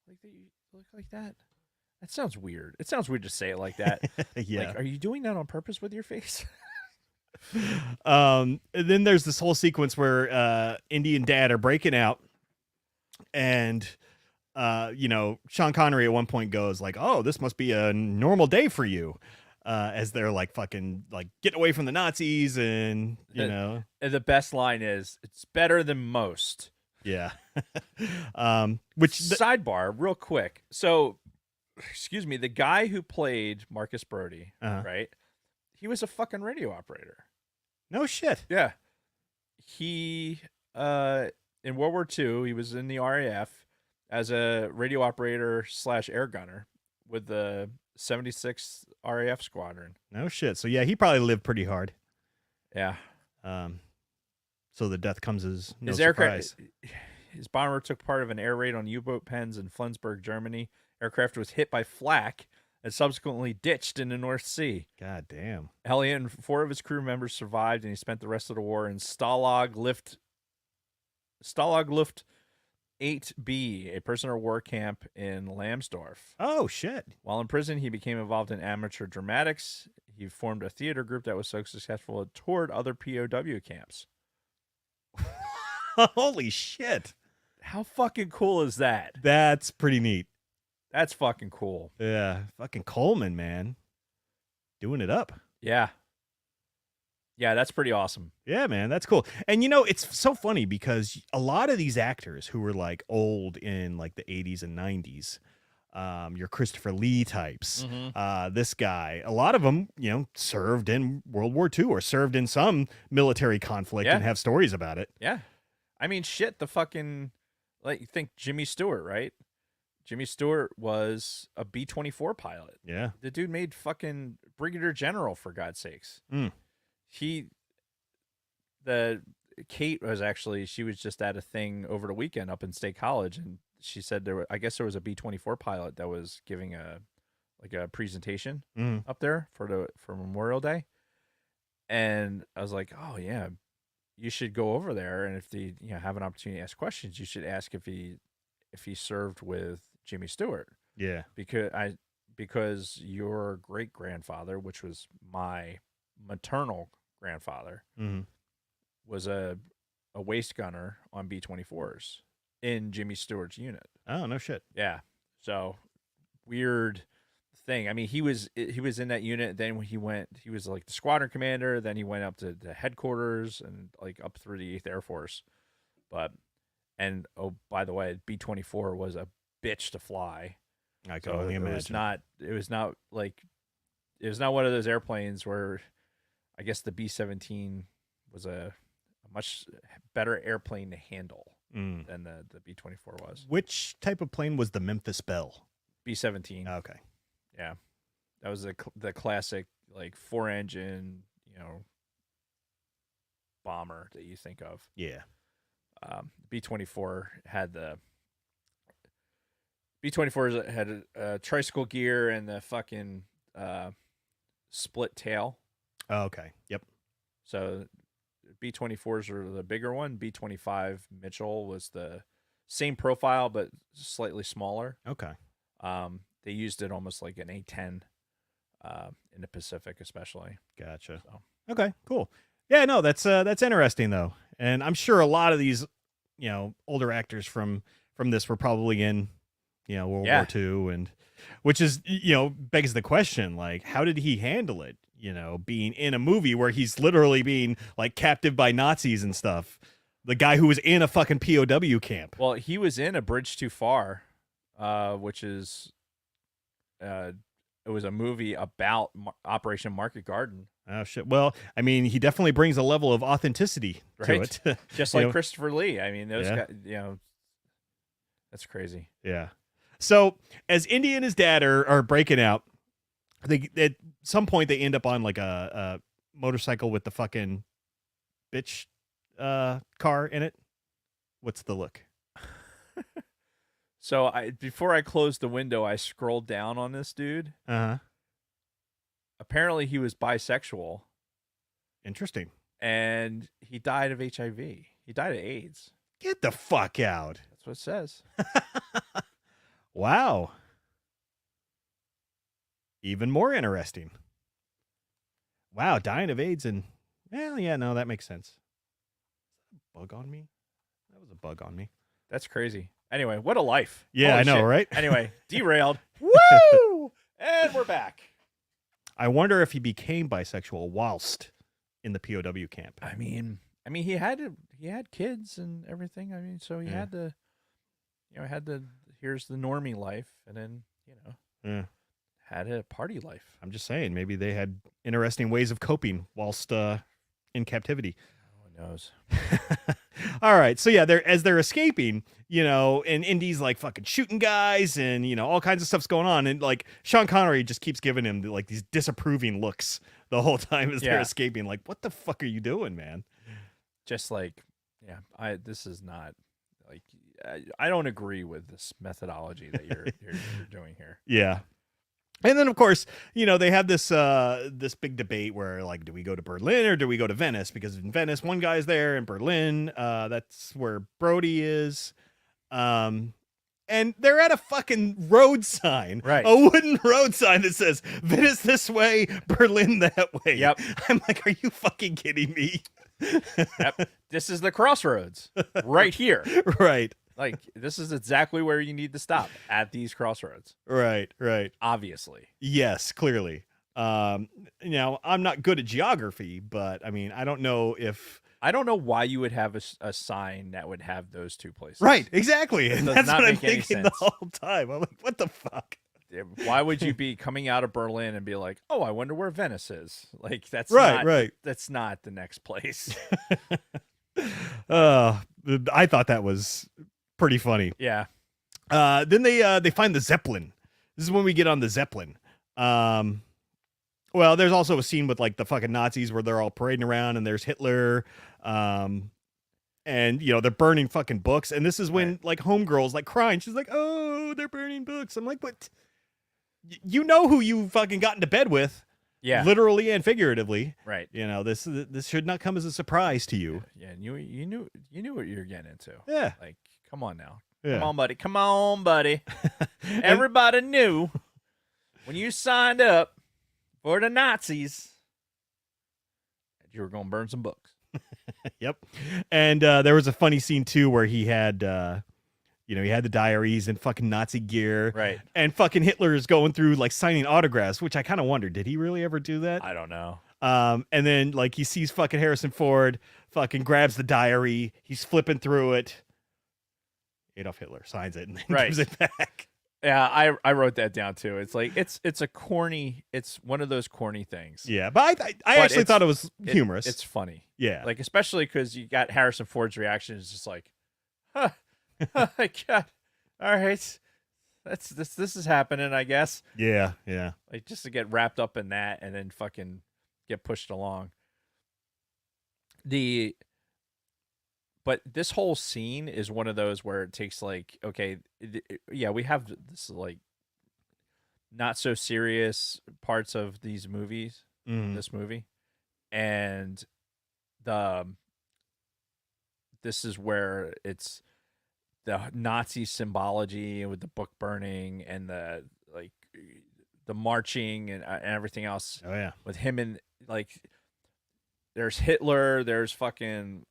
Like that you look like that? That sounds weird. It sounds weird to say it like that. Yeah. Like, are you doing that on purpose with your face? And then there's this whole sequence where Indy and Dad are breaking out, and Sean Connery at one point goes like, "Oh, this must be a normal day for you," as they're like fucking like getting away from the Nazis, and And the best line is, "It's better than most." Yeah. Sidebar, real quick. So, excuse me, the guy who played Marcus Brody, right? He was a fucking radio operator. No shit. Yeah. He in World War II, he was in the RAF as a radio operator / air gunner with the 76th RAF squadron. No shit. So yeah, he probably lived pretty hard. Yeah. So the death comes as no surprise. His bomber took part of an air raid on U-boat pens in Flensburg, Germany. Aircraft was hit by flak and subsequently ditched in the North Sea. God damn. Elliot and 4 of his crew members survived, and he spent the rest of the war in Stalag Luft 8B, a prisoner of war camp in Lambsdorff. Oh, shit. While in prison, he became involved in amateur dramatics. He formed a theater group that was so successful it toured other POW camps. Holy shit. How fucking cool is that? That's pretty neat. That's fucking cool. Yeah. Fucking Coleman, man. Doing it up. Yeah. Yeah, that's pretty awesome. Yeah, man, that's cool. And it's so funny because a lot of these actors who were like old in like the 80s and 90s, your Christopher Lee types, this guy, a lot of them, served in World War II or served in some military conflict and have stories about it. Yeah. I mean, shit, the fucking, like, think Jimmy Stewart, right? Jimmy Stewart was a B-24 pilot. Yeah. The dude made fucking Brigadier General, for God's sakes. Kate was actually, she was just at a thing over the weekend up in State College, and she said I guess there was a B-24 pilot that was giving a presentation up there for Memorial Day. And I was like, oh yeah, you should go over there, and if they have an opportunity to ask questions, you should ask if he served with Jimmy Stewart. Yeah. Because your great grandfather, which was my maternal grandfather, was a waist gunner on B-24s in Jimmy Stewart's unit. Oh, no shit. Yeah. So weird thing. I mean, he was in that unit. Then he was like the squadron commander. Then he went up to the headquarters and like up through the 8th Air Force. And by the way, B-24 was a bitch to fly. I can only imagine. It was not one of those airplanes where, I guess the B-17 was a much better airplane to handle than the B-24 was. Which type of plane was the Memphis Belle? B-17. Okay. Yeah, that was the classic like 4-engine, bomber that you think of. Yeah. B-24 had the B-24s had a tricycle gear and the fucking split tail. Oh, okay. Yep. So B-24s are the bigger one. B-25 Mitchell was the same profile but slightly smaller. Okay. They used it almost like an A-10 in the Pacific, especially. Gotcha. So. Okay, cool. Yeah, no, that's interesting though, and I'm sure a lot of these, older actors from this were probably in, World War II, and which is, begs the question, like, how did he handle it? Being in a movie where he's literally being like captive by Nazis and stuff. The guy who was in a fucking POW camp. Well, he was in A Bridge Too Far, which is, it was a movie about Operation Market Garden. Oh shit! Well, I mean, he definitely brings a level of authenticity to it, just like Christopher Lee. I mean, those guys, that's crazy. Yeah. So as Indy and his dad are breaking out, at some point they end up on like a motorcycle with the fucking bitch car in it. What's the look? So before I closed the window, I scrolled down on this dude. Uh-huh. Apparently he was bisexual. Interesting. And he died of HIV. He died of AIDS. Get the fuck out. That's what it says. Wow. Even more interesting. Wow, dying of AIDS and well, yeah, no, that makes sense. Is that a bug on me? That was a bug on me. That's crazy. Anyway, what a life. Yeah, Holy I know, shit. right? Anyway, derailed. Woo! And we're back. I wonder if he became bisexual whilst in the POW camp. I mean, he had kids and everything. I mean, so he had to, here's the normie life, and then, had a party life. I'm just saying, maybe they had interesting ways of coping whilst in captivity. Who knows? All right, so yeah, as they're escaping, and Indy's like fucking shooting guys, and all kinds of stuff's going on, and like Sean Connery just keeps giving him like these disapproving looks the whole time as they're escaping. Like, what the fuck are you doing, man? Just like, this is not like I don't agree with this methodology that you're doing here. Yeah. And then, of course, they have this this big debate where, like, do we go to Berlin or do we go to Venice? Because in Venice, one guy's there. In Berlin, that's where Brody is. And they're at a fucking road sign. Right. A wooden road sign that says, Venice this way, Berlin that way. Yep. I'm like, are you fucking kidding me? Yep. This is the crossroads right here. Right. Like, this is exactly where you need to stop, at these crossroads. Right. Obviously. Yes, clearly. I'm not good at geography, but I mean, I don't know why you would have a sign that would have those two places. Right, exactly. And does that's not what I'm make any thinking the sense. whole time. I'm like, what the fuck? Why would you be coming out of Berlin and be like, oh, I wonder where Venice is? Like, that's right. That's not the next place. I thought that was pretty funny. Yeah. Then they find the Zeppelin. This is when we get on the Zeppelin. Well, there's also a scene with like the fucking Nazis where they're all parading around and there's Hitler. And they're burning fucking books. And this is when like homegirl's like crying. She's like, oh, they're burning books. I'm like, what? You know who you fucking got into bed with. Yeah. Literally and figuratively. Right. This should not come as a surprise to you. Yeah, and you knew what you were getting into. Yeah. Like, come on now. Yeah. Come on, buddy. Everybody knew when you signed up for the Nazis that you were going to burn some books. Yep. And there was a funny scene too where he had he had the diaries and fucking Nazi gear. Right. And fucking Hitler is going through like signing autographs, which I kind of wondered, did he really ever do that? I don't know. And then like he sees fucking Harrison Ford, fucking grabs the diary, he's flipping through it. Adolf Hitler signs it and then gives it back. Yeah, I wrote that down too. It's like it's one of those corny things. Yeah, but I actually thought it was humorous. It's funny. Yeah. Like, especially because you got Harrison Ford's reaction is just like, huh, oh my God. All right. this is happening, I guess. Yeah, yeah. Like, just to get wrapped up in that and then fucking get pushed along. But this whole scene is one of those where it takes, like, okay, yeah, we have this, like, not so serious parts of these movies, this movie, and this is where it's the Nazi symbology with the book burning and the marching and everything else. Oh yeah, with him and, like, there's Hitler, there's fucking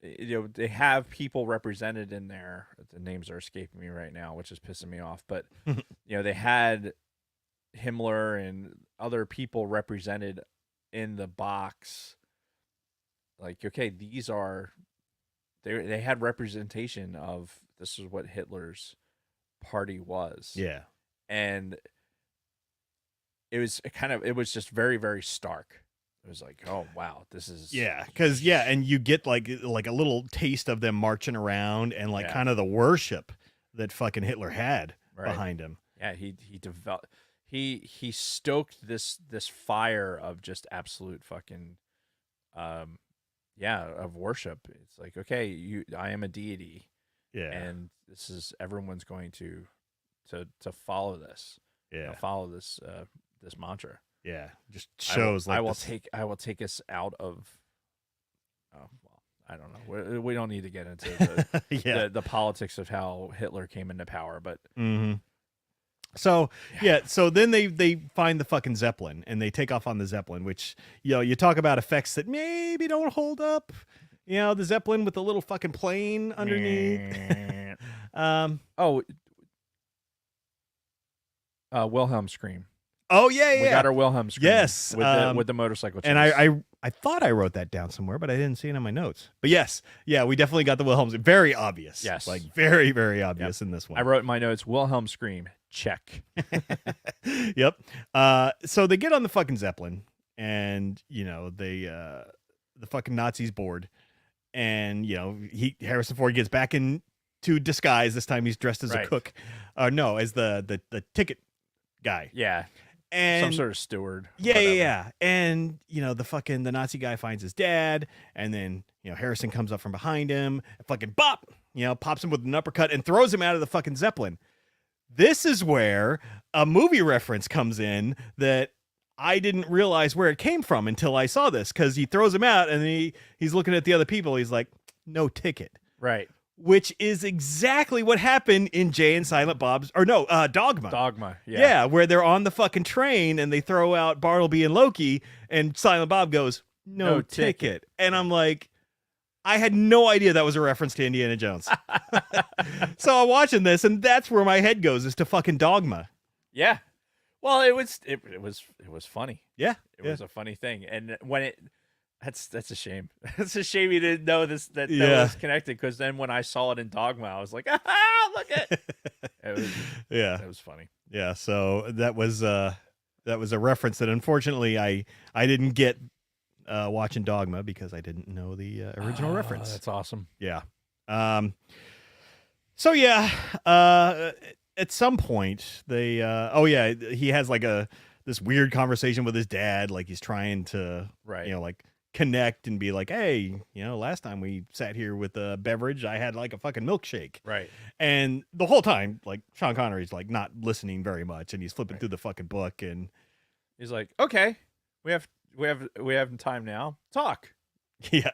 they have people represented in there. The names are escaping me right now, which is pissing me off. But they had Himmler and other people represented in the box. Like, okay, these are they had representation of this is what Hitler's party was. yeah. And it was just very, very stark. It was like, oh wow, this is because and you get like a little taste of them marching around and like kind of the worship that fucking Hitler had behind him. Yeah, he developed, he stoked this fire of just absolute fucking of worship. It's like, okay, I am a deity, and this is everyone's going to follow this, follow this this mantra. Yeah, just shows I will take us out of. Oh well, I don't know. We don't need to get into the politics of how Hitler came into power, but. So so then they find the fucking Zeppelin and they take off on the Zeppelin, which you talk about effects that maybe don't hold up. The Zeppelin with the little fucking plane underneath. Wilhelm scream. Oh yeah. We got our Wilhelm scream. Yes, with the motorcycle chase. And I thought I wrote that down somewhere, but I didn't see it in my notes. But yes, we definitely got the Wilhelm. Very obvious. Yes, like very, very obvious in this one. I wrote in my notes Wilhelm scream. Check. Yep. So they get on the fucking Zeppelin, and they the fucking Nazis board, and Harrison Ford gets back into disguise. This time he's dressed as a cook, no, as the ticket guy. Yeah. And some sort of steward. Yeah. And the Nazi guy finds his dad, and then Harrison comes up from behind him, and fucking bop, pops him with an uppercut and throws him out of the fucking Zeppelin. This is where a movie reference comes in that I didn't realize where it came from until I saw this, because he throws him out and he's looking at the other people. He's like, no ticket. Right. Which is exactly what happened in Jay and Silent Bob's, or no, Dogma. Dogma, yeah. Yeah, where they're on the fucking train and they throw out Bartleby and Loki, and Silent Bob goes, no ticket. And I'm like, I had no idea that was a reference to Indiana Jones. So I'm watching this, and that's where my head goes, is to fucking Dogma. Yeah. Well, it was funny. Yeah. It was a funny thing. And when that's a shame. It's a shame you didn't know that was connected, because then when I saw it in Dogma, I was like, look at it. It was funny. Yeah, so that was a reference that unfortunately I didn't get watching Dogma, because I didn't know the original reference. That's awesome. Yeah. So at some point they he has like this weird conversation with his dad, like he's trying to like connect and be like, hey, last time we sat here with a beverage, I had like a fucking milkshake. Right. And the whole time, like, Sean Connery's like not listening very much, and he's flipping through the fucking book, and he's like, okay, we have time now. Talk. Yeah.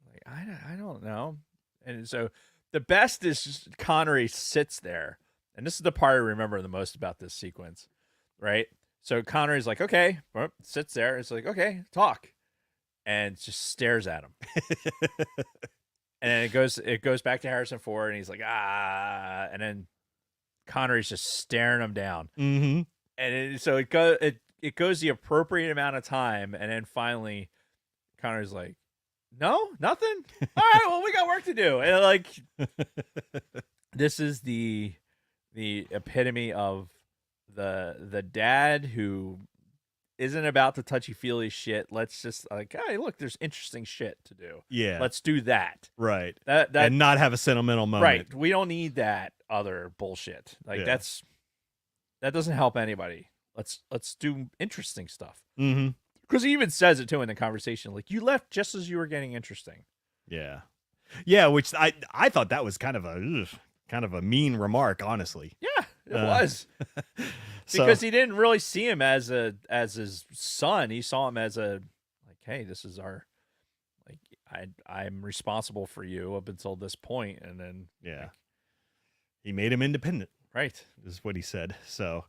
Like, I don't know. And so the best is just Connery sits there, and this is the part I remember the most about this sequence, right? So Connery's like, okay, sits there. It's like, okay, talk. And just stares at him. And then it goes back to Harrison Ford, and he's like, and then Connery's just staring him down. Mm-hmm. And so it goes the appropriate amount of time, and then finally Connery's like, no, nothing. All right, well, we got work to do. And like, this is the epitome of the dad who isn't about the touchy-feely shit. Let's just like, hey, look, there's interesting shit to do. Yeah. Let's do that. Right. That and not have a sentimental moment. right. We don't need that other bullshit. Like Yeah. that doesn't help anybody. Let's do interesting stuff. Mm-hmm. Because he even says it too in the conversation. Like, you left just as you were getting interesting. Yeah. Yeah, which I thought that was kind of a mean remark, honestly. Yeah, it was. So- Because he didn't really see him as his son. He saw him as a like, hey, this is our like I'm responsible for you up until this point, and then Yeah. He made him independent, right. is what he said. So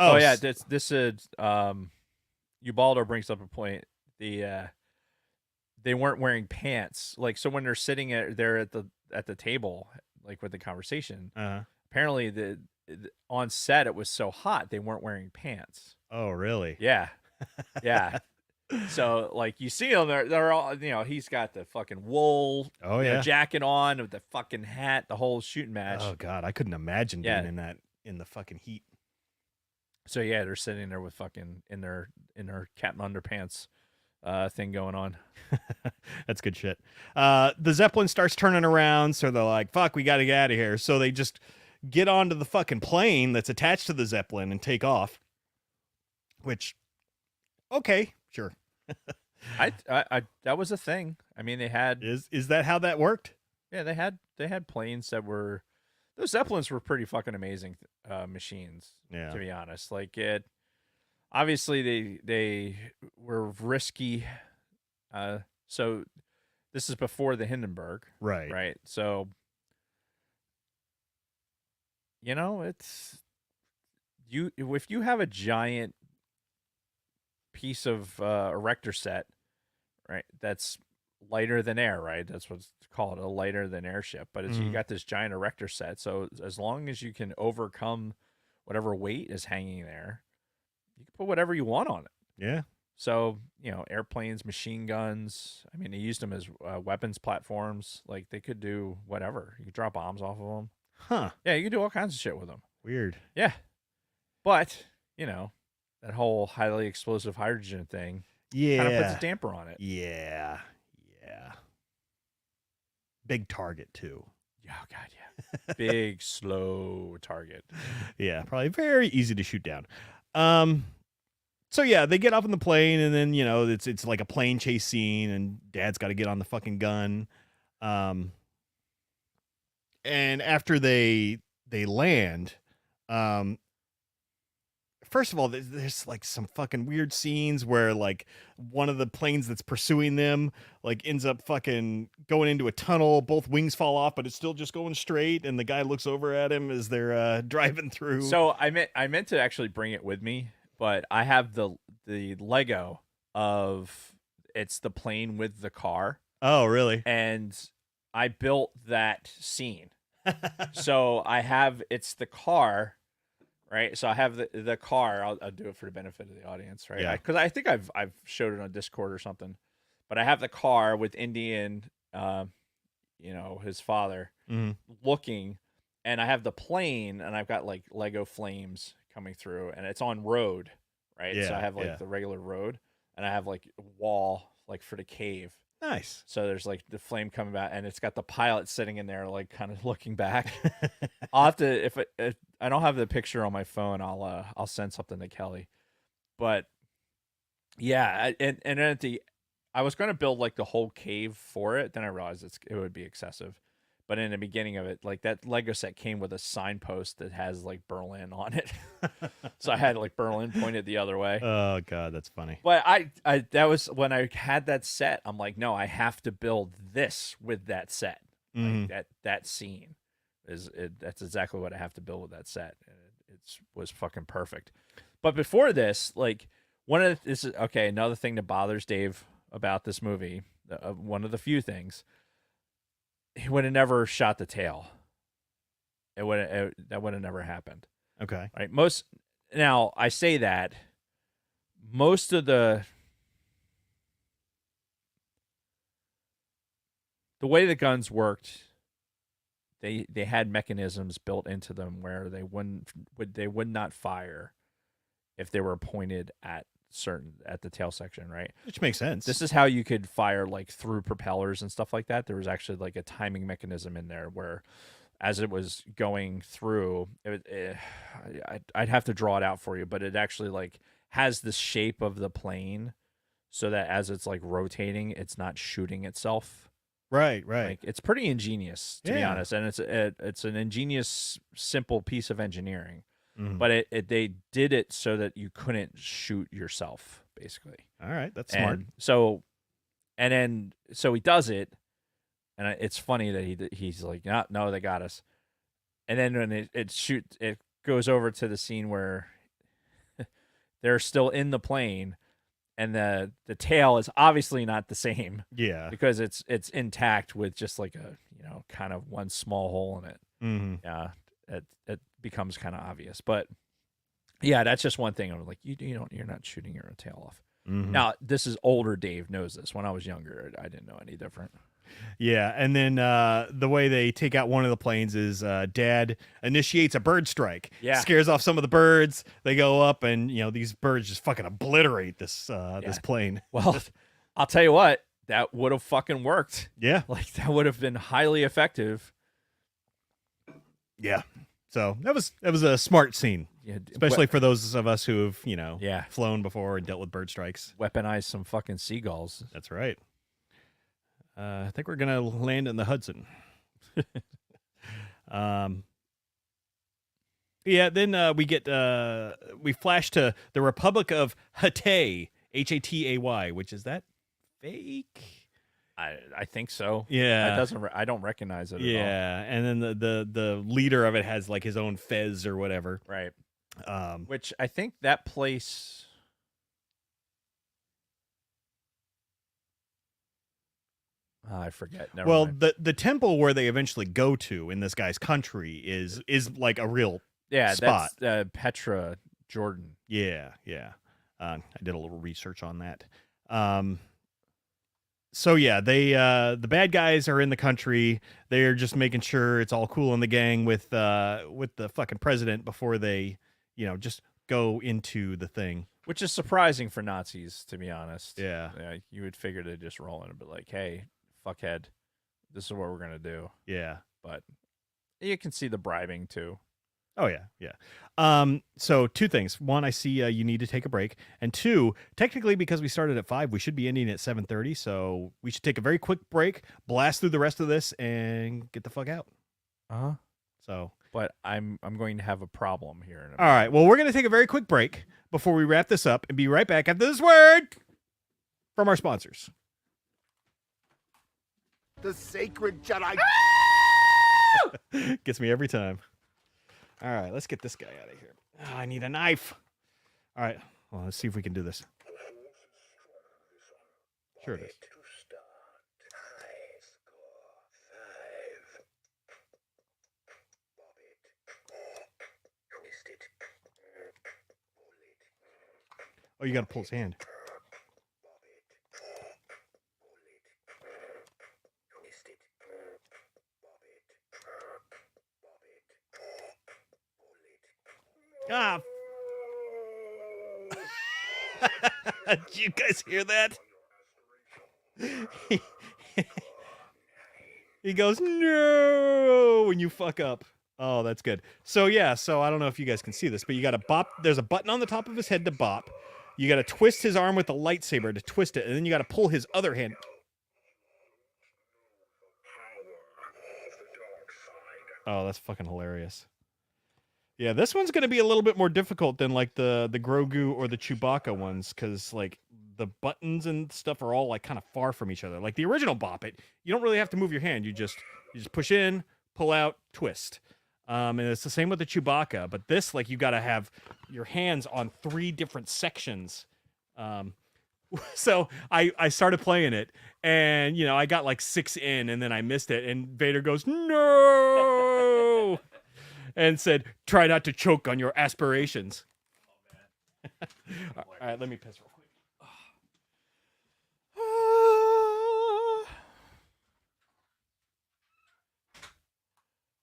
Oh yeah, this is Ubaldo brings up a point. They weren't wearing pants. Like, so when they're sitting there at the table, like with the conversation, apparently the on set it was so hot they weren't wearing pants. Oh, really? Yeah. Yeah. So like you see them, they're all, he's got the fucking wool jacket on with the fucking hat, the whole shooting match. Oh God, I couldn't imagine being in the fucking heat. So yeah, they're sitting there with fucking in their captain underpants thing going on. That's good shit. The Zeppelin starts turning around, so they're like, fuck, we gotta get out of here. So they just get onto the fucking plane that's attached to the Zeppelin and take off. Which, okay, sure. I that was a thing. I mean, they had is that how that worked? Yeah, they had planes that were, those Zeppelins were pretty fucking amazing machines. Yeah. To be honest, like it, obviously they were risky. So this is before the Hindenburg, Right. right? So it's if you have a giant piece of erector set, right, that's lighter than air, right? That's what's called, a lighter than airship. But you got this giant erector set, so as long as you can overcome whatever weight is hanging there, you can put whatever you want on it. Yeah. So airplanes, machine guns. I mean, they used them as weapons platforms. Like, they could do whatever. You could drop bombs off of them. Huh. Yeah, you could do all kinds of shit with them. Weird. Yeah, but that whole highly explosive hydrogen thing, kind of puts a damper on it. Yeah. Big target too. Oh God, yeah. Big, slow target. Yeah, probably very easy to shoot down. So yeah, they get up on the plane, and then it's like a plane chase scene, and Dad's got to get on the fucking gun. And after they land, first of all, there's like some fucking weird scenes where like one of the planes that's pursuing them like ends up fucking going into a tunnel. Both wings fall off, but it's still just going straight. And the guy looks over at him as they're driving through. So I meant to actually bring it with me, but I have the Lego of it's the plane with the car. Oh, really? And I built that scene. So it's the car. Right, so I have the car. I'll do it for the benefit of the audience, right? Yeah. Because I think I've showed it on Discord or something. But I have the car with Indian, his father looking, and I have the plane, and I've got like Lego flames coming through, and it's on road, right? So I have like the regular road, and I have like a wall like for the cave. Nice. So there's like the flame coming out, and it's got the pilot sitting in there, like kind of looking back. I'll have to, if I don't have the picture on my phone, I'll send something to Kelly. But yeah, and then I was going to build like the whole cave for it. Then I realized it would be excessive. But in the beginning of it, like that Lego set came with a signpost that has like Berlin on it. So I had like Berlin pointed the other way. Oh God, that's funny. But I that was when I had that set. I'm like, no, I have to build this with that set. Like that scene that's exactly what I have to build with that set. It was fucking perfect. But before this, like another thing that bothers Dave about this movie. One of the few things. He would have never shot the tail. That would have never happened. Okay. Right. Now I say that most of the way the guns worked, they had mechanisms built into them where they would not fire if they were pointed at the tail section, right? Which makes sense. This is how you could fire like through propellers and stuff like that. There was actually like a timing mechanism in there where, as it was going through, I'd have to draw it out for you, but it actually like has the shape of the plane, so that as it's like rotating, it's not shooting itself. Right. Like, it's pretty ingenious, to be Yeah. honest, and it's an ingenious, simple piece of engineering. Mhm. But they did it so that you couldn't shoot yourself, basically. All right, that's smart. So he does it, and it's funny that he's like, no, they got us. And then when it goes over to the scene where they're still in the plane, and the tail is obviously not the same. Yeah. Because it's intact with just like a kind of one small hole in it. Mm-hmm. Yeah, it becomes kind of obvious, but yeah, that's just one thing. I'm like, you're not shooting your tail off. Mm-hmm. Now, this is older Dave knows this. When I was younger, I didn't know any different. Yeah, and then the way they take out one of the planes is Dad initiates a bird strike. Yeah. Scares off some of the birds. They go up, and these birds just fucking obliterate this plane. Well, I'll tell you what, that would have fucking worked. Yeah, Like, that would have been highly effective. yeah. So that was a smart scene, Yeah, especially for those of us who have Yeah. flown before and dealt with bird strikes. weaponize some fucking seagulls. That's right. I think we're gonna land in the Hudson. Yeah. Then we flash to the Republic of Hatay, Hatay, which is that fake? I think so. Yeah. That doesn't. I don't recognize it. At all. Yeah, and then the leader of it has like his own fez or whatever. Right. Which I think that place. I forget. Never mind. the temple where they eventually go to in this guy's country is like a real spot. That's Petra, Jordan. Yeah. I did a little research on that. So yeah, they the bad guys are in the country. They're just making sure it's all cool in the gang with the fucking president before they, just go into the thing. Which is surprising for Nazis, to be honest. Yeah. You would figure they'd just roll in and be like, hey, fuckhead, this is what we're going to do. Yeah. But you can see the bribing, too. Oh yeah. So two things. One, I see you need to take a break, and two, technically because we started at 5, we should be ending at 7:30. So we should take a very quick break, blast through the rest of this, and get the fuck out. Uh-huh. So, but I'm going to have a problem here. In a minute. All right. Well, we're gonna take a very quick break before we wrap this up, and be right back after this word from our sponsors. The sacred Jedi. Gets me every time. All right, let's get this guy out of here. Oh, I need a knife. All right, well, let's see if we can do this. Sure it is. Oh, you got to pull his hand. Ah. Did you guys hear that? He goes, no, when you fuck up. Oh, that's good. So, yeah, I don't know if you guys can see this, but you got to bop. There's a button on the top of his head to bop. You got to twist his arm with the lightsaber to twist it, and then you got to pull his other hand. Oh, that's fucking hilarious. Yeah, this one's going to be a little bit more difficult than like the Grogu or the Chewbacca ones, because like the buttons and stuff are all like kind of far from each other. Like the original Bop It, you don't really have to move your hand. You just push in, pull out, twist. And it's the same with the Chewbacca, but this, like, you got to have your hands on 3 different sections. So I started playing it, and I got like 6 in, and then I missed it, and Vader goes, no. And said, try not to choke on your aspirations. Oh, man. All right, let me piss real quick.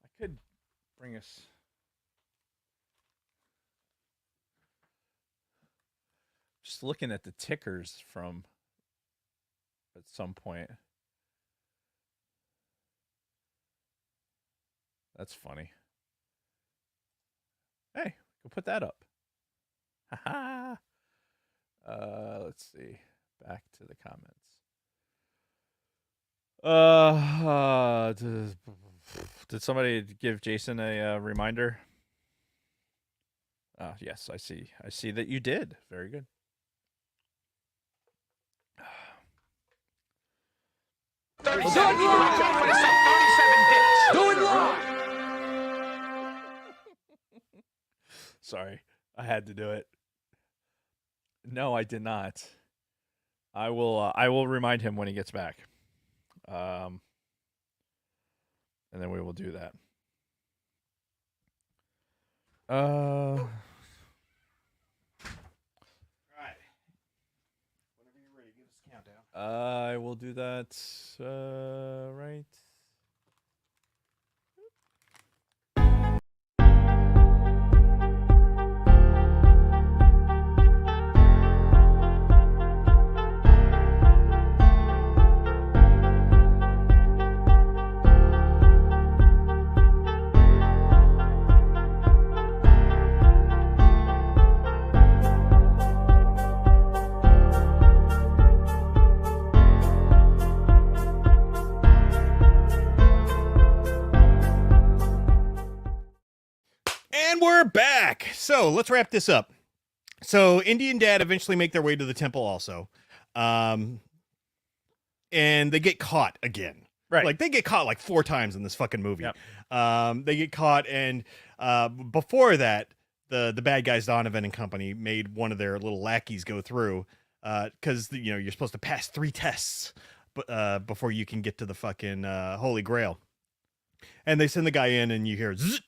I could bring us... just looking at the tickers from at some point. That's funny. Hey, go put that up. Haha. Let's see. Back to the comments. Did somebody give Jason a reminder? Yes, I see. I see that you did. Very good. My girlfriend sucked 37 dicks. Do it live. Sorry, I had to do it. No, I did not. I will remind him when he gets back. And then we will do that. All right. Whenever you're ready, give us a countdown. I will do that right. And we're back. So let's wrap this up. So Indy and Dad eventually make their way to the temple also. And they get caught again. Right. Like they get caught like 4 times in this fucking movie. Yep. They get caught, and before that, the bad guys, Donovan and company, made one of their little lackeys go through because you're supposed to pass 3 tests before you can get to the fucking Holy Grail. And they send the guy in, and you hear zzz,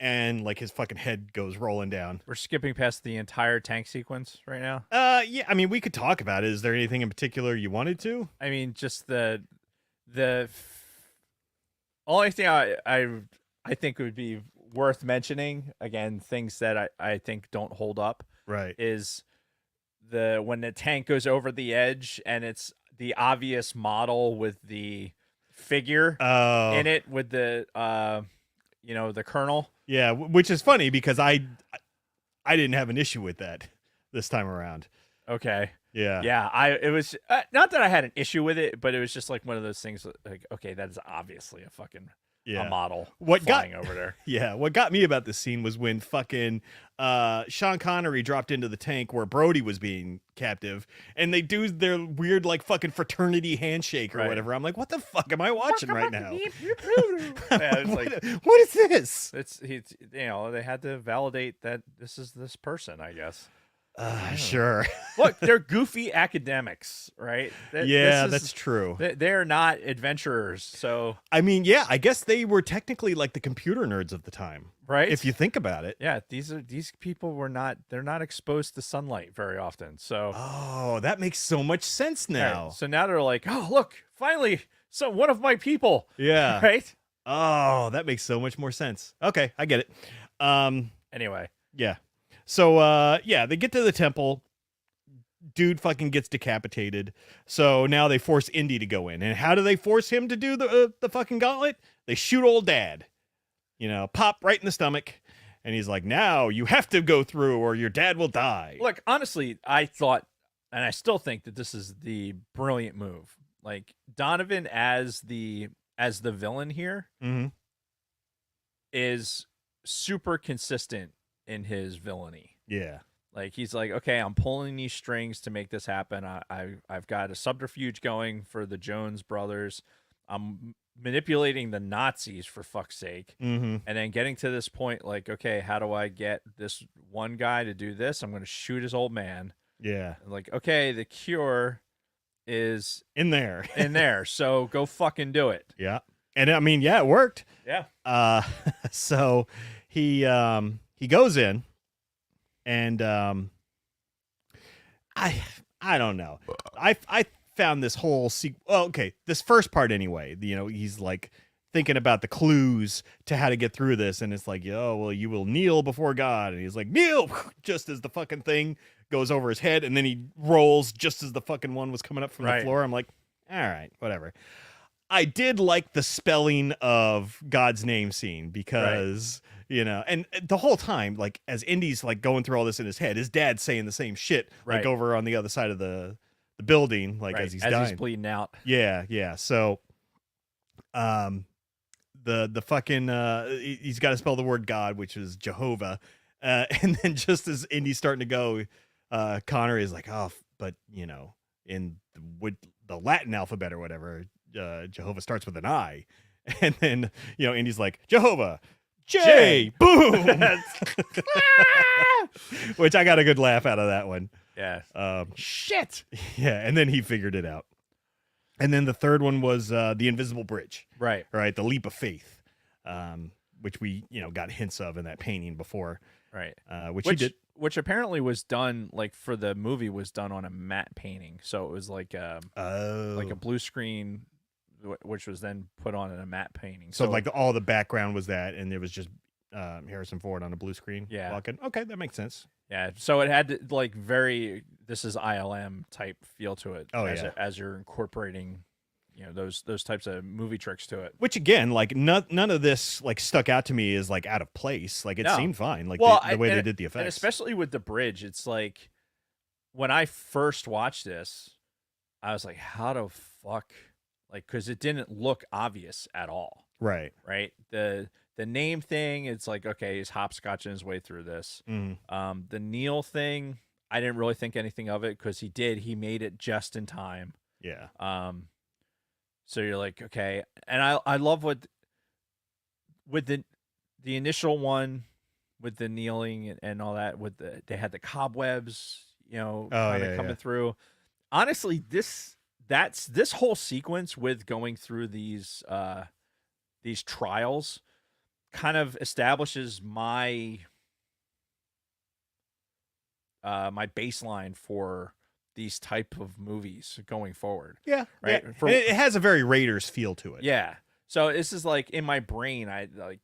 and like his fucking head goes rolling down. We're skipping past the entire tank sequence right now. Yeah, I mean, we could talk about it. Is there anything in particular you wanted to? I mean, just the only thing I think would be worth mentioning, again, things that I think don't hold up, Right. is when the tank goes over the edge and it's the obvious model with the figure in it with the the colonel. Yeah, which is funny because I didn't have an issue with that this time around. Okay. Yeah. It was not that I had an issue with it, but it was just like one of those things like, okay, that is obviously a fucking a model flying over there. Yeah, what got me about this scene was when fucking Sean Connery dropped into the tank where Brody was being captive, and they do their weird like fucking fraternity handshake or whatever. I'm like, what the fuck am I watching right now? It's like, what is this? They had to validate that this is this person, I guess. Sure. Look, they're goofy academics, right? That's true. They're not adventurers, so I mean, yeah, I guess they were technically like the computer nerds of the time, right? If you think about it. Yeah, these people they're not exposed to sunlight very often, so that makes so much sense now. Right. So now they're like, oh look, finally, one of my people. Yeah. Right. Oh, that makes so much more sense. Okay, I get it. Anyway. Yeah. So, they get to the temple. Dude fucking gets decapitated. So now they force Indy to go in. And how do they force him to do the fucking gauntlet? They shoot old Dad. Pop right in the stomach. And he's like, now you have to go through or your dad will die. Look, honestly, I thought, and I still think that this is the brilliant move. Like Donovan as the villain here is super consistent in his villainy. Yeah. Like he's like, okay, I'm pulling these strings to make this happen. I've got a subterfuge going for the Jones brothers. I'm manipulating the Nazis for fuck's sake. And then getting to this point, like, okay, how do I get this one guy to do this? I'm going to shoot his old man. Yeah. Like, okay, the cure is in there. So go fucking do it. Yeah. And I mean, yeah, it worked. Yeah. So he goes in, and I don't know. I found this whole this first part anyway. He's like thinking about the clues to how to get through this, and it's like, oh well, you will kneel before God, and he's like, kneel, just as the fucking thing goes over his head, and then he rolls just as the fucking one was coming up from the Right. floor. I'm like, all right, whatever. I did like the spelling of God's name scene because, and the whole time, like, as Indy's like going through all this in his head, his dad's saying the same shit, like Right. over on the other side of the building, like Right. as he's dying. He's bleeding out. Yeah. So, the fucking he's got to spell the word God, which is Jehovah, and then just as Indy's starting to go, Connor is like, oh, but in the Latin alphabet or whatever, Jehovah starts with an I, and then Indy's like Jehovah. J. Boom. Which I got a good laugh out of that one. Yeah. Shit. Yeah, and then he figured it out. And then the third one was the invisible bridge. Right. Right, the leap of faith, which we got hints of in that painting before. Right. Which he did. Which apparently was done for the movie was done on a matte painting, so it was like a blue screen, which was then put on in a matte painting. So like all the background was that, and it was just Harrison Ford on a blue screen. Yeah. Walking. Okay, that makes sense. Yeah. So it had this is ILM type feel to it. Oh, as you're incorporating, those types of movie tricks to it. Which again, like none of this like stuck out to me as like out of place. Like it seemed fine. Like the way they did the effects, and especially with the bridge, it's like when I first watched this, I was like, how the fuck, because it didn't look obvious at all. Right. The name thing, it's like, okay, he's hopscotching his way through this. Mm-hmm. The Neil thing, I didn't really think anything of it because he made it just in time. Yeah. So you're like, okay, and I love with the initial one with the kneeling and all that, they had the cobwebs, coming through. Honestly, this whole sequence with going through these trials kind of establishes my my baseline for these type of movies going forward. Yeah. Right. Yeah. And it has a very Raiders feel to it. Yeah. So this is like in my brain, I like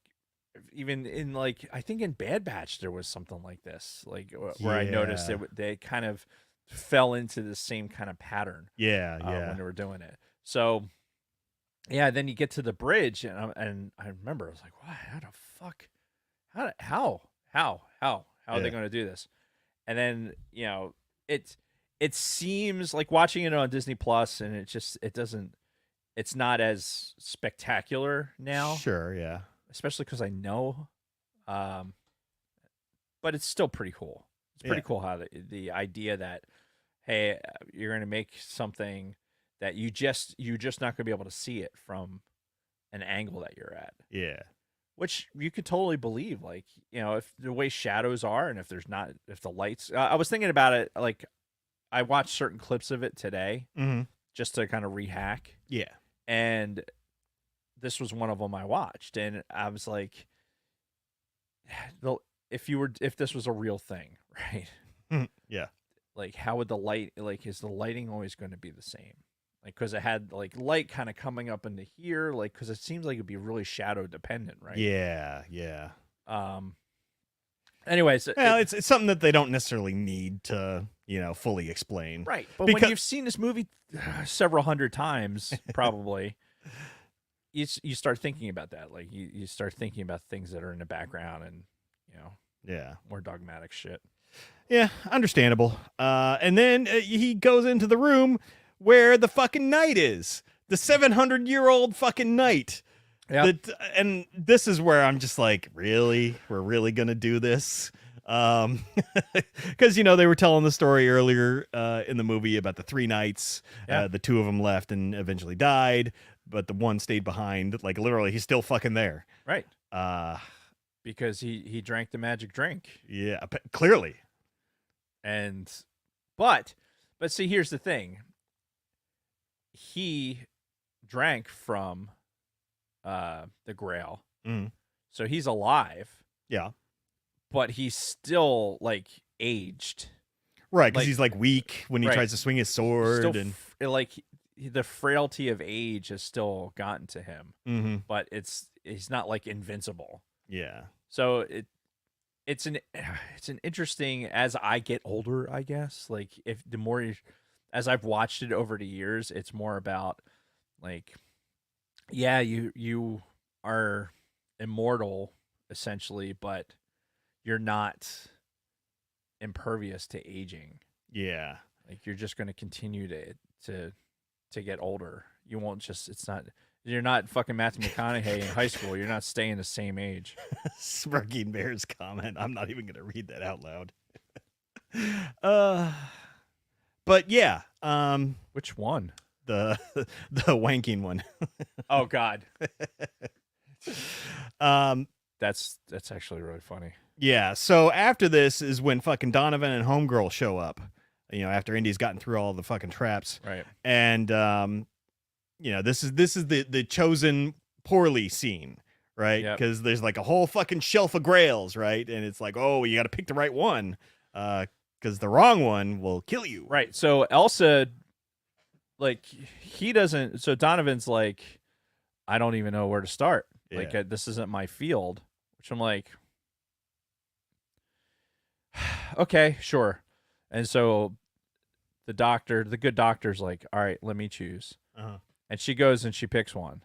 even in I think in Bad Batch there was something like this, where I noticed they kind of fell into the same kind of pattern. Yeah. When they were doing it. So yeah, then you get to the bridge, and I remember I was like, "Wow, how the fuck? How are they going to do this?" And then it seems like watching it on Disney Plus, and it's not as spectacular now. Sure, yeah. Especially because I know, but it's still pretty cool. It's pretty cool how the idea that, hey, you're going to make something that you're just not going to be able to see it from an angle that you're at. Yeah. Which you could totally believe, if the way shadows are, and if the lights. I was thinking about it, I watched certain clips of it today, just to kind of rehack. Yeah. And this was one of them I watched, and I was like, if this was a real thing, right? Yeah. How would the light, is the lighting always going to be the same? Because it had light kind of coming up into here, because it seems like it'd be really shadow dependent, right? Yeah. Anyways, it's something that they don't necessarily need to, fully explain. Right. But when you've seen this movie several hundred times, probably, you start thinking about that. You start thinking about things that are in the background and, more dogmatic shit. Yeah, understandable. And then he goes into the room where the fucking knight is. The 700-year-old fucking knight. Yeah. And this is where I'm just like, really? We're really going to do this? Because, they were telling the story earlier in the movie about the three knights. Yeah. The two of them left and eventually died, but the one stayed behind. Literally, he's still fucking there. Right. Because he drank the magic drink. Yeah, clearly. But see, here's the thing. He drank from the Grail. So he's alive. Yeah. But he's still aged. Right, because he's weak when he tries to swing his sword, still, and the frailty of age has still gotten to him. Mm-hmm. But he's not invincible. Yeah. So it's an interesting, as I get older, I guess, like if the more as I've watched it over the years, it's more about like, yeah, you are immortal essentially, but you're not impervious to aging. Yeah. Like you're just going to continue to get older. You won't just, it's not, you're not fucking Matthew McConaughey in high school. You're not staying the same age. Smirking Bear's comment. I'm not even going to read that out loud. But yeah. Which one? The wanking one. Oh God. That's actually really funny. Yeah. So after this is when fucking Donovan and Homegirl show up. You know, after Indy's gotten through all the fucking traps. Right. And you know, this is the chosen poorly scene, right? Because there's like a whole fucking shelf of grails, right? And it's like, oh, you got to pick the right one, because the wrong one will kill you. Right. So Elsa, like, he doesn't. So Donovan's like, I don't even know where to start. Yeah. Like, this isn't my field. Which I'm like, okay, sure. And so the good doctor's like, all right, let me choose. Uh-huh. And she goes and she picks one.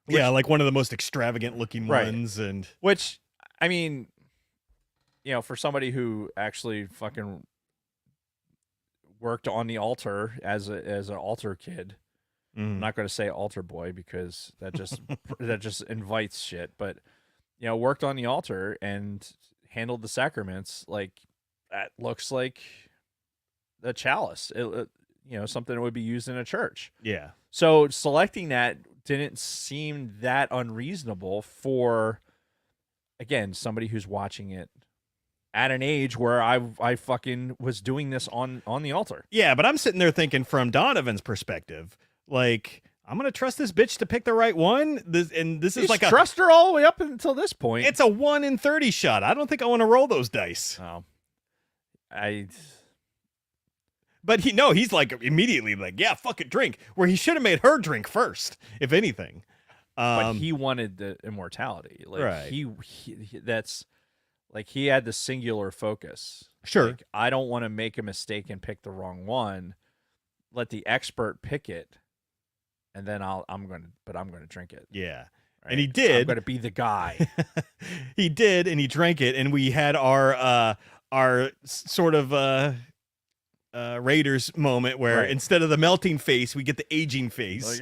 Yeah, like one of the most extravagant looking ones. And which, I mean, you know, for somebody who actually fucking worked on the altar as an altar kid, I'm not going to say altar boy because that just that just invites shit, but you know, worked on the altar and handled the sacraments. Like, that looks like a chalice, you know, something that would be used in a church. Yeah. So selecting that didn't seem that unreasonable for, again, somebody who's watching it at an age where I fucking was doing this on the altar. Yeah, but I'm sitting there thinking from Donovan's perspective, like, I'm gonna trust this bitch to pick the right one. This is like trust her all the way up until this point. It's a 1 in 30 shot. I don't think I want to roll those dice. Oh, But he's like immediately like, yeah, fuck it, drink. Where he should have made her drink first, if anything. But he wanted the immortality. Like, right. He that's like, he had the singular focus. Sure. Like, I don't want to make a mistake and pick the wrong one. Let the expert pick it, and then I'm going to drink it. Yeah. Right? And he did. I'm going to be the guy. He did, and he drank it, and we had our sort of Raiders moment where instead of the melting face, we get the aging face.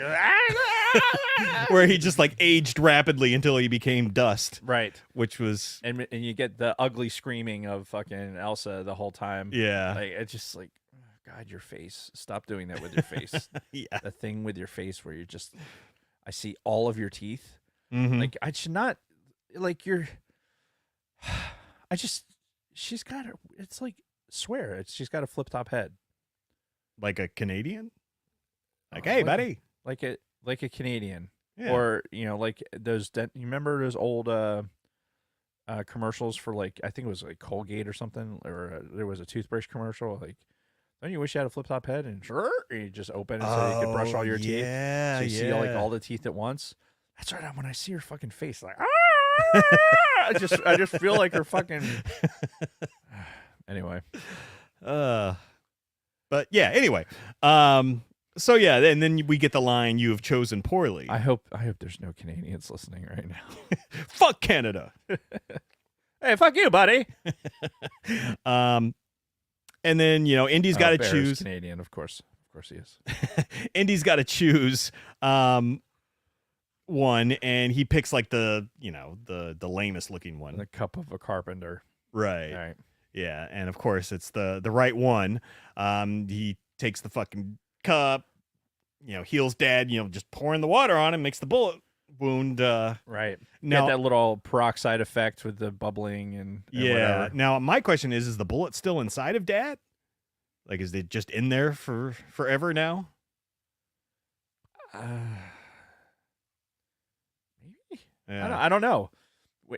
Where he just like aged rapidly until he became dust. Right. Which was and you get the ugly screaming of fucking Elsa the whole time. Yeah. Like, it's just like, oh, God, your face. Stop doing that with your face. Yeah. The thing with your face where you're just, I see all of your teeth. Mm-hmm. Like, I should not, like, you're, she's got, it's like, swear, she's got a flip top head. Like a Canadian? Like, hey, buddy. Like a Canadian. Yeah. Or, you know, like those, you remember those old commercials for, like, I think it was like Colgate or something, or there was a toothbrush commercial, like, don't you wish you had a flip top head? And you just open it so you could brush all your teeth. Yeah, so you see like all the teeth at once. That's right. When I see her fucking face, like, I just feel like her fucking. Anyway. But yeah. Anyway. So yeah, and then we get the line, "You have chosen poorly." I hope there's no Canadians listening right now. Fuck Canada. Hey, fuck you, buddy. And then, you know, Indy's got to choose. Canadian, of course he is. Indy's got to choose one, and he picks like the lamest looking one. The cup of a carpenter. Right. All right. Yeah, and of course it's the right one. He takes the fucking cup, you know, heals Dad, you know, just pouring the water on him, makes the bullet wound. Right. Now, get that little peroxide effect with the bubbling and whatever. Now my question is the bullet still inside of Dad? Like, is it just in there for forever now? Maybe. Yeah. I don't know.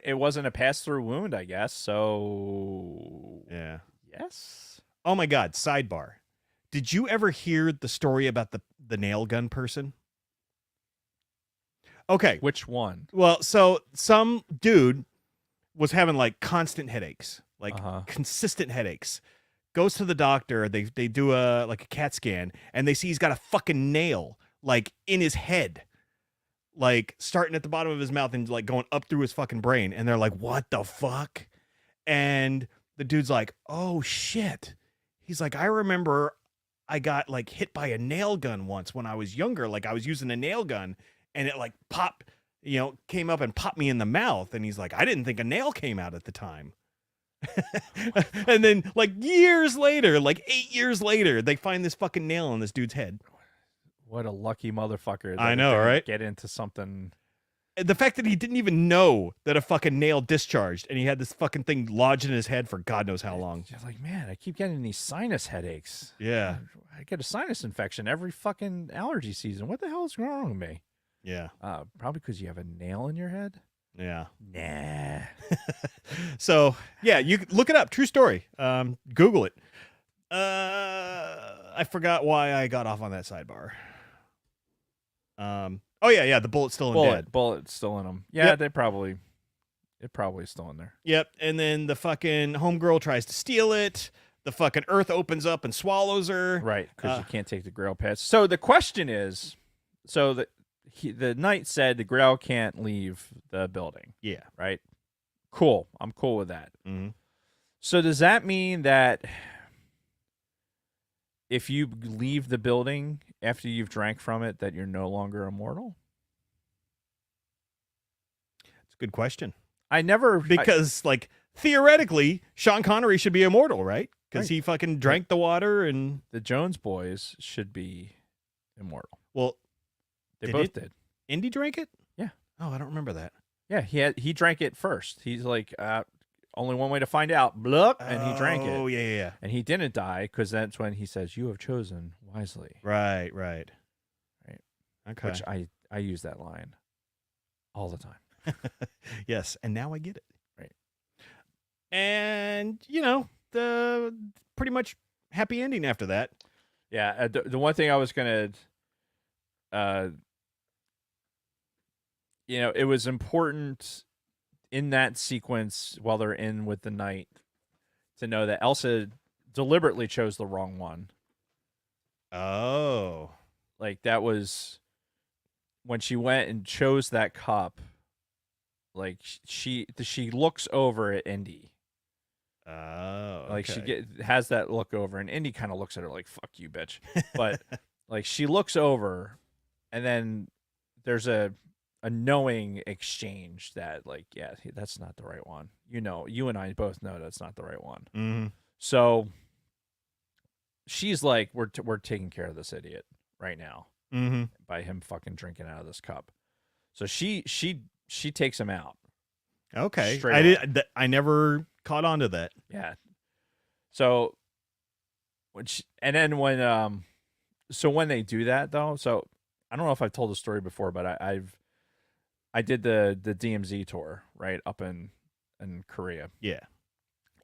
It wasn't a pass-through wound, I guess. So Yeah. yes. Oh my God. Sidebar. Did you ever hear the story about the nail gun person? Okay. Which one? Well, so some dude was having like constant headaches, like consistent headaches. Goes to the doctor. They do a CAT scan, and they see he's got a fucking nail like in his head, like starting at the bottom of his mouth and like going up through his fucking brain. And they're like, "What the fuck?" And the dude's like, "Oh shit." He's like, "I remember I got like hit by a nail gun once when I was younger. Like I was using a nail gun, and it like popped, came up and popped me in the mouth." And he's like, "I didn't think a nail came out at the time." And then like years later, like 8 years later, they find this fucking nail on this dude's head. What a lucky motherfucker. I know, right? Get into something. The fact that he didn't even know that a fucking nail discharged, and he had this fucking thing lodged in his head for God knows how long. Just like, man, I keep getting these sinus headaches. Yeah. I get a sinus infection every fucking allergy season. What the hell is wrong with me? Yeah. Probably because you have a nail in your head. Yeah. Nah. So yeah, you look it up. True story. Google it. I forgot why I got off on that sidebar. Oh yeah. The bullet's still in dead. Bullet's still in them. Yeah, Yep. it probably is still in there. Yep. And then the fucking homegirl tries to steal it. The fucking earth opens up and swallows her. Right, because you can't take the grail past. So the question is, the knight said the grail can't leave the building. Yeah. Right. Cool. I'm cool with that. Mm-hmm. So does that mean that if you leave the building after you've drank from it, that you're no longer immortal? It's a good question. Because like theoretically, Sean Connery should be immortal, right? Because he fucking drank the water, and the Jones boys should be immortal. Well, they both did. Indy drank it? Yeah. Oh, I don't remember that. Yeah, he drank it first. He's like, only one way to find out. Blup, and he drank it. Oh, yeah. And he didn't die because that's when he says, "You have chosen wisely." Right. Okay. Which I use that line all the time. Yes, and now I get it. Right. And the pretty much happy ending after that. Yeah. The one thing I was gonna, it was important in that sequence while they're in with the knight to know that Elsa deliberately chose the wrong one. Oh. Like that was when she went and chose that cup. Like she looks over at Indy. Oh. Okay. Like she has that look over, and Indy kind of looks at her like, "Fuck you, bitch." But like she looks over, and then there's a knowing exchange that like, yeah, that's not the right one. You and I both know that's not the right one. Mm-hmm. So she's like, we're taking care of this idiot right now by him fucking drinking out of this cup. So she takes him out. Okay. I never caught on to that. Yeah. So when they do that though, so I don't know if I've told the story before, but I did the DMZ tour, right, up in Korea. Yeah.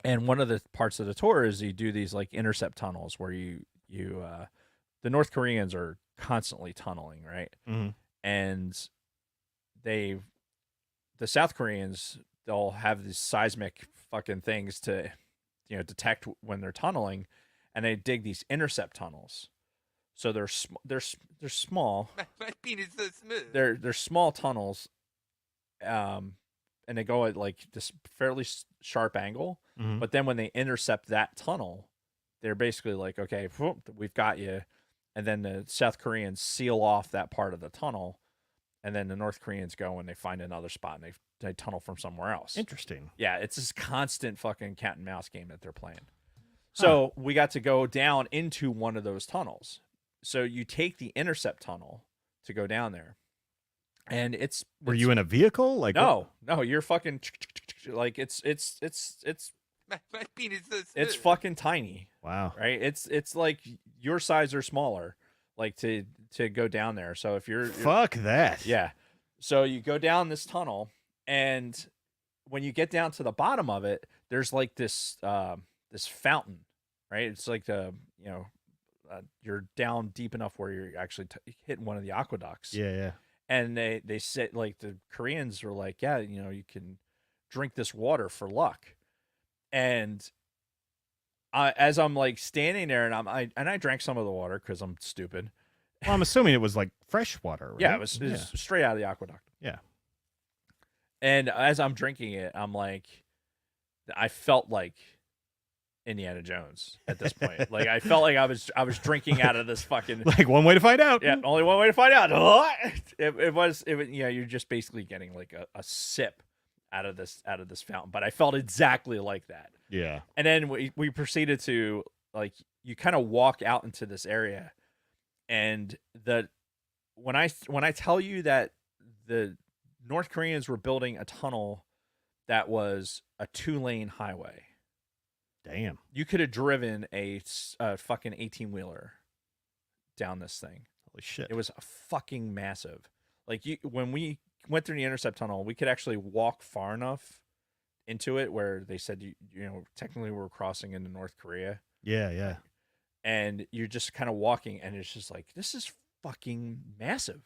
And one of the parts of the tour is you do these like intercept tunnels where you the North Koreans are constantly tunneling, right? Mm-hmm. And the South Koreans, they'll have these seismic fucking things to detect when they're tunneling, and they dig these intercept tunnels. So they're small. My penis is so smooth. They're small tunnels, and they go at like this fairly sharp angle. Mm-hmm. But then when they intercept that tunnel, they're basically like, okay, we've got you. And then the South Koreans seal off that part of the tunnel, and then the North Koreans go and they find another spot and they tunnel from somewhere else. Interesting. Yeah, it's this constant fucking cat and mouse game that they're playing. So we got to go down into one of those tunnels. So you take the intercept tunnel to go down there, and Were you in a vehicle? Like no, you're fucking like it's My penis is so smooth. it's fucking tiny. Wow. Right? It's like your size or smaller, like to go down there. So if you're Fuck that. yeah. So you go down this tunnel, and when you get down to the bottom of it, there's like this fountain, right? It's like you're down deep enough where you're actually hitting one of the aqueducts. Yeah. And they said, like, the Koreans were like, yeah, you can drink this water for luck. And as I'm like standing there, and I drank some of the water because I'm stupid. Well, I'm assuming it was like fresh water, right? Yeah, it was straight out of the aqueduct. Yeah. And as I'm drinking it, I'm like, I felt like Indiana Jones at this point. Like I felt like I was drinking out of this fucking Like one way to find out. Yeah, only one way to find out. It was you're just basically getting like a sip out of this fountain, but I felt exactly like that. Yeah. And then we proceeded to like you kind of walk out into this area, and when I tell you that the North Koreans were building a tunnel that was a 2-lane highway. Damn. You could have driven a fucking 18-wheeler down this thing. Holy shit. It was fucking massive. Like when we went through the Intercept Tunnel, we could actually walk far enough into it where they said you know technically we're crossing into North Korea. Yeah, yeah. And you're just kind of walking, and it's just like this is fucking massive.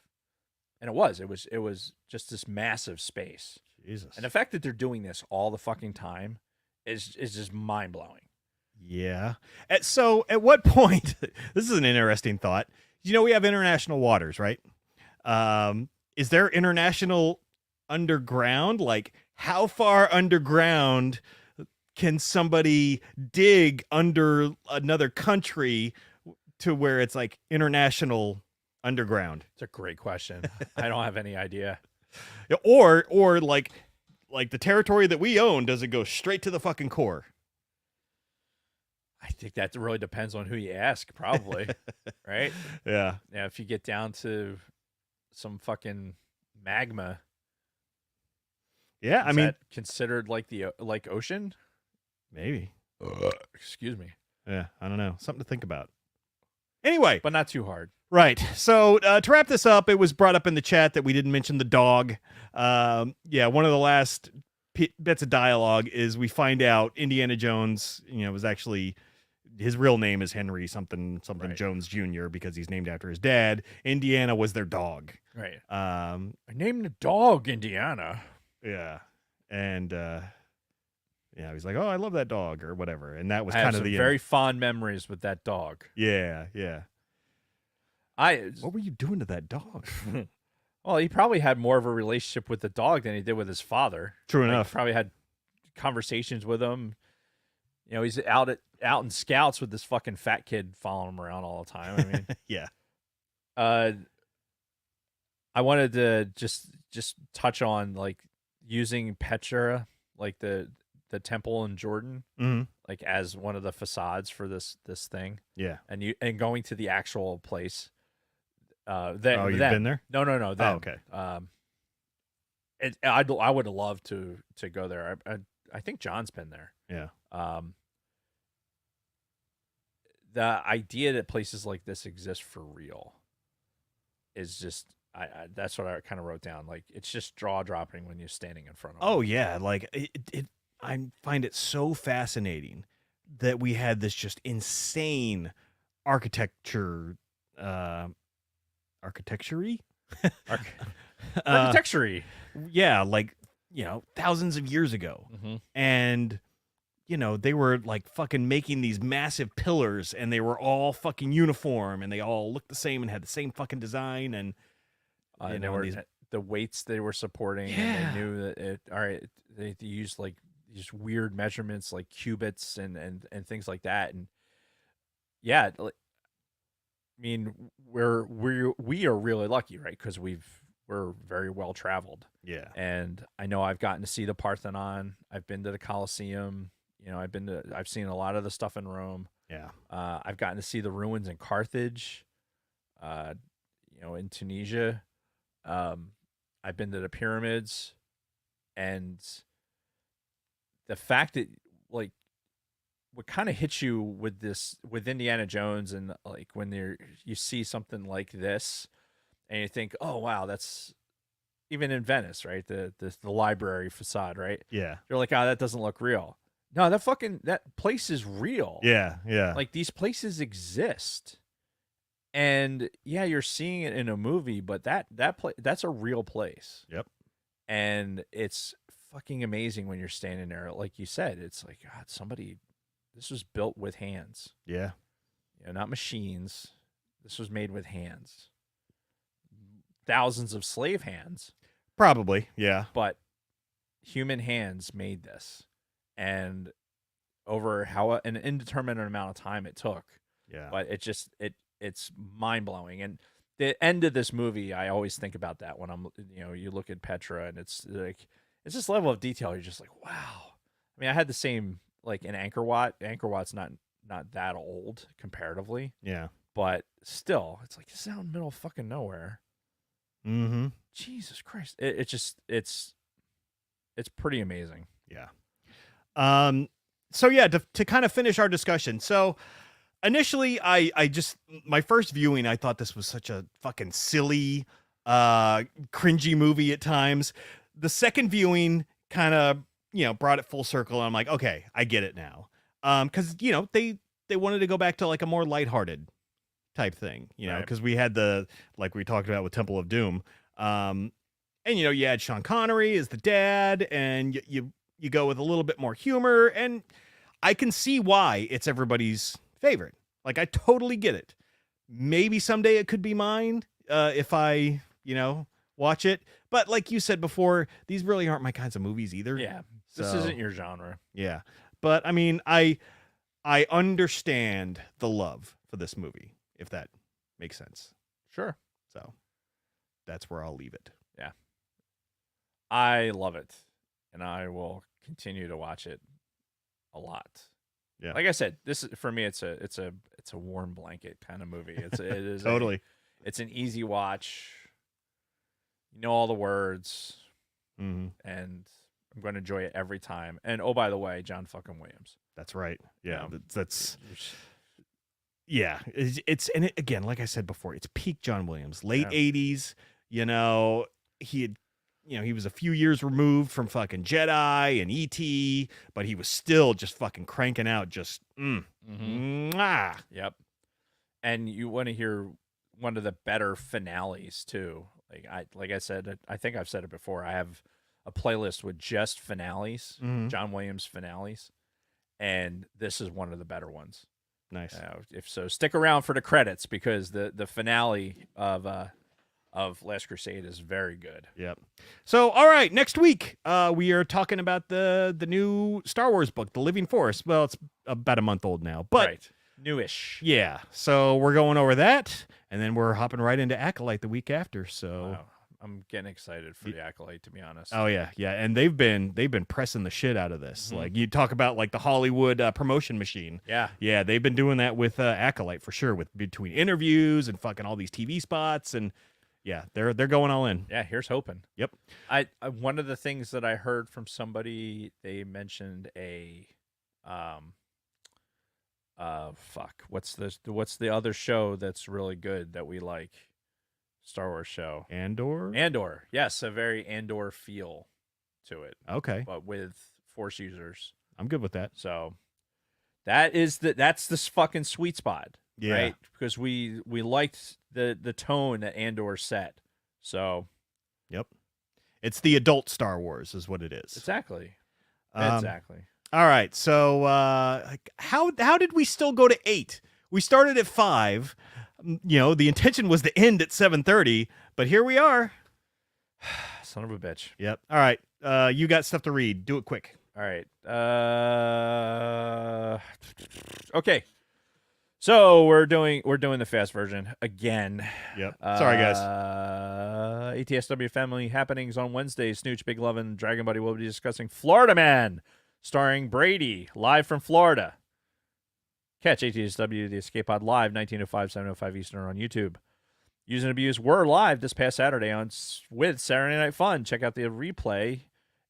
And it was just this massive space. Jesus. And the fact that they're doing this all the fucking time is just mind blowing. Yeah. So at what point, this is an interesting thought. You know, we have international waters, right? Is there international underground? Like how far underground can somebody dig under another country to where it's like international underground? It's a great question. I don't have any idea. Or like the territory that we own, does it go straight to the fucking core? I think that really depends on who you ask, probably. Right? Yeah. Yeah, if you get down to some fucking magma. Yeah, I mean, that considered like the ocean? Maybe. Excuse me. Yeah, I don't know. Something to think about. Anyway. But not too hard. Right. So to wrap this up, it was brought up in the chat that we didn't mention the dog. Yeah, one of the last bits of dialogue is we find out Indiana Jones, was actually, his real name is Henry something right. Jones Jr. because he's named after his dad. Indiana was their dog. Right. I named the dog Indiana. Yeah. And yeah, he's like, oh, I love that dog or whatever. And that was I kind have of the very fond memories with that dog. Yeah, yeah. What were you doing to that dog? Well, he probably had more of a relationship with the dog than he did with his father. True enough. Probably had conversations with him. He's out in scouts with this fucking fat kid following him around all the time. I mean, yeah. I wanted to just touch on like using Petra, like the temple in Jordan, like as one of the facades for this thing. Yeah. And going to the actual place. You've been there? No. Oh, okay. I would have loved to go there. I think John's been there. Yeah. The idea that places like this exist for real is just that's what I kind of wrote down. Like it's just jaw dropping when you're standing in front of Oh them. yeah, like I find it so fascinating that we had this just insane architecture. Architecture-y? Architecture-y. Yeah, like, thousands of years ago. Mm-hmm. And, they were like fucking making these massive pillars and they were all fucking uniform and they all looked the same and had the same fucking design. And, the weights they were supporting. Yeah. And they knew that they used like these weird measurements like cubits and things like that. And yeah, I mean, we are really lucky, right? Because we're very well traveled. Yeah. And I know I've gotten to see the Parthenon. I've been to the Colosseum. I've seen a lot of the stuff in Rome. Yeah. I've gotten to see the ruins in Carthage. In Tunisia. I've been to the pyramids, and the fact that like what kind of hits you with Indiana Jones and like when you see something like this and you think, oh wow, that's even in Venice, right? The library facade, right? Yeah. You're like, that doesn't look real. No, that place is real. Yeah, yeah. Like these places exist. And yeah, you're seeing it in a movie, but that's a real place. Yep. And it's fucking amazing when you're standing there. Like you said, it's like, God, this was built with hands. Yeah. Not machines. This was made with hands. Thousands of slave hands. Probably. Yeah. But human hands made this. And over an indeterminate amount of time it took. Yeah. But it's mind-blowing. And the end of this movie, I always think about that when I'm, you look at Petra, and it's like, it's this level of detail. You're just like, wow. I mean, I had the same, like, in Angkor Wat. Angkor Wat's not that old comparatively. Yeah. But still, it's like, it's out in the middle of fucking nowhere. Mm-hmm. Jesus Christ. It's pretty amazing. Yeah. So yeah, to kind of finish our discussion. So initially I just, my first viewing, I thought this was such a fucking silly, cringy movie at times. The second viewing kind of, brought it full circle. And I'm like, okay, I get it now. Cause they wanted to go back to like a more lighthearted type thing, Right. because we had like we talked about with Temple of Doom. And you had Sean Connery as the dad, and you go with a little bit more humor, and I can see why it's everybody's favorite. Like, I totally get it. Maybe someday it could be mine, if I, watch it. But like you said before, these really aren't my kinds of movies either. Yeah. This So, isn't your genre. yeah. But I mean, I understand the love for this movie, if that makes sense. Sure. So that's where I'll leave it. I love it, and I will continue to watch it a lot. Yeah. Like I said, this is, for me, it's a warm blanket kind of movie. It is Totally. it's an easy watch. You know all the words, Mm-hmm. and I'm going to enjoy it every time. And oh, by the way, John fucking Williams. That's right. Yeah. Yeah. That's yeah. It's and again, like I said before, it's peak John Williams, late Yeah. 80s. He had, he was a few years removed from fucking Jedi and E.T., but he was still just fucking cranking out just mwah. Yep. And you want to hear one of the better finales too. Like I said, I think I've said it before. I have a playlist with just finales, Mhm. John Williams finales, and this is one of the better ones. Nice. If so, stick around for the credits, because the finale of Last Crusade is very good. Yep. So, all right, next week, we are talking about the new Star Wars book, The Living Force. Well, it's about a month old now, but Right. Newish. yeah. So we're going over that, and then we're hopping right into Acolyte the week after. So, Wow. I'm getting excited for the Acolyte, to be honest. oh yeah, and they've been pressing the shit out of this. Mhm. Like, you talk about like the Hollywood promotion machine. Yeah. Yeah, they've been doing that with Acolyte for sure, with between interviews and fucking all these TV spots, and yeah, they're going all in. Yeah, here's hoping. Yep. I one of the things that I heard from somebody, they mentioned what's the other show that's really good that we like? Star Wars show. Andor. Yes, a very Andor feel to it, Okay, but with Force users. I'm good with that. So that's this fucking sweet spot. Yeah. Right? Because we liked the tone that Andor set. So Yep. It's the adult Star Wars is what it is. exactly. All right. So how did we still go to 8? We started at 5. The intention was to end at 7:30, but here we are. Son of a bitch. Yep. All right. You got stuff to read. Do it quick. All right. Okay. So we're doing the fast version again. Yep. Sorry, guys. ATSW Family Happenings on Wednesday. Snooch, Big Love, and Dragon Buddy will be discussing Florida Man, starring Brady, live from Florida. Catch ATSW The Escape Pod live 19:05, 7:05 Eastern on YouTube. Use and Abuse were live this past Saturday with Saturday Night Fun. Check out the replay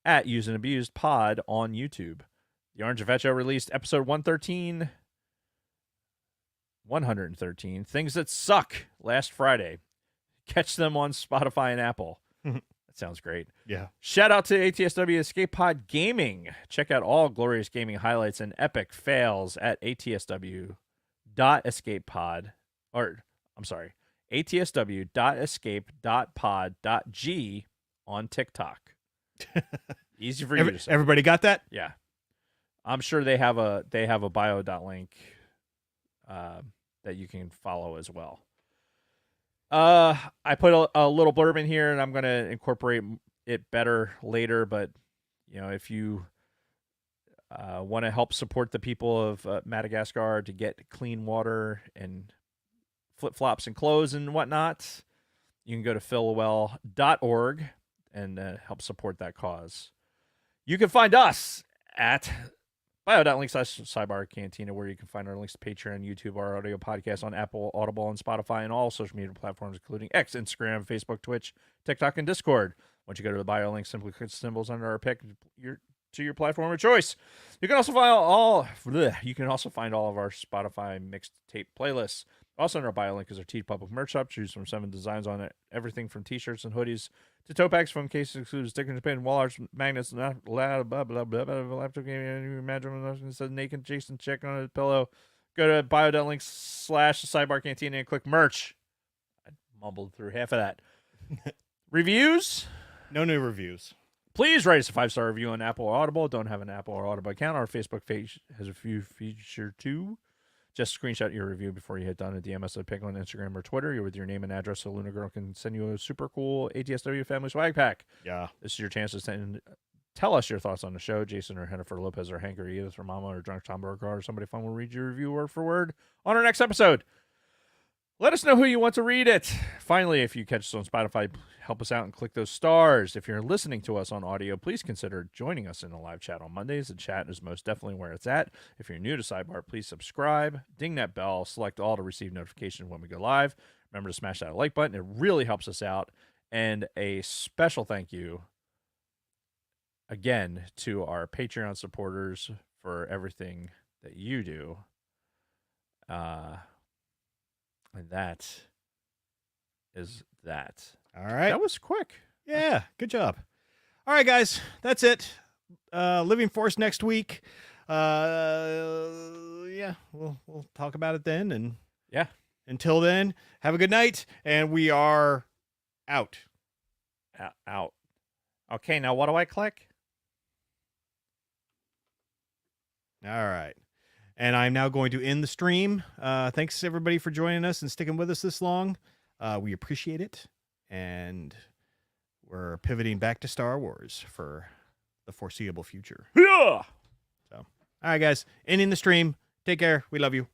at Use and Abused Pod on YouTube. The Orange and Fat Show released episode 113, Things That Suck, last Friday. Catch them on Spotify and Apple. That sounds great. Yeah. Shout out to ATSW Escape Pod Gaming. Check out all glorious gaming highlights and epic fails at ATSW.escapepod. ATSW.escape.pod.g on TikTok. Easy for you to say. Everybody got that? Yeah. I'm sure they have a bio.link that you can follow as well. I put a little blurb in here, and I'm going to incorporate it better later, but if you want to help support the people of Madagascar to get clean water and flip-flops and clothes and whatnot, you can go to fillawell.org and help support that cause. You can find us at bio.link/Sidebar Cantina, where you can find our links to Patreon, YouTube, our audio podcast on Apple, Audible, and Spotify, and all social media platforms, including X, Instagram, Facebook, Twitch, TikTok, and Discord. Once you go to the bio link, simply click the symbols under our pick to your platform of choice. You can also find all of our Spotify mixed tape playlists. Also in our bio link is our TeePublic merch shop. Choose from 7 designs on it. Everything from t-shirts and hoodies to tote bags, phone cases, exclusive stickers, pin, wall arts, magnets, blah blah blah blah blah. Laptop game. You imagine it says naked Jason chick on a pillow. Go to bio.link/Sidebar Cantina and click merch. I mumbled through half of that. Reviews? No new reviews. Please write us a 5-star review on Apple or Audible. Don't have an Apple or Audible account. Our Facebook page has a few feature too. Just screenshot your review before you hit done and DM us a pic on Instagram or Twitter with your name and address so Luna Girl can send you a super cool ATSW family swag pack. Yeah. This is your chance to tell us your thoughts on the show. Jason or Jennifer Lopez or Hank or Edith or Mama or Drunk Tom Burger or somebody fun will read your review word for word on our next episode. Let us know who you want to read it. Finally, if you catch us on Spotify, help us out and click those stars. If you're listening to us on audio, please consider joining us in the live chat on Mondays. The chat is most definitely where it's at. If you're new to Sidebar, please subscribe, ding that bell, select all to receive notifications when we go live. Remember to smash that like button. It really helps us out. And a special thank you again to our Patreon supporters for everything that you do. And that is that. All right. That was quick. Yeah, good job. All right, guys, that's it. Living Force next week. Yeah, we'll talk about it then. And yeah, until then, have a good night. And we are out. Out. Okay, now what do I click? All right. And I'm now going to end the stream. Thanks, everybody, for joining us and sticking with us this long. We appreciate it. And we're pivoting back to Star Wars for the foreseeable future. Yeah. So, all right, guys. Ending the stream. Take care. We love you.